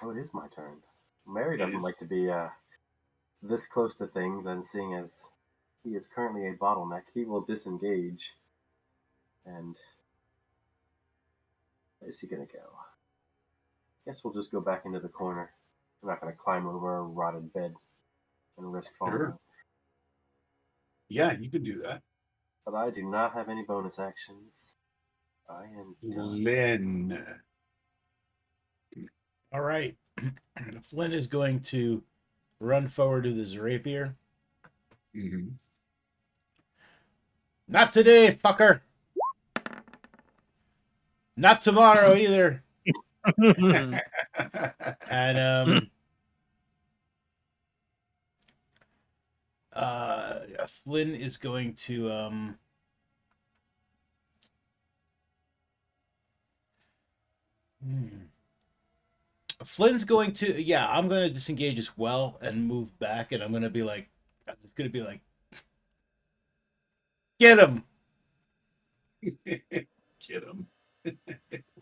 Speaker 4: Oh, it is my turn. Mary
Speaker 2: It
Speaker 4: doesn't
Speaker 2: is.
Speaker 4: like to be this close to things, and seeing as he is currently a bottleneck, he will disengage. And where's he gonna go? Guess we'll just go back into the corner. I'm not gonna climb over a rotted bed and risk falling
Speaker 2: Sure.
Speaker 4: out.
Speaker 2: Yeah, you could do that.
Speaker 4: But I do not have any bonus actions. I am done.
Speaker 2: Lynn.
Speaker 1: All right. Flynn is going to run forward with his rapier.
Speaker 2: Mm-hmm.
Speaker 1: Not today, fucker. Not tomorrow either. And Flynn is going to Flynn's going to, yeah, I'm going to disengage as well and move back, and I'm going to be like, get him.
Speaker 2: Get him.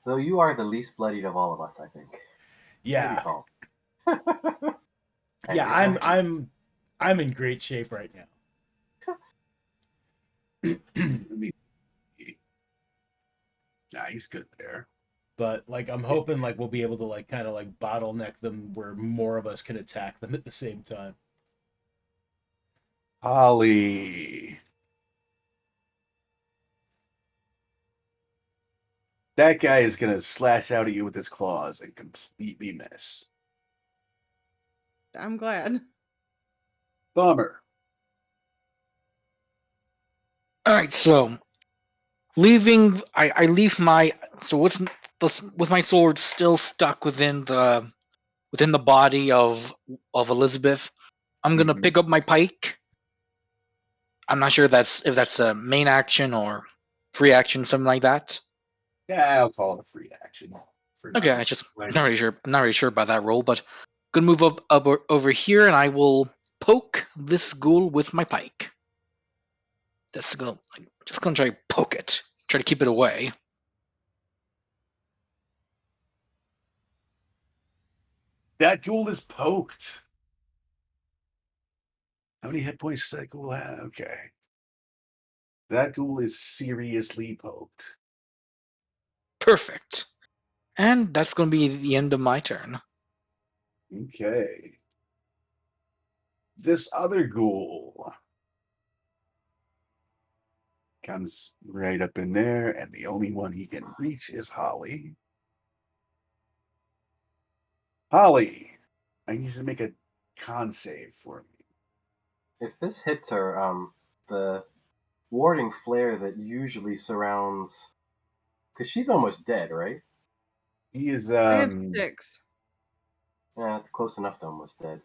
Speaker 4: Though you are the least bloodied of all of us, I think.
Speaker 1: Yeah.
Speaker 4: Call.
Speaker 1: Yeah, I'm in great shape right now.
Speaker 2: Nah, he's good there.
Speaker 1: But like I'm hoping like we'll be able to like kind of like bottleneck them where more of us can attack them at the same time.
Speaker 2: Holly. That guy is going to slash out at you with his claws and completely miss.
Speaker 5: I'm glad.
Speaker 2: Bummer.
Speaker 3: All right, so I leave my with my sword still stuck within the body of Elizabeth. I'm gonna pick up my pike. I'm not sure if that's a main action or free action, something like that.
Speaker 2: Yeah, I'll call it a free action.
Speaker 3: Okay, I just not really sure. I'm not really sure about that role, but I'm gonna move up over here, and I will poke this ghoul with my pike. Just gonna try to poke it, try to keep it away.
Speaker 2: That ghoul is poked. How many hit points does that ghoul have? Okay. That ghoul is seriously poked.
Speaker 3: Perfect. And that's going to be the end of my turn.
Speaker 2: Okay. This other ghoul comes right up in there, and the only one he can reach is Holly. Holly, I need you to make a con save for me.
Speaker 4: If this hits her, the warding flare that usually surrounds, because she's almost dead, right?
Speaker 2: He is.
Speaker 5: I have 6.
Speaker 4: Yeah, it's close enough to almost dead.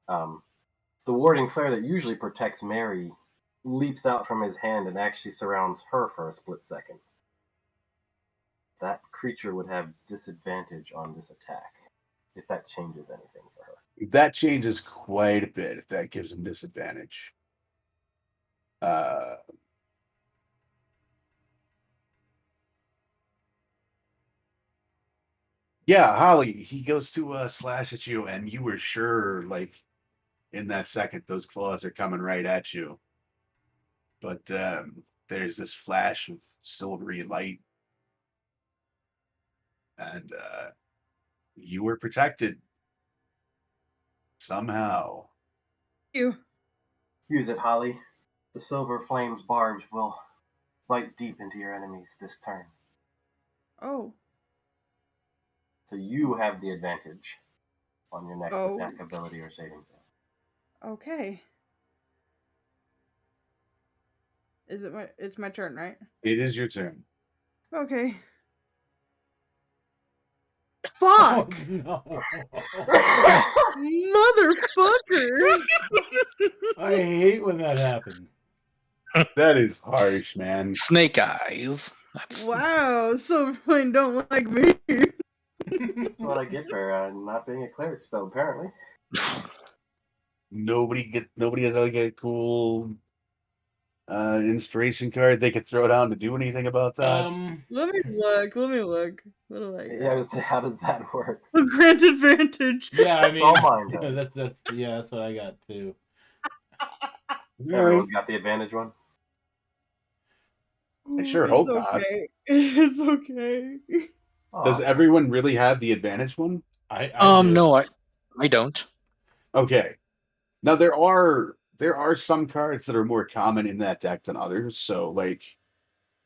Speaker 4: The warding flare that usually protects Mary leaps out from his hand and actually surrounds her for a split second. That creature would have disadvantage on this attack, if that changes anything for her.
Speaker 2: That changes quite a bit if that gives him disadvantage. Yeah, Holly, he goes to slash at you, and you were sure, like, in that second, those claws are coming right at you. But there's this flash of silvery light, and you were protected somehow.
Speaker 5: You.
Speaker 4: Use it, Holly. The silver flame's barbs will bite deep into your enemies this turn.
Speaker 5: Oh.
Speaker 4: So you have the advantage on your next
Speaker 5: Oh.
Speaker 4: attack ability or saving throw.
Speaker 5: Okay. It's my turn, right?
Speaker 2: It is your turn.
Speaker 5: Okay.
Speaker 1: Oh,
Speaker 5: Fuck!
Speaker 1: no.
Speaker 5: Motherfucker!
Speaker 1: I hate when that happens.
Speaker 2: That is harsh, man.
Speaker 3: Snake eyes. That's
Speaker 5: Wow, so really don't like me.
Speaker 4: That's what I get for not being a cleric spell, apparently.
Speaker 2: Nobody has like a cool inspiration card they could throw down to do anything about that.
Speaker 5: Let me look. What do I
Speaker 4: Yeah,
Speaker 5: got?
Speaker 4: how does that work?
Speaker 5: Grant advantage.
Speaker 1: Yeah, I
Speaker 4: That's
Speaker 1: mean,
Speaker 4: all mine does.
Speaker 1: that's what I got too.
Speaker 4: Everyone's got the advantage one?
Speaker 2: I sure
Speaker 5: It's
Speaker 2: hope not.
Speaker 5: okay. It's okay.
Speaker 2: Does everyone really have the advantage one?
Speaker 1: I do.
Speaker 3: No, I don't.
Speaker 2: Okay. Now there are some cards that are more common in that deck than others. So like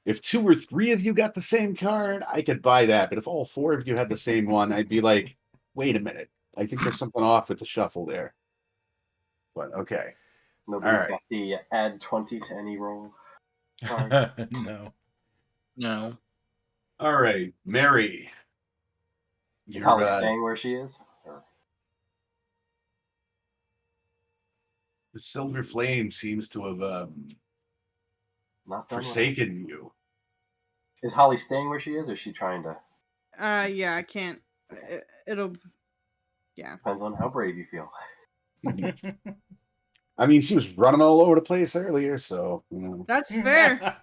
Speaker 2: if 2 or 3 of you got the same card, I could buy that. But if all 4 of you had the same one, I'd be like, wait a minute. I think there's something off with the shuffle there. But okay.
Speaker 4: Nobody's
Speaker 2: All right.
Speaker 4: got the add 20 to any roll card.
Speaker 1: No.
Speaker 3: No.
Speaker 2: All right, Mary.
Speaker 4: Is Holly staying where she is? Or...
Speaker 2: The silver flame seems to have
Speaker 4: Not done with it.
Speaker 2: forsaken you.
Speaker 4: Is Holly staying where she is, or is she trying to?
Speaker 5: Yeah, I can't. It'll. Yeah.
Speaker 4: Depends on how brave you feel.
Speaker 2: I mean, she was running all over the place earlier, so you know.
Speaker 5: That's fair.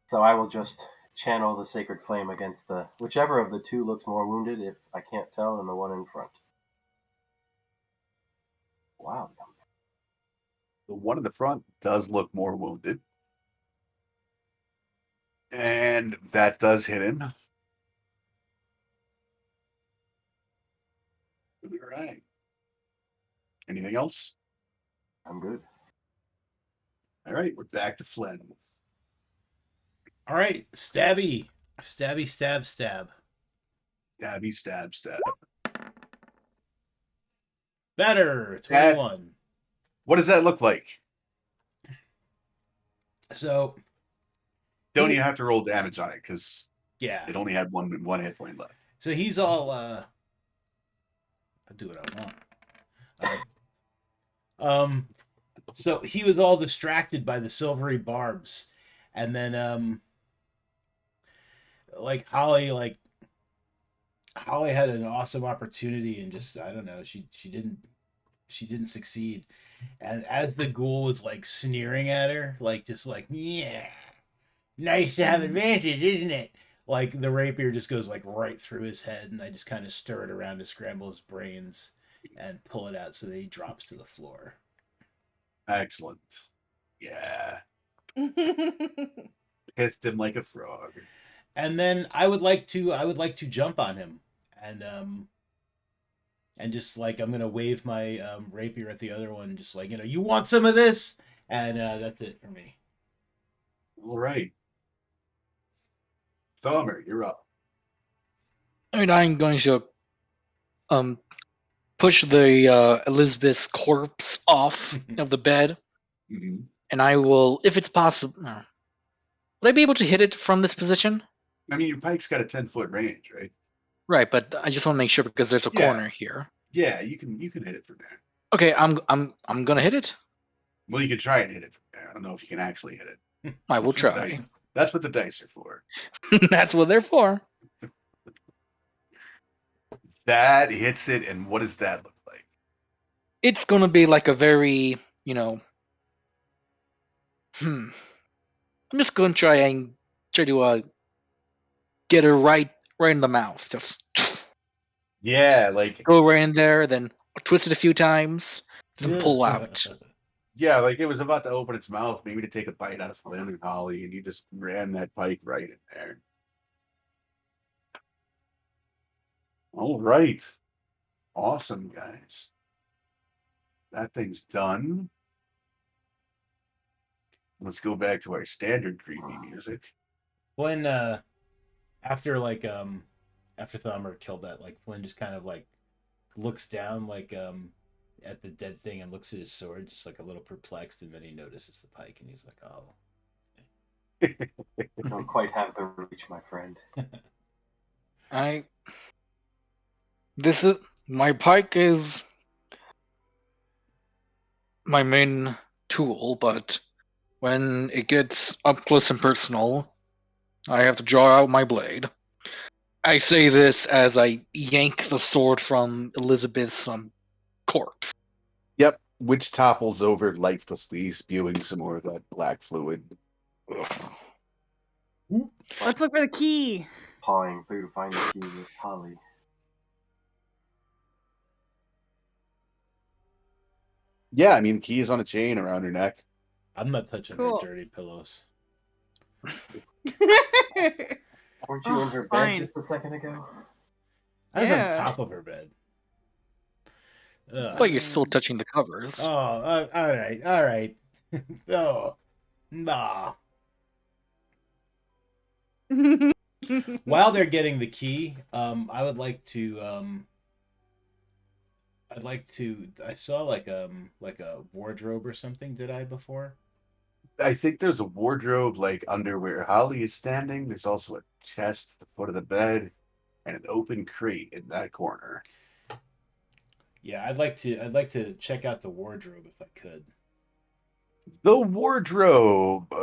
Speaker 4: So I will just channel the sacred flame against the whichever of the two looks more wounded, if I can't tell, and the one in front. Wow.
Speaker 2: The one in the front does look more wounded. And that does hit him. All right. Anything else?
Speaker 4: I'm good.
Speaker 2: All right, we're back to Flynn.
Speaker 1: All right, stabby, stab.
Speaker 2: Stabby, stab, stab.
Speaker 1: Better 21.
Speaker 2: What does that look like?
Speaker 1: So
Speaker 2: Don't even have to roll damage on it because
Speaker 1: yeah,
Speaker 2: it only had one hit point left.
Speaker 1: so he's all I'll do what I want. So he was all distracted by the silvery barbs, and then like Holly had an awesome opportunity, and just I don't know, she didn't succeed. And as the ghoul was like sneering at her, like just like, yeah, nice to have advantage, isn't it? Like the rapier just goes like right through his head, and I just kind of stir it around to scramble his brains and pull it out so that he drops to the floor.
Speaker 2: Excellent. Yeah. Hissed him like a frog.
Speaker 1: And then I would like to jump on him and just like I'm gonna wave my rapier at the other one, just like, you want some of this, and that's it for me.
Speaker 2: All right. Thumber, you're up.
Speaker 3: I mean, I'm going to push the Elizabeth's corpse off of the bed,
Speaker 2: Mm-hmm.
Speaker 3: and I will, if it's possible, would I be able to hit it from this position?
Speaker 2: I mean, your pike's got a 10-foot range, right?
Speaker 3: Right, but I just want to make sure because there's a
Speaker 2: Yeah.
Speaker 3: corner here.
Speaker 2: Yeah, you can hit it from there.
Speaker 3: Okay, I'm gonna hit it.
Speaker 2: Well, you can try and hit it from there. I don't know if you can actually hit it.
Speaker 3: I will try.
Speaker 2: That's what the dice are for.
Speaker 3: That's what they're for.
Speaker 2: That hits it, and what does that look like?
Speaker 3: It's gonna be like a very, I'm just gonna try to get her right in the mouth. Just
Speaker 2: Yeah, like
Speaker 3: go right in there, then twist it a few times, then pull out.
Speaker 2: yeah, like it was about to open its mouth, maybe to take a bite out of Flynn and Holly, and you just ran that pike right in there. All right. Awesome, guys. That thing's done. Let's go back to our standard creepy music.
Speaker 1: When after Thumber killed that, like Flynn just kind of like looks down like at the dead thing and looks at his sword, just like a little perplexed, and then he notices the pike and he's like, oh.
Speaker 4: You don't quite have the reach, my friend.
Speaker 3: My pike is my main tool, but when it gets up close and personal, I have to draw out my blade. I say this as I yank the sword from Elizabeth's corpse.
Speaker 2: Yep, which topples over lifelessly, spewing some more of that black fluid.
Speaker 3: Ugh.
Speaker 5: Let's look for the key.
Speaker 4: Pawing through to find the key with Holly.
Speaker 2: Yeah, I mean, the key is on a chain around her neck.
Speaker 1: I'm not touching
Speaker 5: Cool.
Speaker 1: her dirty pillows.
Speaker 4: Weren't you in her bed
Speaker 5: Fine.
Speaker 4: just a second ago?
Speaker 1: I was
Speaker 5: Yeah.
Speaker 1: on top of her bed. Ugh.
Speaker 3: But you're still touching the covers.
Speaker 1: Oh, all right. Oh, nah. While they're getting the key, I would like to. I saw like a wardrobe or something. Did I before?
Speaker 2: I think there's a wardrobe like under where Holly is standing. There's also a chest at the foot of the bed and an open crate in that corner.
Speaker 1: Yeah, I'd like to check out the wardrobe if I could.
Speaker 2: The wardrobe.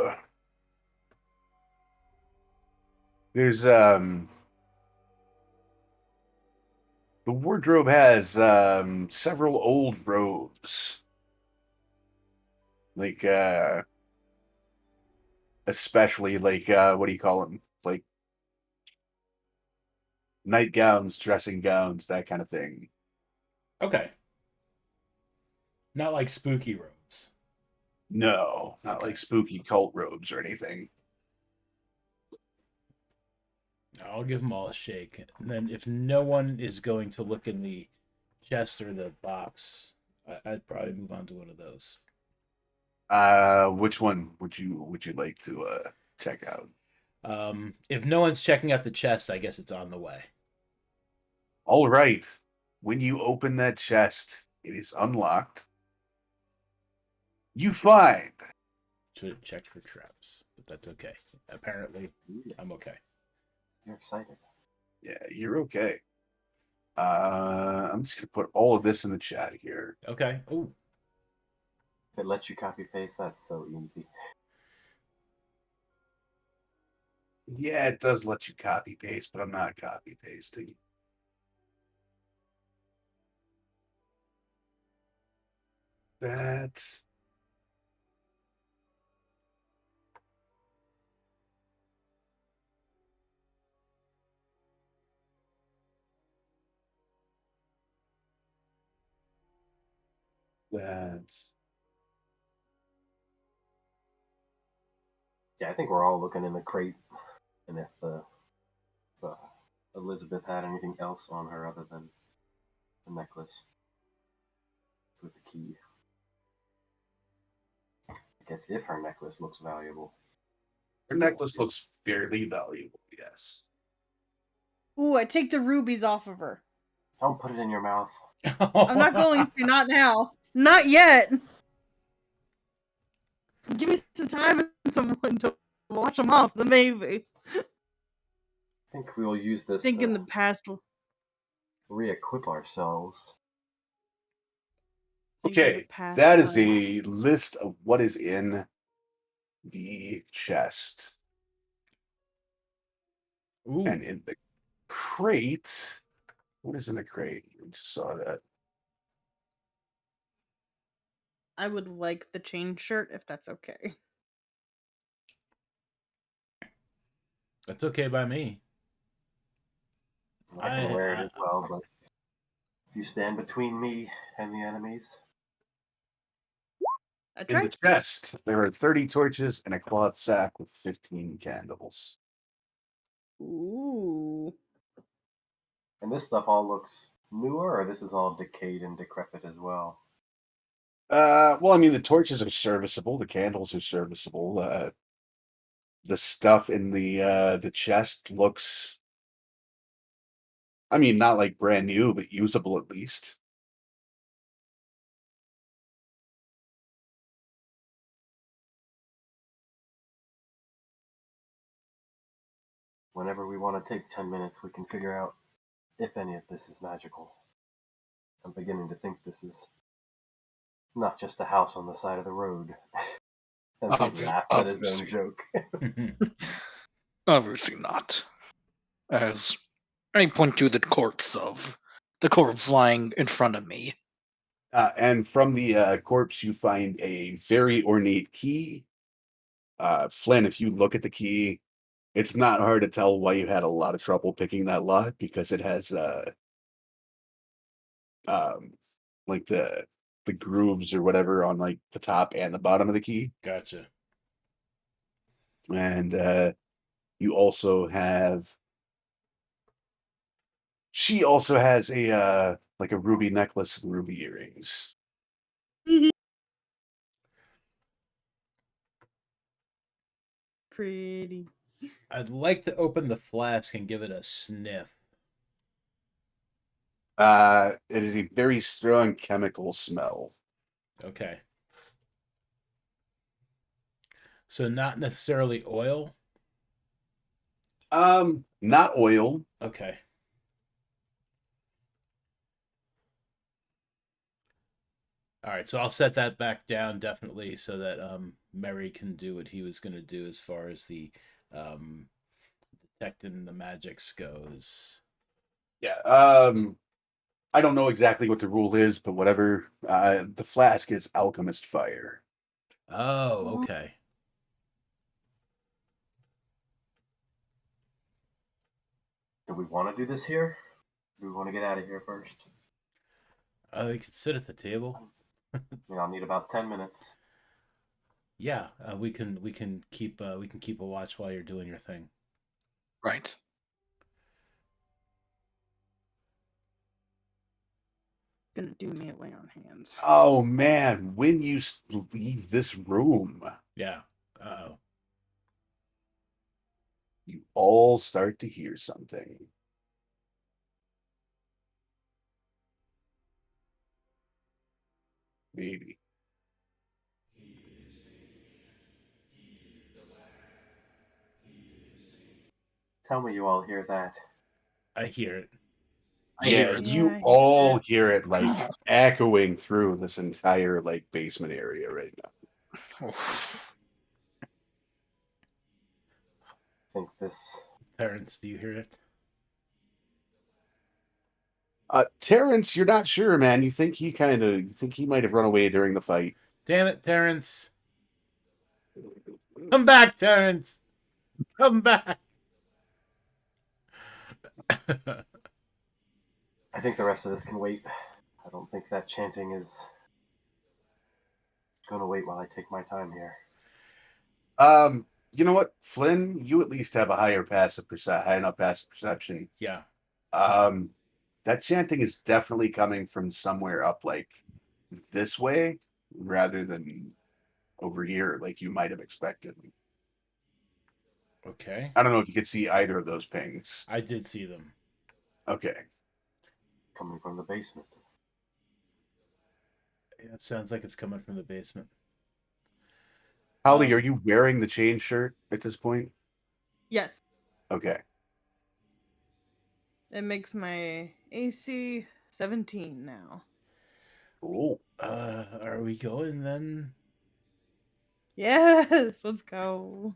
Speaker 2: There's the wardrobe has several old robes. Like especially like what do you call them? Like nightgowns, dressing gowns, that kind of thing.
Speaker 1: Okay. Not like spooky robes.
Speaker 2: No, not
Speaker 1: Okay.
Speaker 2: like spooky cult robes or anything.
Speaker 1: I'll give them all a shake. And then if no one is going to look in the chest or the box, I'd probably move on to one of those.
Speaker 2: Which one would you like to check out?
Speaker 1: If no one's checking out the chest, I guess it's on the way.
Speaker 2: All right. When you open that chest, it is unlocked. You find
Speaker 1: Should have checked for traps, but that's okay. Apparently,
Speaker 4: Ooh,
Speaker 1: I'm okay.
Speaker 4: you're excited.
Speaker 2: yeah, you're okay. I'm just gonna put all of this in the chat here.
Speaker 1: Okay. Oh,
Speaker 4: If it lets you copy paste, that's so easy.
Speaker 2: Yeah, it does let you copy paste, but I'm not copy pasting. That that's
Speaker 4: Yeah, I think we're all looking in the crate, and if the Elizabeth had anything else on her other than the necklace with the key. I guess if her necklace looks valuable.
Speaker 2: her necklace looks fairly valuable, yes.
Speaker 5: Ooh, I take the rubies off of her.
Speaker 4: Don't put it in your mouth.
Speaker 5: I'm not going to, not now. Not yet. Give me some time and someone to wash them off, then maybe.
Speaker 4: I think we will use this
Speaker 5: Think in the
Speaker 4: to
Speaker 5: past.
Speaker 4: re-equip ourselves.
Speaker 5: Think in the
Speaker 2: Okay,
Speaker 5: past
Speaker 2: that is
Speaker 5: life.
Speaker 2: a list of what is in the chest.
Speaker 1: Ooh.
Speaker 2: And in the crate, what is in the crate? We just saw that.
Speaker 5: I would like the chain shirt if that's okay.
Speaker 1: That's okay by me.
Speaker 4: I can wear it as well, but if you stand between me and the enemies,
Speaker 5: I
Speaker 2: In the
Speaker 5: tried.
Speaker 2: chest, there are 30 torches and a cloth sack with 15 candles.
Speaker 5: Ooh.
Speaker 4: and this stuff all looks newer, or this is all decayed and decrepit as well.
Speaker 2: Well, I mean, the torches are serviceable, the candles are serviceable. The stuff in the chest looks, I mean, not like brand new, but usable at least.
Speaker 4: Whenever we want to take 10 minutes, we can figure out if any of this is magical. I'm beginning to think this is not just a house on the side of the road. And he laughs at his own
Speaker 3: Obviously.
Speaker 4: joke.
Speaker 3: Obviously not. As I point to the corpse lying in front of me.
Speaker 2: And from the corpse, you find a very ornate key. Flynn, if you look at the key, it's not hard to tell why you had a lot of trouble picking that lock because it has um like the grooves or whatever on like the top and the bottom of the key.
Speaker 1: Gotcha.
Speaker 2: And you also have she also has a like a ruby necklace and ruby earrings.
Speaker 5: Pretty.
Speaker 1: I'd like to open the flask and give it a sniff.
Speaker 2: It is a very strong chemical smell.
Speaker 1: Okay. So not necessarily oil.
Speaker 2: Not oil.
Speaker 1: Okay. All right, so I'll set that back down definitely so that Mary can do what he was going to do as far as the um, detecting the magics goes.
Speaker 2: Yeah. I don't know exactly what the rule is, but whatever. The flask is alchemist fire.
Speaker 1: Oh, okay.
Speaker 4: Do we want to do this here? Do we want to get out of here first?
Speaker 1: You could sit at the table.
Speaker 4: I'll need about 10 minutes.
Speaker 1: Yeah, we can keep a watch while you're doing your thing.
Speaker 3: Right.
Speaker 5: Gonna do me a lay on hands.
Speaker 2: Oh man, when you leave this room,
Speaker 1: Yeah. Uh-oh.
Speaker 2: you all start to hear something. Maybe.
Speaker 4: Tell me you all hear that.
Speaker 1: I hear it.
Speaker 3: I hear
Speaker 2: Yeah,
Speaker 3: it.
Speaker 2: you
Speaker 5: Yeah,
Speaker 2: all hear it like echoing through this entire like basement area right now.
Speaker 3: Oof.
Speaker 4: I think this.
Speaker 1: Terrence, do you hear it?
Speaker 2: Terrence, you're not sure, man. You think he might have run away during the fight.
Speaker 1: Damn it, Terrence! Come back, Terrence! Come back!
Speaker 4: I think the rest of this can wait. I don't think that chanting is going to wait while I take my time here.
Speaker 2: You know what, Flynn? You at least have a high enough passive perception.
Speaker 1: Yeah.
Speaker 2: That chanting is definitely coming from somewhere up like this way rather than over here, like you might have expected.
Speaker 1: Okay.
Speaker 2: I don't know if you could see either of those pings.
Speaker 1: I did see them.
Speaker 2: Okay.
Speaker 4: Coming from the basement.
Speaker 1: Yeah, it sounds like it's coming from the basement.
Speaker 2: Holly, are you wearing the chain shirt at this point?
Speaker 5: Yes.
Speaker 2: Okay.
Speaker 5: It makes my AC 17 now.
Speaker 2: Cool.
Speaker 1: Are we going then?
Speaker 5: Yes, let's go.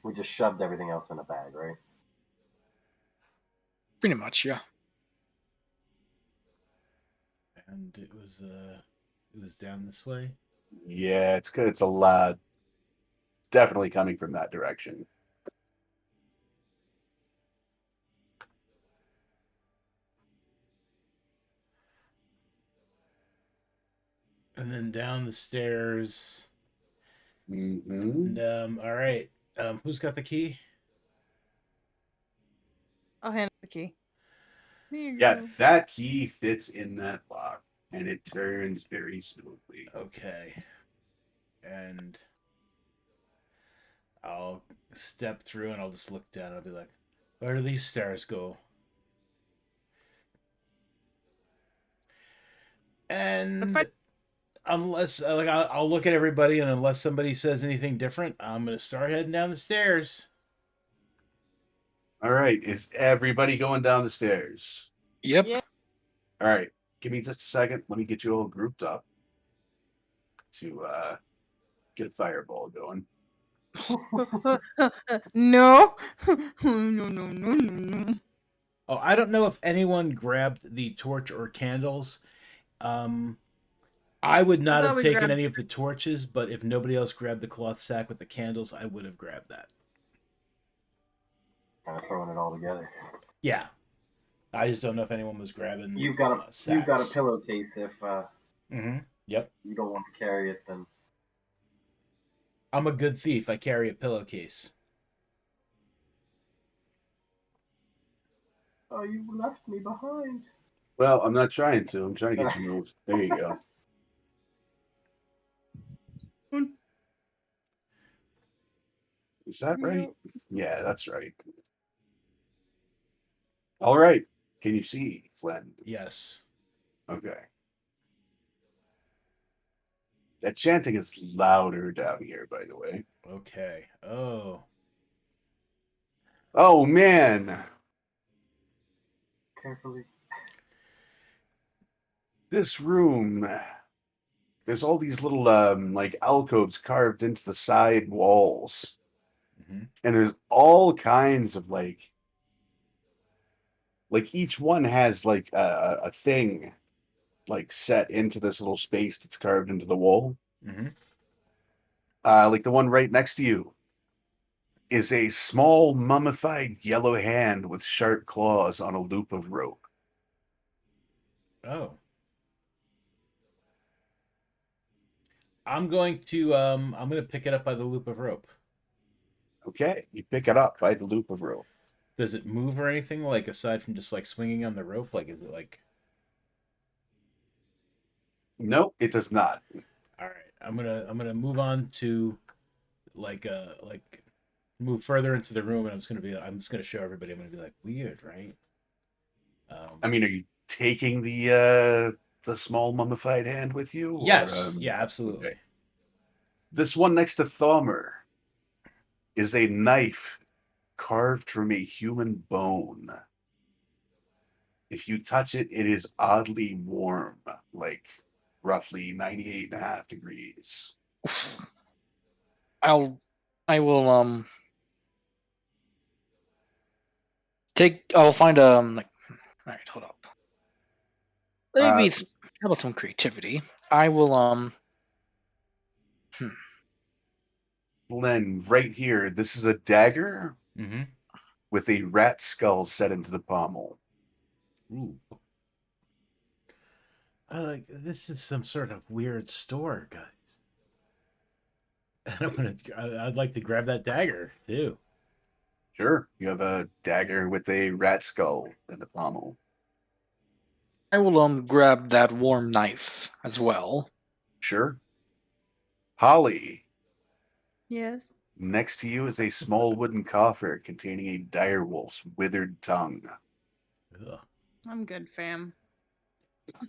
Speaker 4: We just shoved everything else in a bag, right?
Speaker 3: Pretty much, yeah.
Speaker 1: And it was down this way.
Speaker 2: Yeah, it's good. It's a lot. Definitely coming from that direction.
Speaker 1: And then down the stairs.
Speaker 2: Mm-hmm.
Speaker 1: And all right. Who's got the key?
Speaker 5: I'll hand the key. Here you
Speaker 2: Yeah,
Speaker 5: go.
Speaker 2: that key fits in that lock, and it turns very smoothly.
Speaker 1: Okay. And I'll step through and I'll just look down. I'll be like, where do these stairs go? And
Speaker 5: fine.
Speaker 1: unless like I'll look at everybody, and unless somebody says anything different, I'm gonna start heading down the stairs.
Speaker 2: All right, is everybody going down the stairs?
Speaker 3: Yep.
Speaker 5: Yeah.
Speaker 2: All right, give me just a second. Let me get you all grouped up to get a fireball going.
Speaker 5: No. No.
Speaker 1: Oh, I don't know if anyone grabbed the torch or candles. I would not
Speaker 5: thought
Speaker 1: have
Speaker 5: we
Speaker 1: taken
Speaker 5: grabbed-
Speaker 1: any of the torches, but if nobody else grabbed the cloth sack with the candles, I would have grabbed that.
Speaker 4: Kind of throwing it all together.
Speaker 1: Yeah, I just don't know if anyone was grabbing.
Speaker 4: You've got a pillowcase. If
Speaker 1: Mm-hmm. Yep.
Speaker 4: you don't want to carry it, then
Speaker 1: I'm a good thief. I carry a pillowcase.
Speaker 4: oh, you left me behind.
Speaker 2: Well, I'm not trying to. I'm trying to get you moved. There you go. Is that right? Yeah, that's right. All right. Can you see, Flynn?
Speaker 1: Yes.
Speaker 2: Okay. That chanting is louder down here, by the way.
Speaker 1: Okay. Oh.
Speaker 2: Oh, man.
Speaker 4: Carefully.
Speaker 2: This room there's all these little like alcoves carved into the side walls,
Speaker 1: Mm-hmm.
Speaker 2: and there's all kinds of like each one has like a thing like set into this little space that's carved into the wall.
Speaker 1: Mm-hmm.
Speaker 2: Like the one right next to you is a small mummified yellow hand with sharp claws on a loop of rope.
Speaker 1: Oh. I'm going to pick it up by the loop of rope.
Speaker 2: Okay, you pick it up by the loop of rope.
Speaker 1: Does it move or anything, like, aside from just like swinging on the rope? Like, is it like...
Speaker 2: No, it does not.
Speaker 1: All right, I'm gonna move on to like move further into the room, and I'm just gonna show everybody. I'm gonna be like, weird, right?
Speaker 2: I mean, are you taking the small mummified hand with you, or
Speaker 1: Yes, yeah, absolutely.
Speaker 2: okay. This one next to Thalmer is a knife carved from a human bone. If you touch it, it is oddly warm, like roughly 98.5 degrees.
Speaker 3: I will I'll find like, all right, hold up. Maybe it's how about some creativity? I will
Speaker 2: Well, then, right here, this is a dagger
Speaker 1: Mm-hmm.
Speaker 2: with a rat skull set into the pommel.
Speaker 1: Ooh. This is some sort of weird store, guys. And I'd like to grab that dagger too.
Speaker 2: Sure, you have a dagger with a rat skull in the pommel.
Speaker 3: I will grab that warm knife as well.
Speaker 2: Sure. Holly,
Speaker 5: Yes.
Speaker 2: next to you is a small wooden coffer containing a direwolf's withered tongue.
Speaker 1: Ugh.
Speaker 5: I'm good, fam.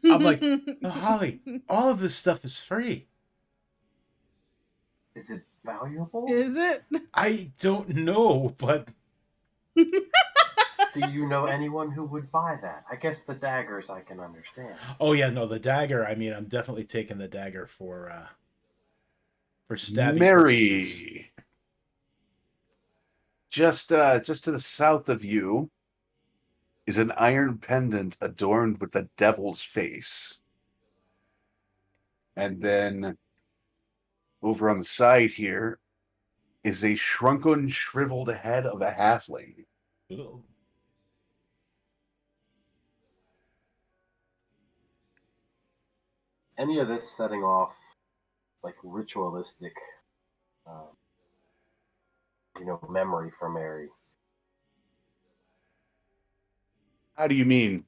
Speaker 1: I'm like, oh, Holly, all of this stuff is free.
Speaker 4: Is it valuable?
Speaker 5: Is it?
Speaker 1: I don't know, but
Speaker 4: Do you know anyone who would buy that? I guess the daggers I can understand.
Speaker 1: oh yeah, no, the dagger. I mean, I'm definitely taking the dagger for stabby purposes.
Speaker 2: Mary, just to the south of you is an iron pendant adorned with the devil's face. And then over on the side here is a shrunken, shriveled head of a halfling.
Speaker 1: Ugh.
Speaker 4: Any of this setting off like ritualistic, um, memory for Mary?
Speaker 2: How do you mean?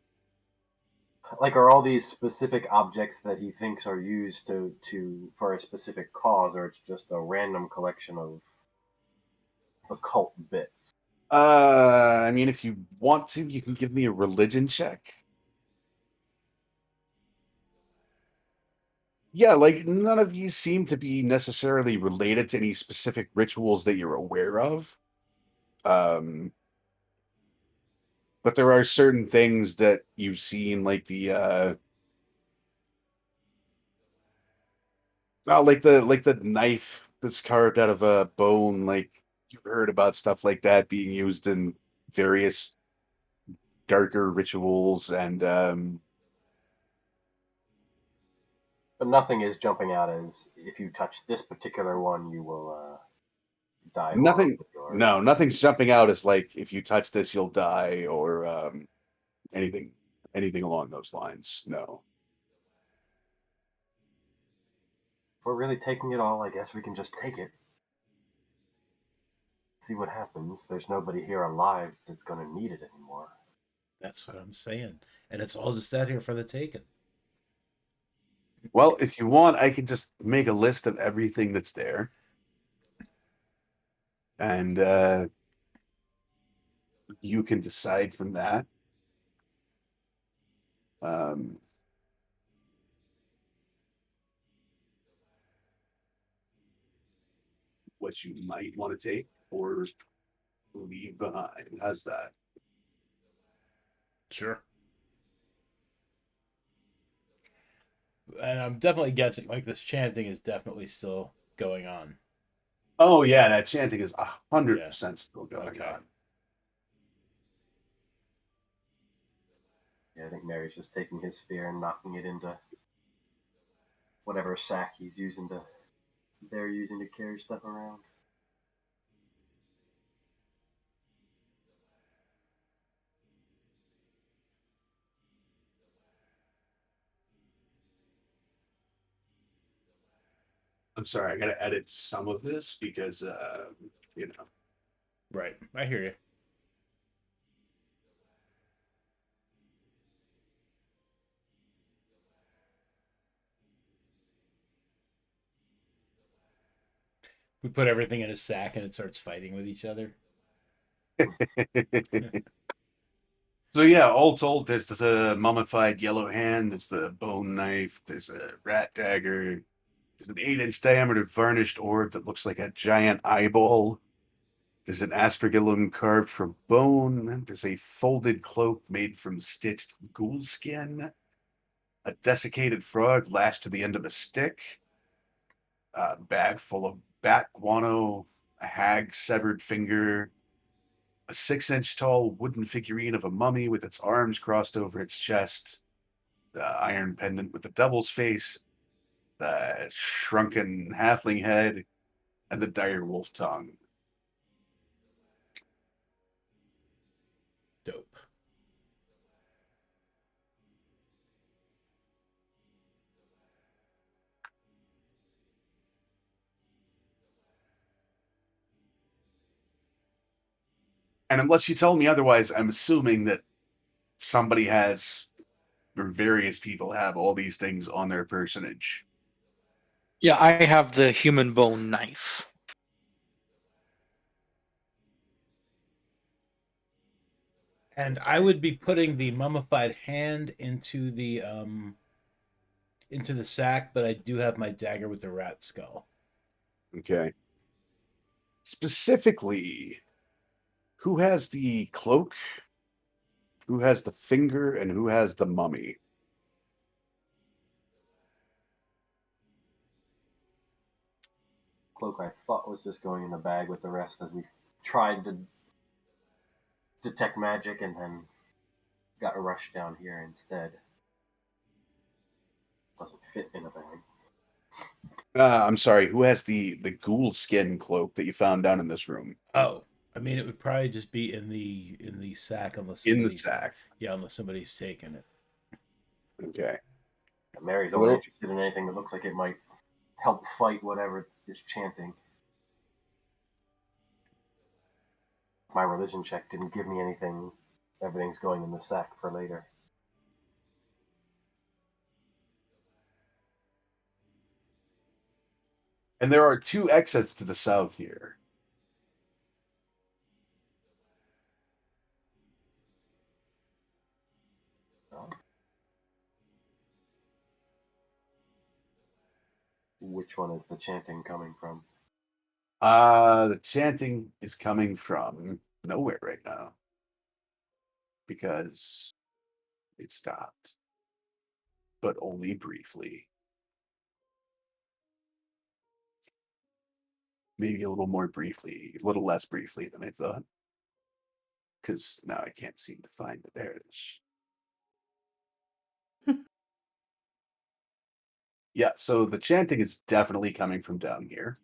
Speaker 4: Like, are all these specific objects that he thinks are used to for a specific cause, or it's just a random collection of occult bits?
Speaker 2: I mean, if you want to, you can give me a religion check. Yeah, like none of these seem to be necessarily related to any specific rituals that you're aware of. Um, but there are certain things that you've seen, like the knife that's carved out of a bone. Like you've heard about stuff like that being used in various darker rituals, and
Speaker 4: But nothing is jumping out as if you touch this particular one, you will die
Speaker 2: nothing.
Speaker 4: horribly. Or
Speaker 2: No, nothing's jumping out as like if you touch this, you'll die, or anything along those lines. No.
Speaker 4: if we're really taking it all, I guess we can just take it. See what happens. There's nobody here alive that's going to need it anymore.
Speaker 1: That's what I'm saying, and it's all just out here for the taking.
Speaker 2: Well, if you want, I can just make a list of everything that's there. And you can decide from that. Um, what you might want to take or leave behind. How's that?
Speaker 1: Sure. And I'm definitely guessing like this chanting is definitely still going on.
Speaker 2: Oh yeah, that chanting is 100% still going
Speaker 1: Okay.
Speaker 2: on.
Speaker 4: Yeah, I think Mary's just taking his spear and knocking it into whatever sack they're using to carry stuff around.
Speaker 2: I'm sorry, I gotta edit some of this because you know.
Speaker 1: Right. I hear you. We put everything in a sack and it starts fighting with each other.
Speaker 2: So yeah, all told, there's this mummified yellow hand, there's the bone knife, there's a rat dagger, there's an 8-inch diameter varnished orb that looks like a giant eyeball. There's an aspergillum carved from bone. There's a folded cloak made from stitched ghoul skin. A desiccated frog lashed to the end of a stick. A bag full of bat guano. A hag's severed finger. A 6-inch tall wooden figurine of a mummy with its arms crossed over its chest. The iron pendant with the devil's face. The shrunken halfling head. And the dire wolf tongue.
Speaker 1: Dope.
Speaker 2: And unless you tell me otherwise, I'm assuming that somebody has, or various people have, all these things on their personage.
Speaker 3: Yeah, I have the human bone knife.
Speaker 1: And I would be putting the mummified hand into the sack, but I do have my dagger with the rat skull.
Speaker 2: Okay. Specifically, who has the cloak, who has the finger, and who has the mummy?
Speaker 4: Cloak I thought was just going in the bag with the rest as we tried to detect magic and then got rushed down here instead. Doesn't fit in a bag.
Speaker 2: I'm sorry, who has the ghoul skin cloak that you found down in this room?
Speaker 1: Oh, I mean, it would probably just be in the sack unless
Speaker 2: In the
Speaker 1: somebody's
Speaker 2: sack.
Speaker 1: unless somebody's taken it.
Speaker 2: Okay.
Speaker 4: Mary's
Speaker 2: Well-
Speaker 4: only interested in anything that looks like it might help fight whatever is chanting. My religion check didn't give me anything. Everything's going in the sack for later.
Speaker 2: And there are 2 exits to the south here.
Speaker 4: Which one is the chanting coming from?
Speaker 2: The chanting is coming from nowhere right now. Because it stopped. But only briefly. Maybe a little more briefly, a little less briefly than I thought. Because now I can't seem to find it. There it is. Yeah, so the chanting is definitely coming from down here.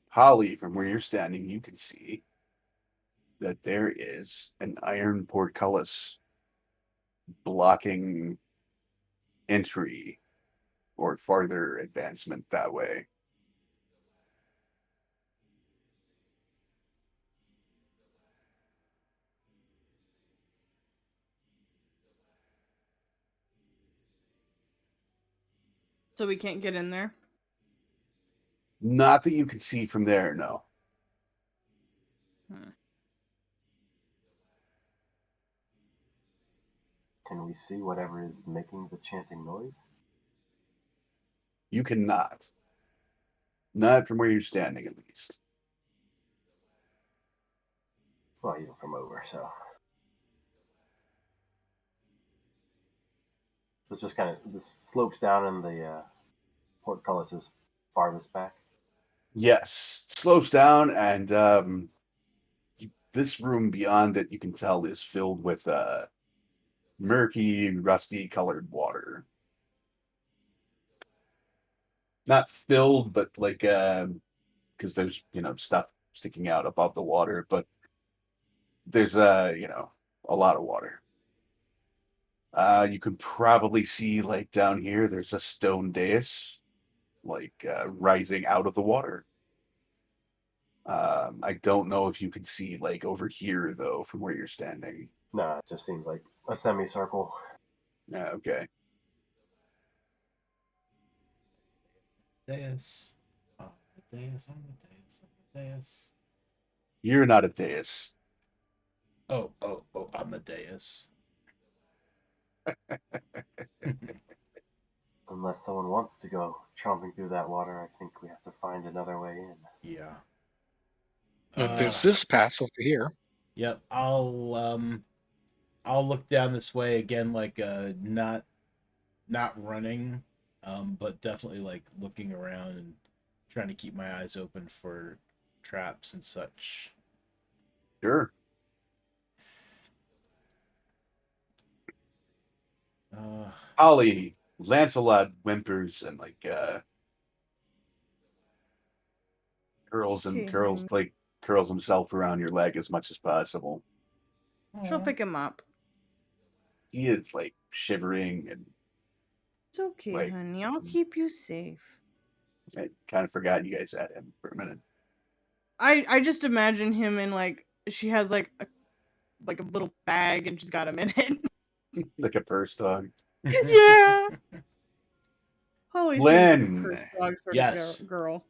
Speaker 2: Holly, from where you're standing, you can see that there is an iron portcullis blocking entry or farther advancement that way.
Speaker 5: So we can't get in there.
Speaker 2: Not that you can see from there, no.
Speaker 4: Can we see whatever is making the chanting noise?
Speaker 2: You cannot. Not from where you're standing, at least.
Speaker 4: Well, even from over, so. it just kind of this slopes down, and the portcullis is farthest back.
Speaker 2: Yes, slopes down, and this room beyond it, you can tell, is filled with murky, rusty colored water. Not filled, but like because there's stuff sticking out above the water, but there's a lot of water. You can probably see, like, down here, there's a stone dais, like, rising out of the water. I don't know if you can see, like, over here, though, from where you're standing.
Speaker 4: No, it just seems like a semicircle.
Speaker 2: Yeah, okay.
Speaker 1: Dais. On the dais, on the dais, on the dais.
Speaker 2: You're not a dais.
Speaker 1: Oh, on the dais.
Speaker 4: Unless someone wants to go tromping through that water, I think we have to find another way in.
Speaker 1: Yeah.
Speaker 3: There's this pass over here.
Speaker 1: Yep. I'll look down this way again, like not running, but definitely like looking around and trying to keep my eyes open for traps and such.
Speaker 2: Sure. Ollie, Lancelot whimpers and like curls
Speaker 5: Okay,
Speaker 2: like curls himself around your leg as much as possible.
Speaker 5: she'll pick him up.
Speaker 2: He is like shivering, and
Speaker 5: It's okay,
Speaker 2: like,
Speaker 5: honey. I'll keep you safe.
Speaker 2: I kind of forgot you guys had him for a minute.
Speaker 5: I just imagine him in like she has like a little bag and she's got him in it.
Speaker 2: Like a purse dog.
Speaker 5: Yeah. Holly seems like a
Speaker 2: Len.
Speaker 5: purse dog sort
Speaker 1: Yes.
Speaker 5: of girl.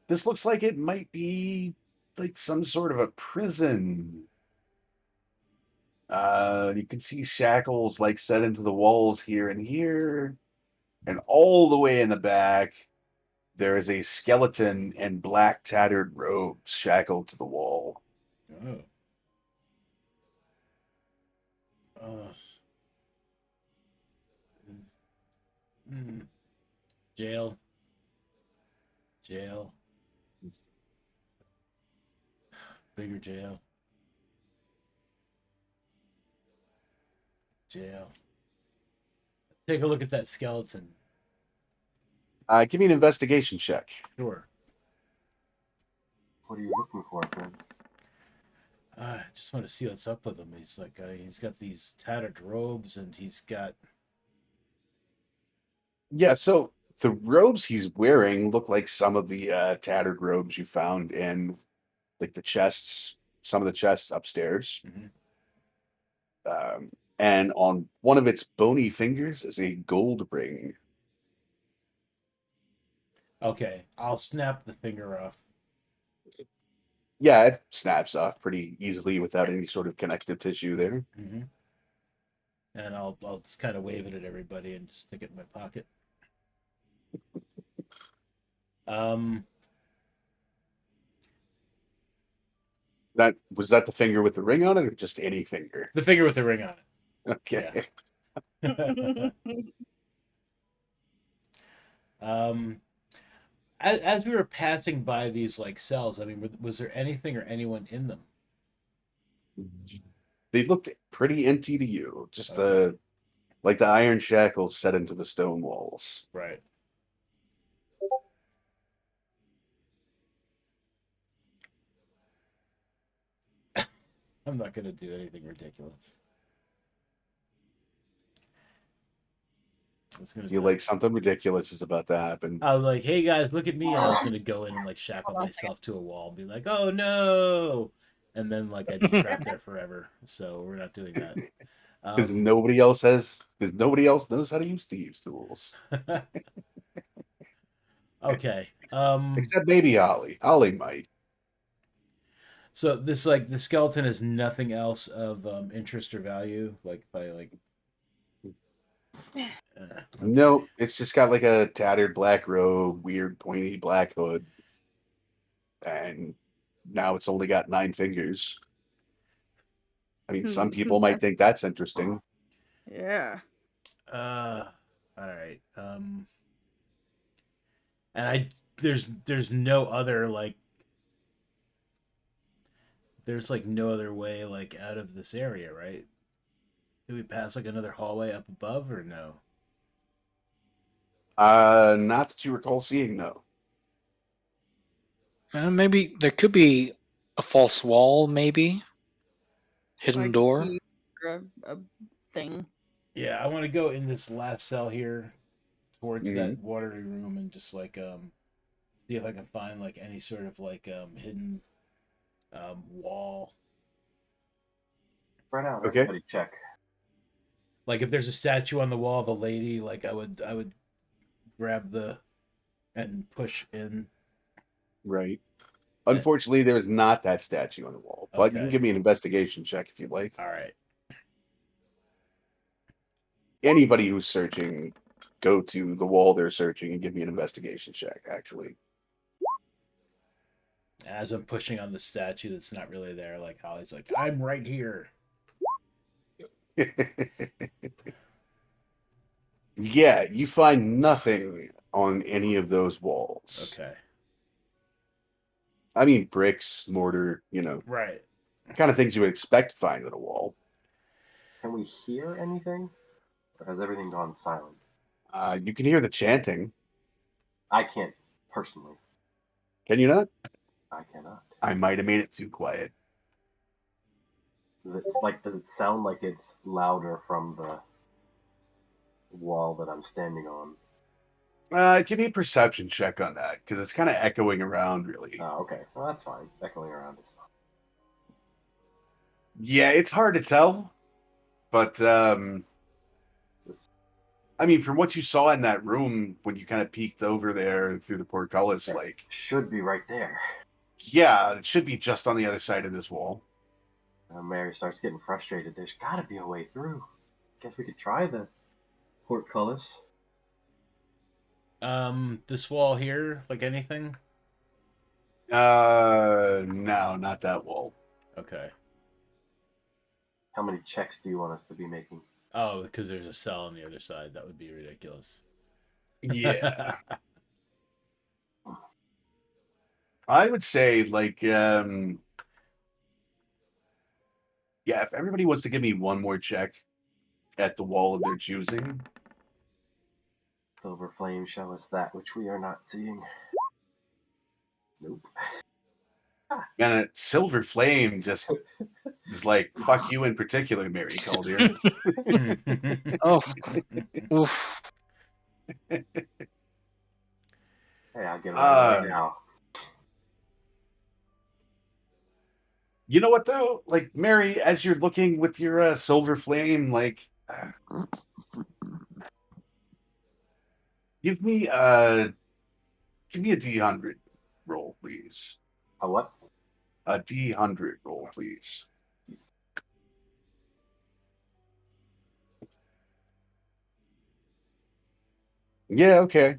Speaker 2: This looks like it might be like some sort of a prison. You can see shackles like set into the walls here and here, and all the way in the back, there is a skeleton in black tattered robes shackled to the wall.
Speaker 1: Oh. Jail. Bigger jail. Take a look at that skeleton.
Speaker 2: Give me an investigation check.
Speaker 1: Sure.
Speaker 4: What are you looking for, friend?
Speaker 1: I just want to see what's up with him. He's like, he's got these tattered robes, and he's got.
Speaker 2: Yeah, so the robes he's wearing look like some of the tattered robes you found in like the chests, some of the chests upstairs.
Speaker 1: Mhm.
Speaker 2: And on one of its bony fingers is a gold ring.
Speaker 1: Okay, I'll snap the finger off.
Speaker 2: Yeah, it snaps off pretty easily without any sort of connective tissue there.
Speaker 1: Mm-hmm. And I'll just kind of wave it at everybody and just stick it in my pocket.
Speaker 2: That was that the finger with the ring on it, or just any finger?
Speaker 1: The finger with the ring on it.
Speaker 2: Okay.
Speaker 1: Yeah. As we were passing by these like cells, I mean, was there anything or anyone in them?
Speaker 2: They looked pretty empty to you. Just the iron shackles set into the stone walls.
Speaker 1: Right. I'm not gonna do anything ridiculous.
Speaker 2: I feel like something ridiculous is about to happen.
Speaker 1: I was like, "Hey guys, look at me!" And I was gonna go in and like shackle myself to a wall and be like, "Oh no!" And then like I'd be trapped there forever. So we're not doing that.
Speaker 2: Because nobody else knows how to use thieves' tools.
Speaker 1: Okay.
Speaker 2: Except maybe Ollie. Ollie might.
Speaker 1: So this like the skeleton has nothing else of interest or value, like by like. Okay.
Speaker 2: No, it's just got like a tattered black robe, weird pointy black hood, and now it's only got 9 fingers. I mean, some people might think that's interesting.
Speaker 5: Yeah.
Speaker 1: All right. And there's no other like there's like no other way like out of this area, right? Do we pass like another hallway up above or no?
Speaker 2: Not that you recall seeing, no.
Speaker 3: Maybe there could be a false wall, maybe hidden
Speaker 5: Like a
Speaker 3: door.
Speaker 5: key or a thing.
Speaker 1: Yeah, I want to go in this last cell here towards
Speaker 2: Mhm.
Speaker 1: that watery room and just like see if I can find like any sort of like hidden wall.
Speaker 4: Spread out.
Speaker 2: Okay.
Speaker 4: Everybody check.
Speaker 1: Like if there's a statue on the wall of a lady, like I would grab the and push in.
Speaker 2: Right. Unfortunately, there's not that statue on the wall, but you can
Speaker 1: Okay.
Speaker 2: give me an investigation check if you'd like.
Speaker 1: All right.
Speaker 2: Anybody who's searching, go to the wall they're searching and give me an investigation check, actually.
Speaker 1: As I'm pushing on the statue that's not really there, like Holly's like, I'm right here.
Speaker 2: Yeah, you find nothing on any of those walls.
Speaker 1: Okay.
Speaker 2: I mean, bricks, mortar,
Speaker 1: Right.
Speaker 2: kind of things you would expect to find on a wall.
Speaker 4: Can we hear anything? Or has everything gone silent?
Speaker 2: You can hear the chanting.
Speaker 4: I can't personally.
Speaker 2: Can you not?
Speaker 4: I cannot.
Speaker 2: I might have made it too quiet.
Speaker 4: Does it sound like it's louder from the wall that I'm standing on?
Speaker 2: Give me a perception check on that, because it's kind of echoing around, really.
Speaker 4: Oh, okay. Well, that's fine. Echoing around is fine.
Speaker 2: Yeah, it's hard to tell, but I mean, from what you saw in that room when you kind of peeked over there through the portcullis,
Speaker 4: That
Speaker 2: like,
Speaker 4: should be right there.
Speaker 2: yeah, it should be just on the other side of this wall.
Speaker 4: Mary starts getting frustrated. There's got to be a way through. Guess we could try the portcullis.
Speaker 1: This wall here, like anything?
Speaker 2: No, not that wall.
Speaker 1: Okay.
Speaker 4: How many checks do you want us to be making?
Speaker 1: Oh, because there's a cell on the other side. That would be ridiculous.
Speaker 2: Yeah. I would say, like, yeah, if everybody wants to give me one more check at the wall of their choosing.
Speaker 4: Silver flame, show us that which we are not seeing. Nope.
Speaker 2: And a silver flame just is like, fuck you in particular, Mary Calder.
Speaker 3: Oh, oof.
Speaker 4: Hey, I'll get around right now.
Speaker 2: You know what though? Like, Mary, as you're looking with your silver flame, like, give me a D100 roll, please.
Speaker 4: A what?
Speaker 2: A D100 roll, please. Yeah, okay.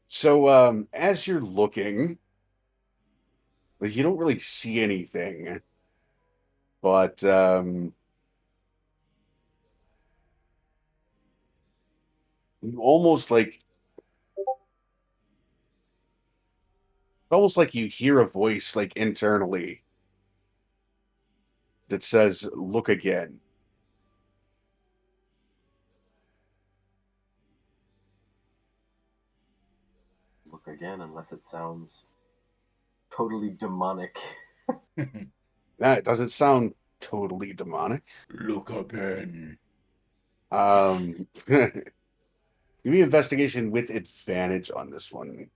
Speaker 2: So, as you're looking, like, you don't really see anything, but you almost like you hear a voice like internally that says, "Look again."
Speaker 4: Look again, unless it sounds totally demonic.
Speaker 2: That doesn't sound totally demonic.
Speaker 1: Look again.
Speaker 2: Give me investigation with advantage on this one.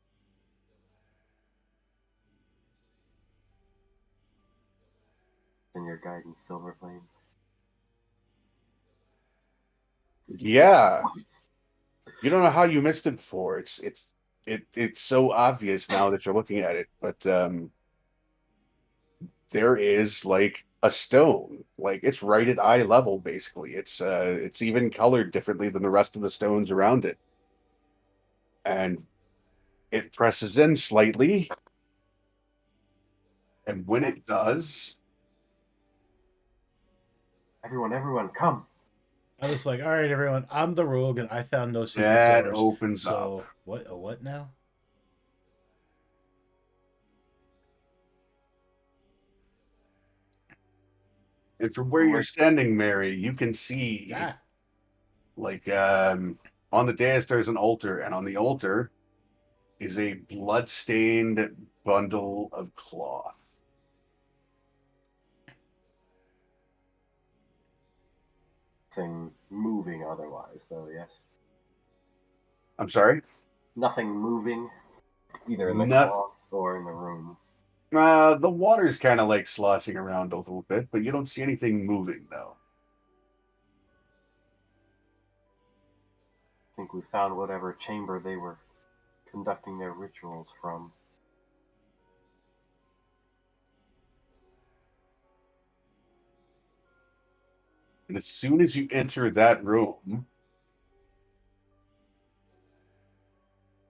Speaker 4: In your guidance, silver flame.
Speaker 2: Yeah, you don't know how you missed it before. It's so obvious now that you're looking at it, but there is like a stone, like it's right at eye level. Basically, it's even colored differently than the rest of the stones around it, and it presses in slightly, and when it does,
Speaker 4: Everyone, come.
Speaker 1: I was like, all right, everyone, I'm the rogue, and I found no secret
Speaker 2: That
Speaker 1: doors.
Speaker 2: opens up.
Speaker 1: So what? A what now?
Speaker 2: And from where you're standing, Mary, you can see,
Speaker 1: Yeah.
Speaker 2: like, on the dais, there's an altar, and on the altar is a blood-stained bundle of cloth.
Speaker 4: Nothing moving otherwise, though. Yes.
Speaker 2: I'm sorry?
Speaker 4: Nothing moving, either in the
Speaker 2: Noth-
Speaker 4: cloth or in the room.
Speaker 2: The water's kind of like sloshing around a little bit, but you don't see anything moving, though.
Speaker 4: I think we found whatever chamber they were conducting their rituals from.
Speaker 2: And as soon as you enter that room,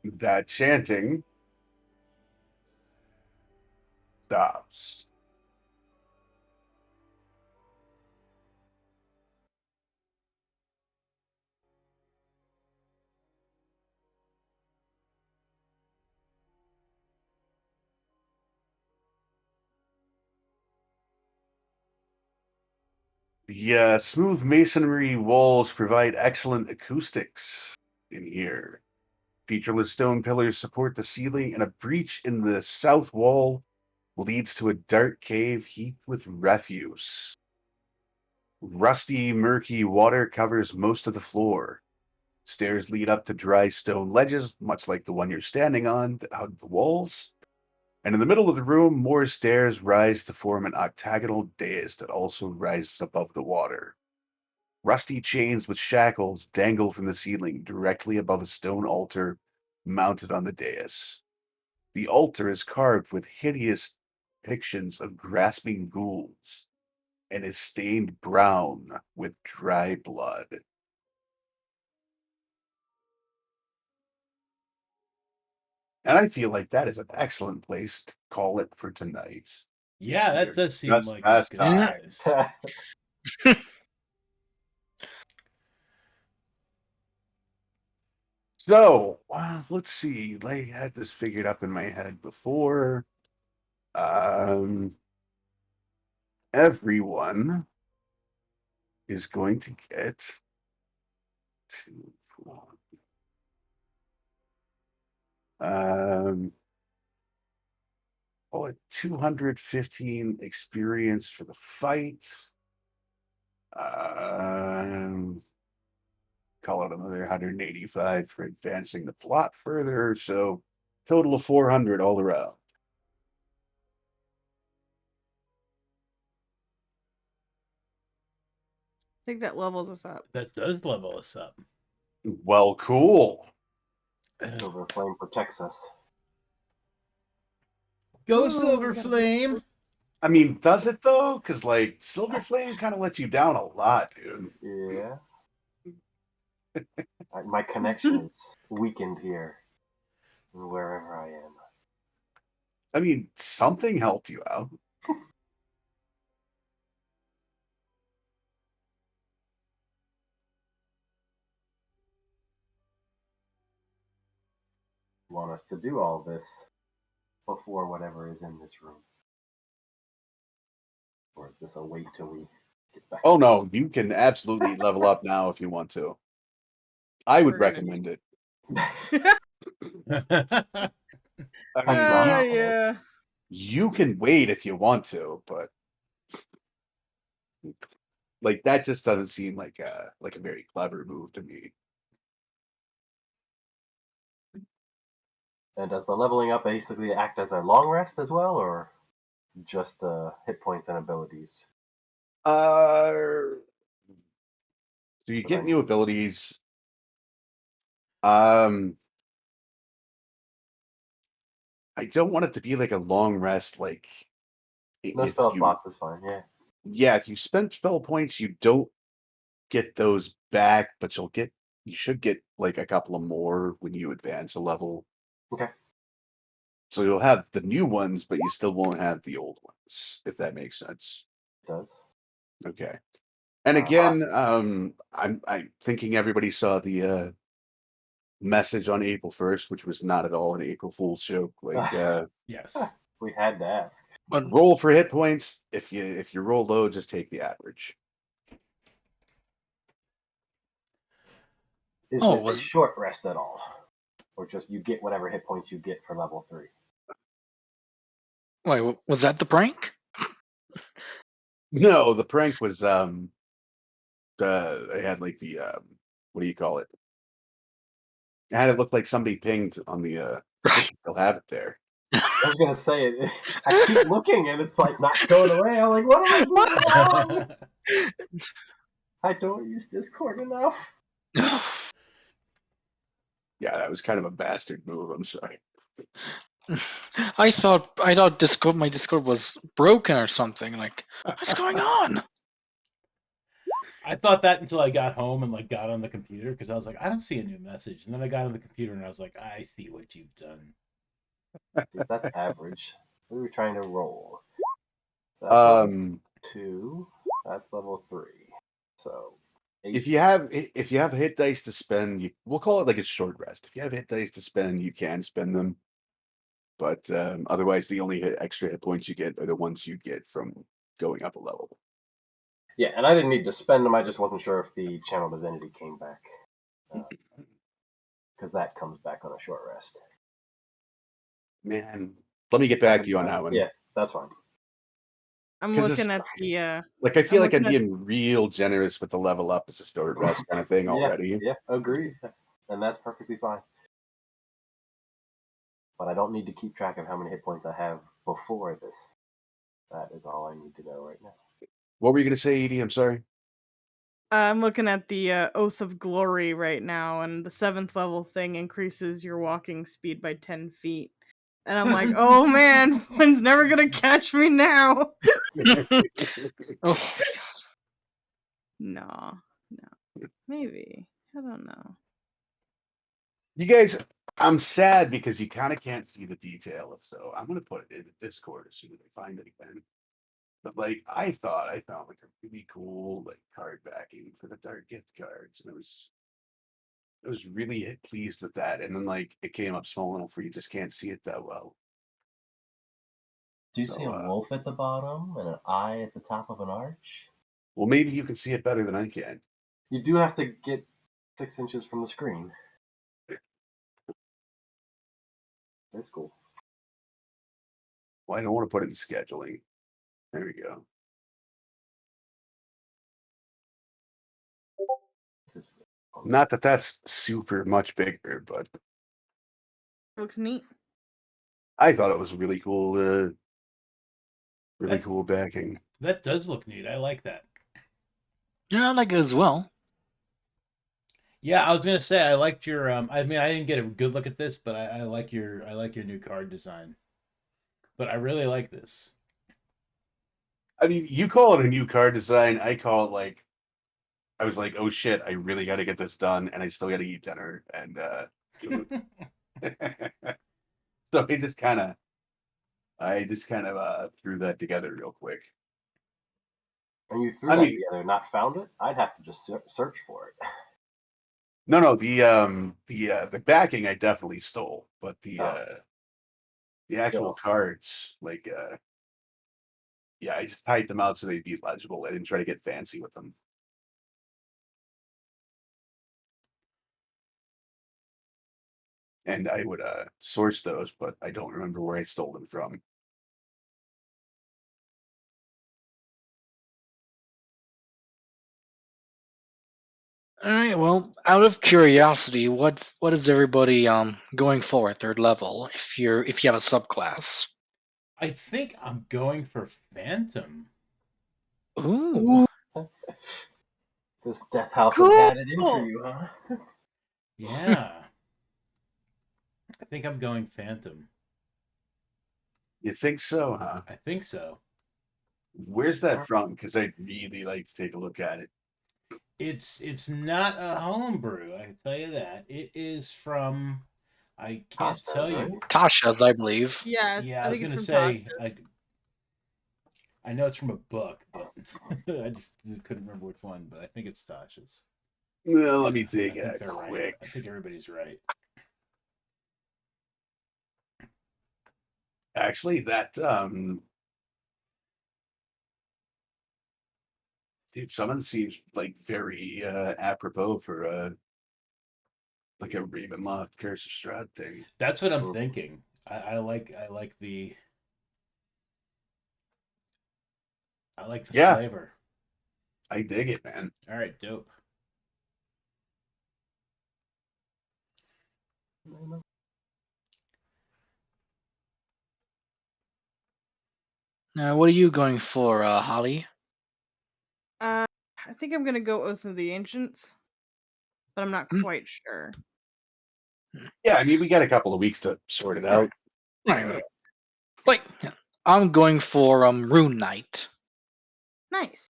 Speaker 2: that chanting stops. The smooth masonry walls provide excellent acoustics in here. Featureless stone pillars support the ceiling, and a breach in the south wall leads to a dark cave heaped with refuse. Rusty, murky water covers most of the floor. Stairs lead up to dry stone ledges, much like the one you're standing on, that hug the walls. And in the middle of the room, more stairs rise to form an octagonal dais that also rises above the water. Rusty chains with shackles dangle from the ceiling directly above a stone altar mounted on the dais. The altar is carved with hideous depictions of grasping ghouls and is stained brown with dry blood. And I feel like that is an excellent place to call it for tonight.
Speaker 1: Yeah, that
Speaker 2: Your
Speaker 1: does seem
Speaker 2: best
Speaker 1: like a
Speaker 2: past
Speaker 1: good
Speaker 2: time.
Speaker 1: place.
Speaker 2: So, let's see. I had this figured up in my head before. Everyone is going to get 2, 4. Call it 215 experience for the fight. Call it another 185 for advancing the plot further. So, total of 400 all around.
Speaker 5: I think that levels us up.
Speaker 1: That does level us up.
Speaker 2: Well, cool.
Speaker 4: Silver Flame protects us.
Speaker 1: Go,
Speaker 5: Ooh,
Speaker 1: Silver
Speaker 5: we got a
Speaker 1: Flame!
Speaker 2: I mean, does it though? Because like Silver Flame kind of lets you down a lot, dude.
Speaker 4: Yeah. My connection is weakened here, wherever I am.
Speaker 2: I mean, something helped you out.
Speaker 4: Want us to do all this before whatever is in this room? Or is this a wait till we get back?
Speaker 2: Oh no, you can absolutely level up now if you want to. I would
Speaker 5: We're gonna-
Speaker 2: recommend it.
Speaker 1: Yeah,
Speaker 2: I
Speaker 4: That's
Speaker 2: mean,
Speaker 4: not
Speaker 2: you,
Speaker 4: awful.
Speaker 5: yeah.
Speaker 2: you can wait if you want to, but like that just doesn't seem like a very clever move to me.
Speaker 4: And does the leveling up basically act as a long rest as well, or just hit points and abilities?
Speaker 2: So you
Speaker 4: But
Speaker 2: get
Speaker 4: I-
Speaker 2: new abilities. I don't want it to be like a long rest. Like
Speaker 4: No
Speaker 2: if
Speaker 4: spell
Speaker 2: you,
Speaker 4: slots is fine. Yeah.
Speaker 2: if you spend spell points, you don't get those back, but you should get like a couple of more when you advance a level.
Speaker 4: Okay.
Speaker 2: So you'll have the new ones, but you still won't have the old ones, if that makes sense.
Speaker 4: It does.
Speaker 2: Okay. And again, I'm thinking everybody saw the message on April 1st, which was not at all an April Fool's joke. Like,
Speaker 1: Yes.
Speaker 4: We had to ask.
Speaker 3: But
Speaker 2: roll for hit points. If you roll low, just take the average.
Speaker 4: Is
Speaker 3: Oh,
Speaker 4: this a
Speaker 3: was-
Speaker 4: short rest at all? Or just you get whatever hit points you get for level 3?
Speaker 3: wait, was that the prank?
Speaker 2: No, the prank was they had like the what do you call it? It had it look like somebody pinged on the
Speaker 3: Right.
Speaker 2: they'll have it there.
Speaker 4: I was gonna say it. I keep looking and it's like not going away. I'm like, what am I doing wrong? I don't use Discord enough.
Speaker 2: Yeah, that was kind of a bastard move. I'm sorry.
Speaker 3: I thought Discord, my Discord was broken or something. Like, what's going on?
Speaker 1: I thought that until I got home and like got on the computer because I was like, I don't see a new message. And then I got on the computer and I was like, I see what you've done.
Speaker 4: Dude, that's average. We were trying to roll. So that's level 2. That's level 3. So 8.
Speaker 2: If you have hit dice to spend, we'll call it like a short rest. If you have hit dice to spend, you can spend them. But otherwise, the only extra hit points you get are the ones you get from going up a level.
Speaker 4: Yeah, and I didn't need to spend them. I just wasn't sure if the channel divinity came back. Because that comes back on a short rest.
Speaker 2: Man, let me get back to you on that one.
Speaker 4: Yeah, that's fine.
Speaker 5: I'm
Speaker 2: 'Cause
Speaker 5: looking
Speaker 2: it's-
Speaker 5: at the
Speaker 2: Like, I feel
Speaker 5: I'm
Speaker 2: like I'm
Speaker 5: looking at-
Speaker 2: being real generous with the level up as a short rest kind of thing already.
Speaker 4: Yeah, agreed. And that's perfectly fine. But I don't need to keep track of how many hit points I have before this. That is all I need to know right now.
Speaker 2: What were you going to say, Edie? I'm sorry.
Speaker 5: I'm looking at the Oath of Glory right now, and the 7th level thing increases your walking speed by 10 feet. And I'm like, oh man, one's never gonna catch me now.
Speaker 3: Oh,
Speaker 5: No. Maybe. I don't know.
Speaker 2: You guys, I'm sad because you kind of can't see the details, so I'm going to put it in the Discord as soon as I find it again. But like, I thought I found like a really cool like card backing for the Dark Gift cards, and I was really pleased with that. And then like it came up small enough where you just can't see it that well.
Speaker 4: Do you
Speaker 2: So,
Speaker 4: see a wolf at the bottom and an eye at the top of an arch?
Speaker 2: Well, maybe you can see it better than I can.
Speaker 4: You do have to get 6 inches from the screen. That's cool.
Speaker 2: Well, I don't want to put it in scheduling. There we go.
Speaker 4: This is
Speaker 2: Not that that's super much bigger, but
Speaker 5: Looks neat.
Speaker 2: I thought it was really cool. Really
Speaker 1: That-
Speaker 2: cool backing.
Speaker 1: That does look neat. I like that.
Speaker 3: yeah, I like it as well.
Speaker 1: Yeah, I was gonna say I liked your. I mean, I didn't get a good look at this, but I like your new card design. But I really like this.
Speaker 2: I mean, you call it a new card design. I call it like, I was like, oh shit, I really got to get this done, and I still got to eat dinner. And food. So I just kind of threw that together real quick.
Speaker 4: And you threw
Speaker 2: I
Speaker 4: that
Speaker 2: mean-
Speaker 4: together, not found it? I'd have to just search for it.
Speaker 2: No, the backing I definitely stole, but the actual cards, like yeah, I just typed them out so they'd be legible. I didn't try to get fancy with them. And I would source those, but I don't remember where I stole them from.
Speaker 3: All right. Well, out of curiosity, what is everybody going for at 3rd level? If you have a subclass.
Speaker 1: I think I'm going for Phantom.
Speaker 3: Ooh.
Speaker 4: This death house
Speaker 5: Cool.
Speaker 4: has had it in for you, huh?
Speaker 1: Yeah. I think I'm going Phantom.
Speaker 2: You think so, huh?
Speaker 1: I think so.
Speaker 2: Where's that from? Because I'd really like to take a look at it.
Speaker 1: It's not a homebrew, I can tell you that. It is from, I can't
Speaker 4: Tasha's,
Speaker 1: tell you.
Speaker 4: right?
Speaker 3: Tasha's, I believe.
Speaker 5: Yeah,
Speaker 1: Yeah,
Speaker 5: I
Speaker 1: I was
Speaker 5: think it's
Speaker 1: gonna
Speaker 5: from
Speaker 1: say,
Speaker 5: Tasha.
Speaker 1: I know it's from a book, but I just couldn't remember which one. But I think it's Tasha's.
Speaker 2: Well, let me
Speaker 1: Yeah,
Speaker 2: think.
Speaker 1: I think they're
Speaker 2: Quick.
Speaker 1: right. I think everybody's right.
Speaker 2: Actually, that dude, some of it seems like very apropos for like a Ravenloft Curse of Strahd thing.
Speaker 1: That's what I'm
Speaker 4: Mhm.
Speaker 1: thinking. I like the
Speaker 2: Yeah.
Speaker 1: flavor.
Speaker 2: I dig it, man.
Speaker 1: All right, dope.
Speaker 3: Now, what are you going for, Holly?
Speaker 5: I think I'm gonna go Oath of the Ancients, but I'm not
Speaker 3: Hmm?
Speaker 5: quite sure.
Speaker 2: Yeah, I mean, we got a couple of weeks to sort it out.
Speaker 3: Right. Like, I'm going for Rune Knight.
Speaker 5: Nice.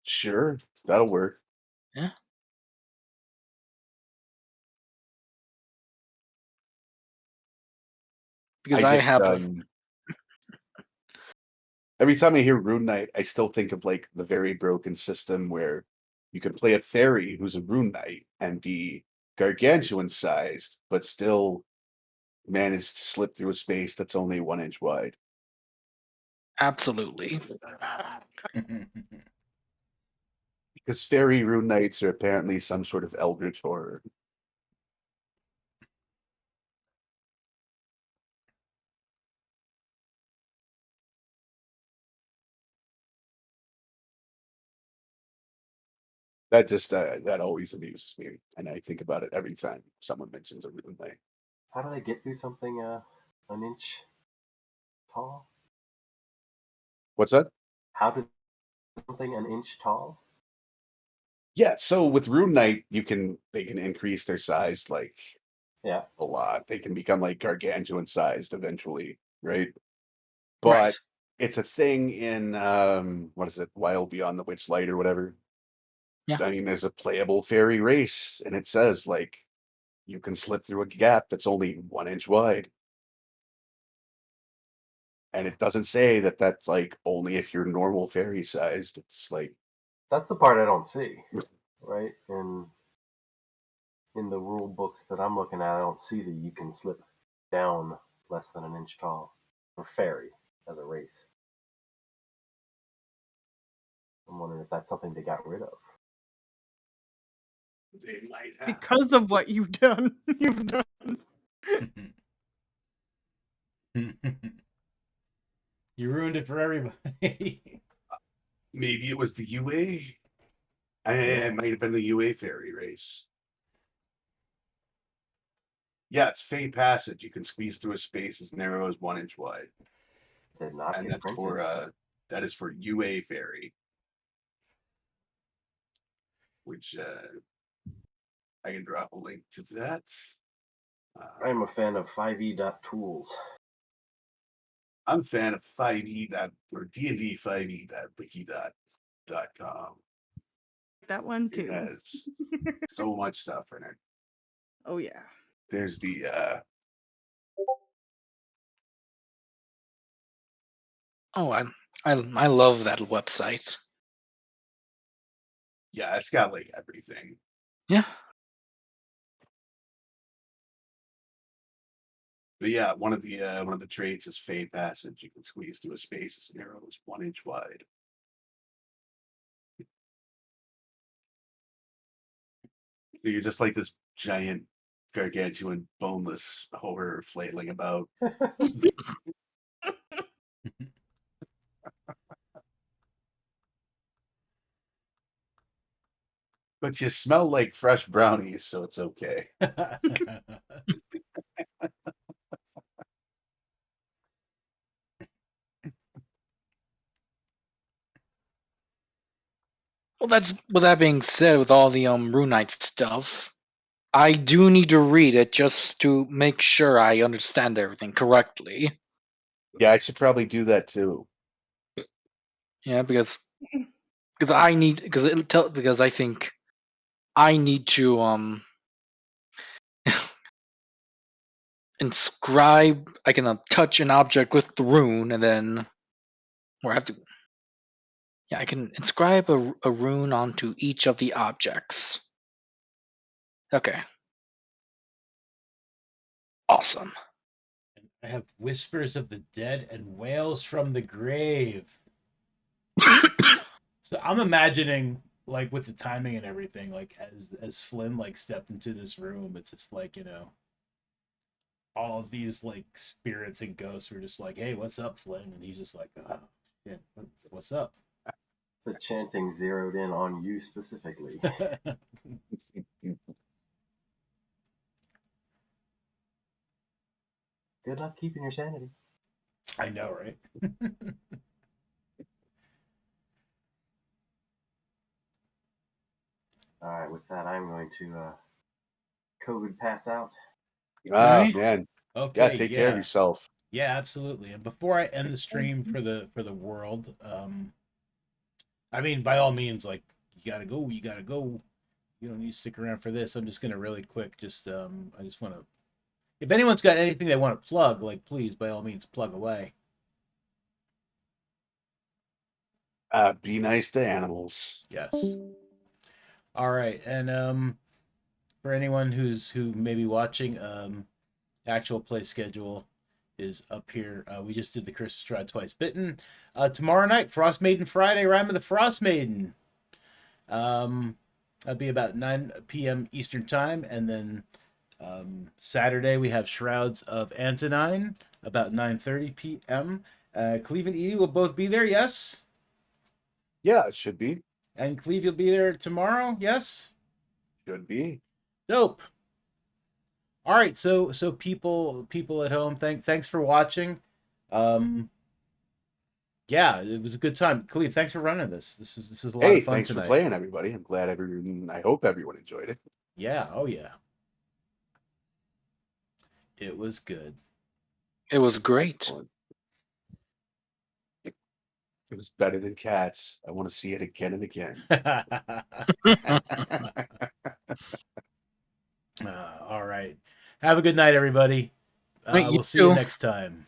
Speaker 2: Sure, that'll work.
Speaker 3: Yeah. Because I
Speaker 2: just,
Speaker 3: have
Speaker 2: every time I hear Rune Knight, I still think of like the very broken system where you could play a fairy who's a Rune Knight and be gargantuan sized, but still manage to slip through a space that's only 1 inch wide.
Speaker 3: absolutely.
Speaker 2: Because fairy Rune Knights are apparently some sort of eldritch horror. That just that always amuses me, and I think about it every time someone mentions a Rune Knight.
Speaker 4: How do they get through something an inch tall?
Speaker 2: What's that?
Speaker 4: How did something an inch tall?
Speaker 2: Yeah, so with Rune Knight, they can increase their size like
Speaker 4: Yeah.
Speaker 2: a lot. They can become like gargantuan sized eventually, right?
Speaker 3: Right.
Speaker 2: But it's a thing in what is it, Wild Beyond the Witchlight or whatever.
Speaker 3: Yeah.
Speaker 2: I mean, there's a playable fairy race, and it says like you can slip through a gap that's only 1 inch wide. And it doesn't say that that's like only if you're normal fairy sized. It's like
Speaker 4: That's the part I don't see, right? In the rule books that I'm looking at, I don't see that you can slip down less than an inch tall for fairy as a race. I'm wondering if that's something they got rid of.
Speaker 2: they might have.
Speaker 5: Because of what you've done. You've done.
Speaker 1: You ruined it for everybody.
Speaker 2: Maybe it was the UA.
Speaker 4: Yeah.
Speaker 2: It might have been the UA fairy race. Yeah, it's Fey Passage. You can squeeze through a space as narrow as 1 inch wide.
Speaker 4: Did not
Speaker 2: And
Speaker 4: get
Speaker 2: that's
Speaker 4: printed.
Speaker 2: for that is for UA fairy. Which I can drop a link to that.
Speaker 4: I'm a fan of 5e.tools.
Speaker 2: I'm a fan of 5e or D&D 5e.wiki.com.
Speaker 5: That one
Speaker 2: It
Speaker 5: too.
Speaker 2: has so much stuff in it.
Speaker 5: Oh yeah.
Speaker 2: There's the
Speaker 3: Oh, I love that website.
Speaker 2: yeah, it's got like everything.
Speaker 3: Yeah.
Speaker 2: But yeah, one of the traits is Fey Passage. You can squeeze through a space as narrow as 1 inch wide. So you're just like this giant, gargantuan, boneless horror flailing about. But you smell like fresh brownies, so it's okay.
Speaker 3: Well, that's with that being said, with all the Rune Knight stuff, I do need to read it just to make sure I understand everything correctly.
Speaker 2: Yeah, I should probably do that too.
Speaker 3: Yeah, because I need because I think I need to inscribe. I can touch an object with the rune, and then, or I have to. Yeah, I can inscribe a rune onto each of the objects. Okay. Awesome.
Speaker 1: I have whispers of the dead and wails from the grave. So I'm imagining, like, with the timing and everything, like as Flynn like stepped into this room, it's just like, all of these like spirits and ghosts were just like, "Hey, what's up, Flynn?" And he's just like, "Oh, yeah, what's up?"
Speaker 4: The chanting zeroed in on you specifically. Good luck keeping your sanity.
Speaker 1: I know, right?
Speaker 4: All right, with that, I'm going to COVID pass out.
Speaker 2: Ah,
Speaker 3: Alright.
Speaker 2: man.
Speaker 1: Okay,
Speaker 2: Yeah, take care of yourself.
Speaker 1: Yeah, absolutely. And before I end the stream for the world, I mean, by all means, like, you gotta go. You don't need to stick around for this. I'm just gonna really quick. I just want to. If anyone's got anything they want to plug, like, please, by all means, plug away.
Speaker 2: Be nice to animals.
Speaker 1: Yes. All right, and for anyone who may be watching, actual play schedule is up here. We just did the Curse of Strahd twice. Bitten. Tomorrow night, Frost Maiden Friday, Rime of the Frost Maiden. That'll be about 9 p.m. Eastern Time. And then Saturday, we have Shrouds of Antonine, about 9:30 p.m. Cleve and Edie will both be there, yes?
Speaker 2: Yeah, it should be.
Speaker 1: And Cleve, you'll be there tomorrow, yes?
Speaker 2: Should be.
Speaker 1: Dope. All right, so people at home, thanks for watching. Yeah, it was a good time. Cleve, thanks for running this. This is a lot of fun
Speaker 2: Thanks
Speaker 1: tonight.
Speaker 2: for playing, everybody. I'm glad I hope everyone enjoyed it.
Speaker 1: Yeah, oh yeah. It was good.
Speaker 3: It was great.
Speaker 2: It was better than Cats. I want to see it again and again.
Speaker 1: All right. Have a good night, everybody.
Speaker 3: Right, you
Speaker 1: We'll see you
Speaker 3: too.
Speaker 1: next time.